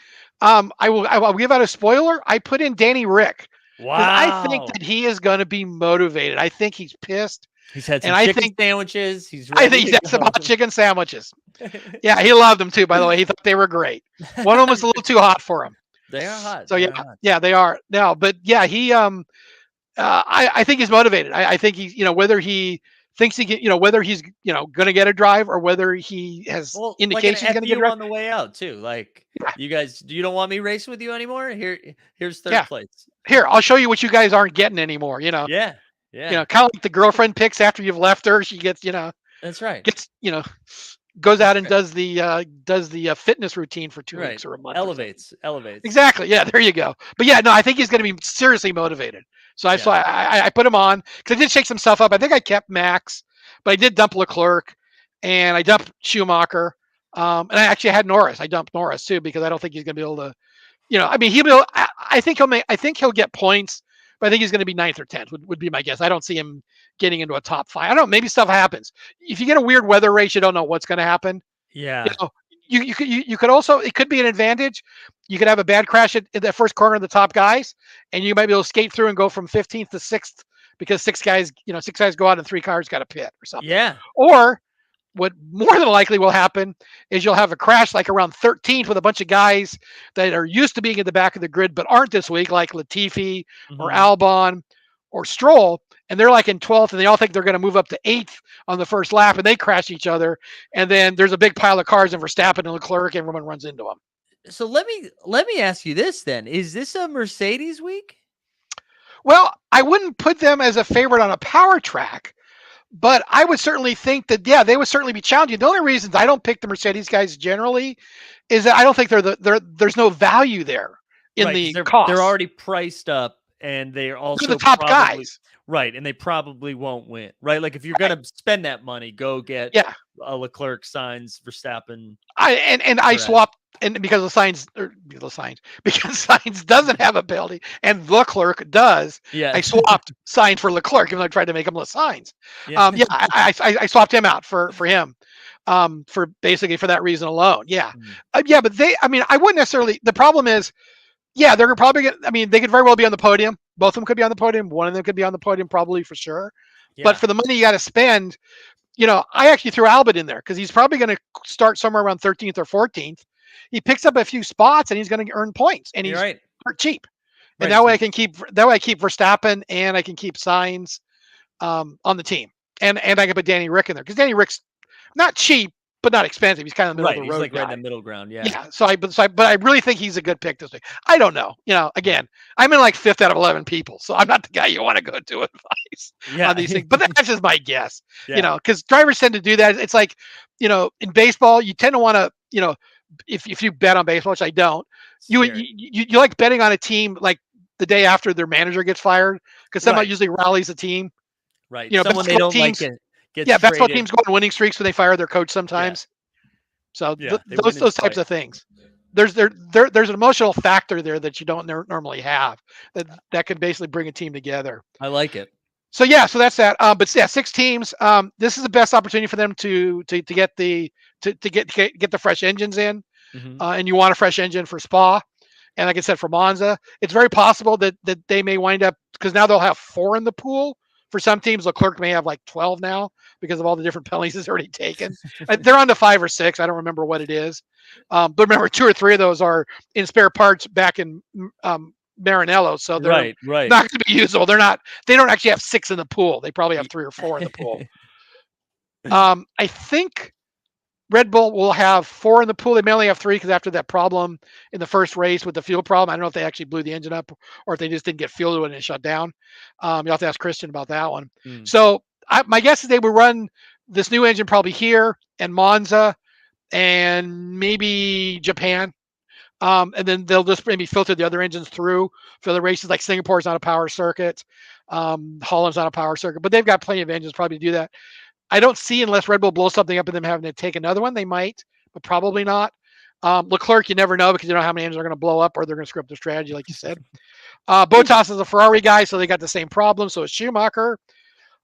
I will give out a spoiler. I put in Danny Rick because I think that he is going to be motivated. I think he's pissed. He's had some and chicken sandwiches. He's I think ready he's to had some go. hot chicken sandwiches. Yeah, he loved them too. By the way, he thought they were great. One of them was a little too hot for him. They are hot. So They yeah, are hot. yeah, they are now. But yeah, he I think he's motivated. I think he's whether he thinks he can, whether he's going to get a drive or whether he has Well, indications like he's an going to get a FU drive. on the way out too. Like Yeah. you guys, you don't want me racing with you anymore? Here's third Yeah. place. Here, I'll show you what you guys aren't getting anymore. Yeah. Yeah. Kind of like the girlfriend picks after you've left her. She gets, That's right. goes out That's and right. does the fitness routine for 2 Right. weeks or a month. or something. Elevates. Exactly. Yeah, there you go. But yeah, no, I think he's going to be seriously motivated. So I put him on because I did shake some stuff up. I think I kept Max, but I did dump Leclerc and I dumped Schumacher. And I actually had Norris. I dumped Norris too because I don't think he's going to be able to. I mean, I think he'll get points, but I think he's going to be 9th or 10th would be my guess. I don't see him getting into a top 5. I don't know. Maybe stuff happens. If you get a weird weather race, you don't know what's going to happen. Yeah. You could also, it could be an advantage. You could have a bad crash at the first corner of the top guys, and you might be able to skate through and go from 15th to 6th because 6 guys go out and 3 cars got a pit or something. Yeah. Or what more than likely will happen is you'll have a crash like around 13th with a bunch of guys that are used to being at the back of the grid but aren't this week, like Latifi or Albon or Stroll, and they're like in 12th, and they all think they're going to move up to 8th on the first lap, and they crash each other, and then there's a big pile of cars, and Verstappen and Leclerc, and everyone runs into them. So let me ask you this then: is this a Mercedes week? Well, I wouldn't put them as a favorite on a power track, but I would certainly think that, yeah, they would certainly be challenging. The only reasons I don't pick the Mercedes guys generally is that I don't think there's no value there in the cost. They're already priced up, and they're also the top guys. Right, and they probably won't win. Right, like if you're going to spend that money, go get a Leclerc, Sainz, Verstappen. I swapped, and because Sainz doesn't have a penalty and Leclerc does. Yeah, I swapped Sainz for Leclerc, even though I tried to make him less Sainz. Yeah. I swapped him out for him, for basically for that reason alone. Yeah, but I wouldn't necessarily. The problem is, yeah, they're probably going to, I mean, they could very well be on the podium. Both of them could be on the podium. One of them could be on the podium, probably for sure. Yeah. But for the money you got to spend, I actually threw Albert in there because he's probably going to start somewhere around 13th or 14th. He picks up a few spots and he's going to earn points, and he's cheap. And that way I keep Verstappen and I can keep Sainz on the team, and I can put Danny Rick in there because Danny Rick's not cheap but not expensive. He's kind of middle of the road. He's like guy. right in the middle ground. Yeah. Yeah. But I really think he's a good pick this week. I don't know. Again, I'm in like 5th out of 11 people, so I'm not the guy you want to go to advice on these things. But that's just my guess. Yeah. Because drivers tend to do that. It's like, in baseball, you tend to want to, if you bet on baseball, which I don't, you like betting on a team like the day after their manager gets fired because someone usually rallies the team. Right. Someone they don't like it. Basketball teams go on winning streaks when they fire their coach sometimes. So those types of things. There's an emotional factor there that you don't normally have that can basically bring a team together. I like it. So that's that. But yeah, 6 teams. This is the best opportunity for them to get the fresh engines in, and you want a fresh engine for Spa, and like I said for Monza, it's very possible that they may wind up because now they'll have 4 in the pool For some teams, Leclerc may have like 12 now because of all the different penalties he's already taken. They're on to 5 or 6. I don't remember what it is. But remember, 2 or 3 of those are in spare parts back in Maranello, so they're Right, right. not going to be usable. They don't actually have 6 in the pool. They probably have 3 or 4 in the pool. I think Red Bull will have 4 in the pool. They may only have 3 because after that problem in the first race with the fuel problem, I don't know if they actually blew the engine up or if they just didn't get fuel to it and it shut down. You'll have to ask Christian about that one. So my guess is they will run this new engine probably here and Monza and maybe Japan. And then they'll just maybe filter the other engines through for the races. Like Singapore's not a power circuit. Holland's not a power circuit, but they've got plenty of engines probably to do that. I don't see, unless Red Bull blows something up and them having to take another one, they might, but probably not. Leclerc, you never know because you don't know how many engines are going to blow up or they're going to screw up their strategy, like you said. Bottas is a Ferrari guy, so they got the same problem. So is Schumacher.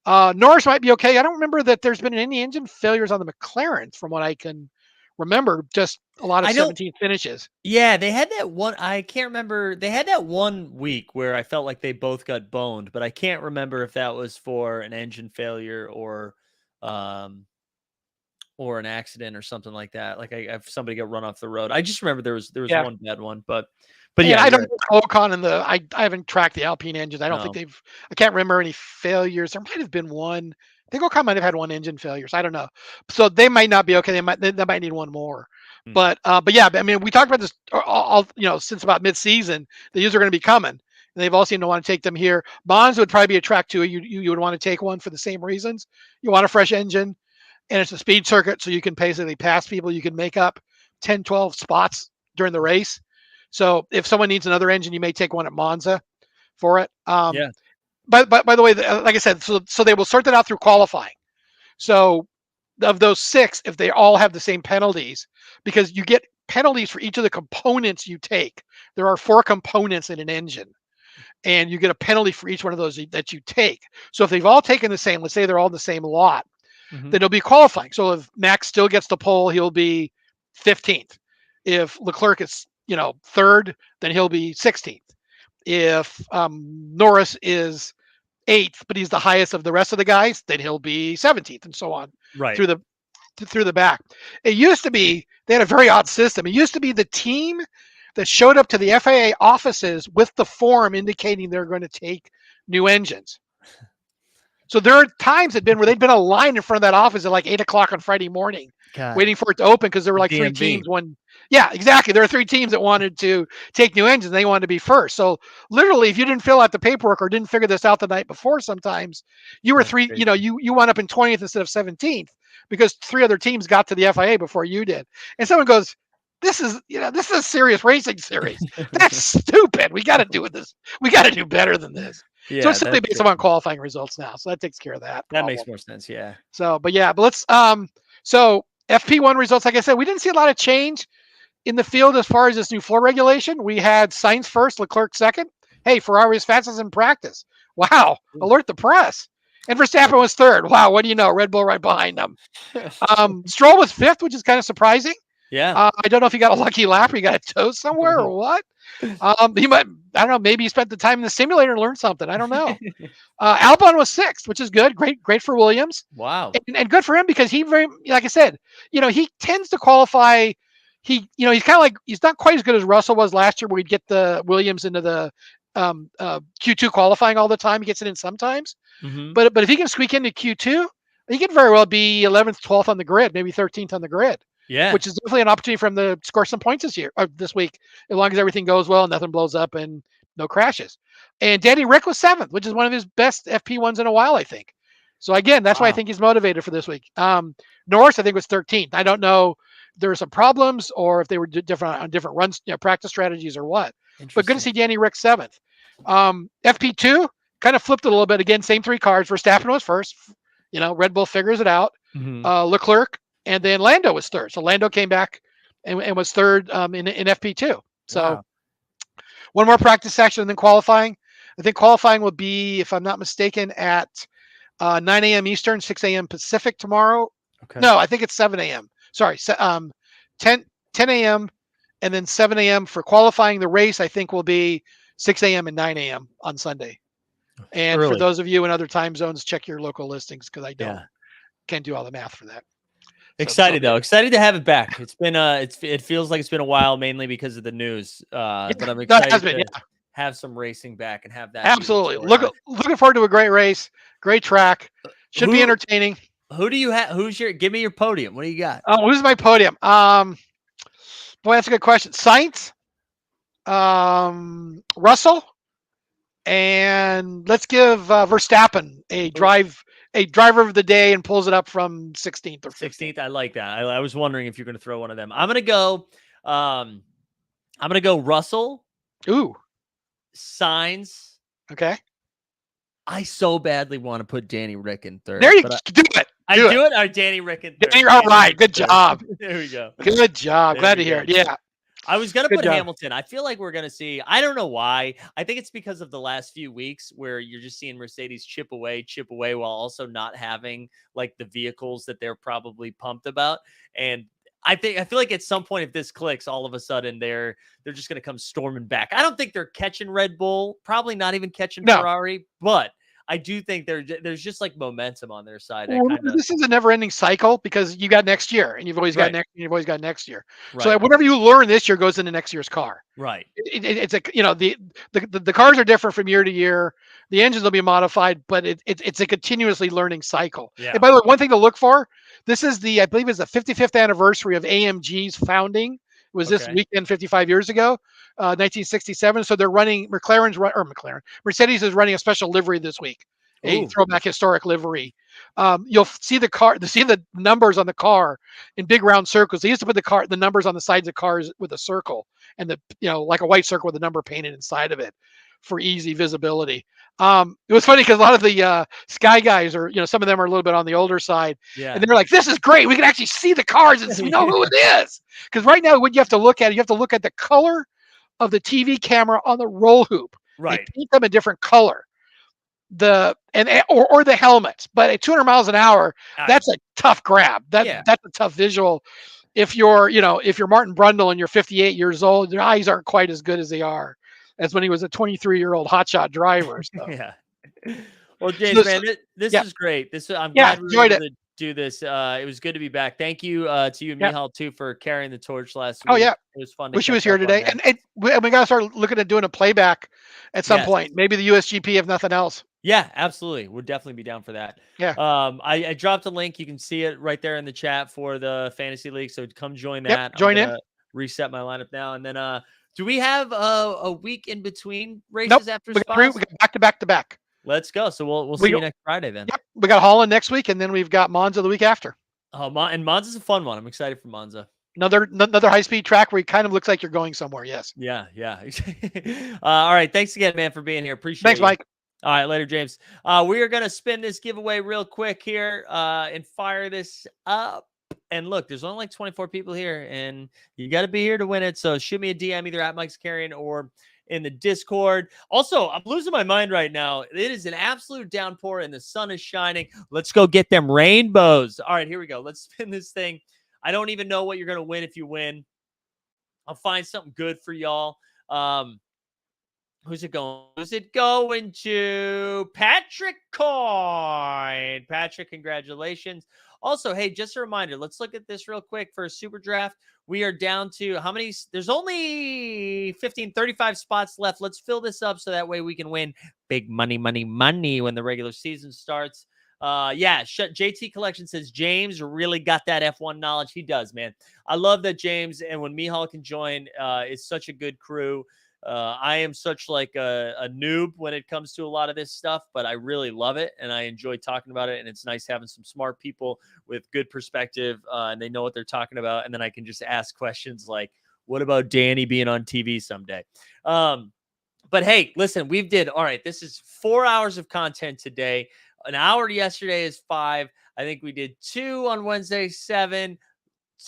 Norris might be okay. I don't remember that there's been any engine failures on the McLarens from what I can remember. Just a lot of 17 finishes. Yeah, they had that one. I can't remember. They had that one week where I felt like they both got boned, but I can't remember if that was for an engine failure or an accident or something like that. Like if somebody got run off the road. I just remember there was one bad one, but yeah, I don't right. know Ocon and I haven't tracked the Alpine engines. I don't think I can't remember any failures. There might have been one. I think Ocon might have had one engine failure. So I don't know. So they might not be okay. They might need one more. But yeah, I mean, we talked about this all since about mid-season. The users are going to be coming, and they've all seemed to want to take them here. Monza would probably be a track too. You would want to take one for the same reasons. You want a fresh engine, and it's a speed circuit, so you can basically pass people. You can make up 10, 12 spots during the race. So if someone needs another engine, you may take one at Monza for it. Yeah. But by the way, like I said, so they will sort that out through qualifying. So of those 6, if they all have the same penalties, because you get penalties for each of the components you take. There are 4 components in an engine, and you get a penalty for each one of those that you take. So if they've all taken the same, let's say they're all in the same lot, then it'll be qualifying. So if Max still gets the pole, he'll be 15th. If Leclerc is 3rd, then he'll be 16th. If Norris is 8th, but he's the highest of the rest of the guys, then he'll be 17th, and so on. Right. Through the back. It used to be they had a very odd system. It used to be the team that showed up to the FAA offices with the form indicating they're going to take new engines. So there are times where they'd been a line in front of that office at like 8 o'clock on Friday morning, waiting for it to open because there were like DMV. 3 teams. Yeah, exactly. There are 3 teams that wanted to take new engines. And they wanted to be first. So literally, if you didn't fill out the paperwork or didn't figure this out the night before, sometimes you were you wound up in 20th instead of 17th because 3 other teams got to the FIA before you did. And someone goes, this is a serious racing series. That's stupid. We got to do this. We got to do better than this. Yeah, so it's simply based on qualifying results now. So that takes care of that. That makes more sense. Yeah. So, but let's so FP1 results. Like I said, we didn't see a lot of change in the field as far as this new floor regulation. We had Sainz first, Leclerc second. Hey, Ferrari was fastest in practice. Wow! Alert the press. And Verstappen was third. Wow! What do you know? Red Bull right behind them. Stroll was 5th, which is kind of surprising. Yeah. I don't know if he got a lucky lap or he got a toast somewhere or what. He might, I don't know, maybe he spent the time in the simulator and learned something. I don't know. Albon was 6th, which is good. Great for Williams. Wow. And good for him because like I said, he tends to qualify. He's kind of like, he's not quite as good as Russell was last year where he'd get the Williams into the Q2 qualifying all the time. He gets it in sometimes. But if he can squeak into Q2, he could very well be 11th, 12th on the grid, maybe 13th on the grid. Yeah. Which is definitely an opportunity for him to score some points this week, as long as everything goes well and nothing blows up and no crashes. And Danny Rick was 7th, which is one of his best FP1s in a while, I think. So again, that's why I think he's motivated for this week. Norris, I think, was 13th. I don't know if there were some problems or if they were different on different runs, practice strategies or what. But good to see Danny Rick 7th. FP2 kind of flipped a little bit. Again, same 3 cars. Verstappen was first. Red Bull figures it out. Leclerc. And then Lando was 3rd. So Lando came back and was 3rd in FP2. So one more practice section and then qualifying. I think qualifying will be, if I'm not mistaken, at 9 a.m. Eastern, 6 a.m. Pacific tomorrow. Okay. No, I think it's 7 a.m. Sorry, 10 a.m. and then 7 a.m. for qualifying. The race, I think, will be 6 a.m. and 9 a.m. on Sunday. And for Early. those of you in other time zones, check your local listings because I Yeah. can't do all the math for that. Excited though. Excited to have it back. It's been it feels like it's been a while, mainly because of the news. But I'm No, it has excited been. to Yeah, have some racing back and have that be the absolutely. storyline. Looking forward to a great race, great track. Should be Who entertaining. who do you have? Give me your podium. What do you got? Oh, who's my podium? Boy, that's a good question. Sainz, Russell, and let's give Verstappen a driver of the day and pulls it up from 16th or 15th. 16th. I like that. I was wondering if you're going to throw one of them. I'm going to go. I'm going to go Russell, Ooh, Signs. okay. I so badly want to put Danny Rick in third. There you but do it. I do it. All right, Danny Rick in third. Danny, all right, good third. job. There we go. Good job. There Glad we to hear go. it. Yeah. I was going to Good put job. Hamilton. I feel like we're going to see, I don't know why. I think it's because of the last few weeks where you're just seeing Mercedes chip away while also not having like the vehicles that they're probably pumped about. And I feel like at some point, if this clicks, all of a sudden they're just going to come storming back. I don't think they're catching Red Bull, probably not even catching Ferrari, but I do think there's just like momentum on their side. Well, this is a never-ending cycle because you got next year, and you've always got next year. So Right. whatever you learn this year goes into next year's car. Right. It's a the cars are different from year to year. The engines will be modified, but it's a continuously learning cycle. Yeah. And by the way, one thing to look for: this is I believe it's the 55th anniversary of AMG's founding. It was this weekend 55 years ago, 1967. So they're running Mercedes is running a special livery this week. A throwback historic livery. You'll see the numbers on the car in big round circles. They used to put the numbers on the sides of cars with a circle and like a white circle with a number painted inside of it for easy visibility. It was funny because a lot of the Sky guys are, some of them are a little bit on the older side, and they're like, "This is great. We can actually see the cars and we know who it is." Because right now, what you have to look at, the color of the TV camera on the roll hoop. Right. They paint them a different color. Or the helmets, but at 200 miles an hour, that's a tough grab. That's a tough visual. If you're Martin Brundle and you're 58 years old, your eyes aren't quite as good as they are as when he was a 23-year-old hotshot driver. So. Yeah. Well, James, man, this is great. I'm glad we were able to do this. It was good to be back. Thank you to you and Michal too for carrying the torch last week. Oh yeah, it was fun. Wish he was here today, and we got to start looking at doing a playback at some point. Maybe the USGP, if nothing else. Yeah, absolutely. We'll definitely be down for that. Yeah. I dropped a link. You can see it right there in the chat for the fantasy league. So come join that. Yep, join in. Reset my lineup now, and then do we have a week in between races after Spa? We got back to back. Let's go. So we'll see you next Friday then. Yep. We got Holland next week, and then we've got Monza the week after. Oh, and Monza's a fun one. I'm excited for Monza. Another high-speed track where it kind of looks like you're going somewhere. Yes. Yeah. All right. Thanks again, man, for being here. Appreciate it. Thanks, Mike. All right, later, James. We are going to spin this giveaway real quick here and fire this up. And look, there's only like 24 people here, and you got to be here to win it. So shoot me a DM either at Mike's Carrion or in the Discord. Also, I'm losing my mind right now. It is an absolute downpour, and the sun is shining. Let's go get them rainbows. All right, here we go. Let's spin this thing. I don't even know what you're going to win if you win. I'll find something good for y'all. Who's it going? Who's it going to? Patrick Coyne. Patrick, congratulations. Also, hey, just a reminder, let's look at this real quick for a super draft. We are down to how many? There's only 35 spots left. Let's fill this up so that way we can win big money when the regular season starts. JT Collection says James really got that F1 knowledge. He does, man. I love that James, and when Michal can join, it's such a good crew. I am such like a noob when it comes to a lot of this stuff, but I really love it and I enjoy talking about it. And it's nice having some smart people with good perspective and they know what they're talking about. And then I can just ask questions like, what about Danny being on TV someday? But hey, listen, all right. This is 4 hours of content today. An hour yesterday is 5. I think we did 2 on Wednesday, 7.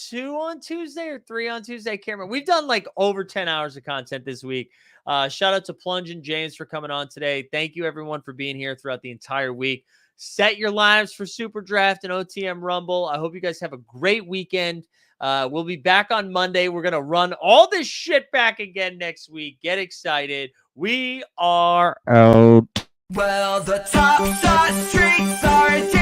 2 on Tuesday or 3 on Tuesday. I can't remember. We've done like over 10 hours of content this week. Shout out to Plunge and James for coming on today. Thank you everyone for being here throughout the entire week. Set your lives for Super Draft and OTM Rumble. I hope you guys have a great weekend. We'll be back on Monday. We're going to run all this shit back again next week. Get excited. We are out. Well, the top shot streets are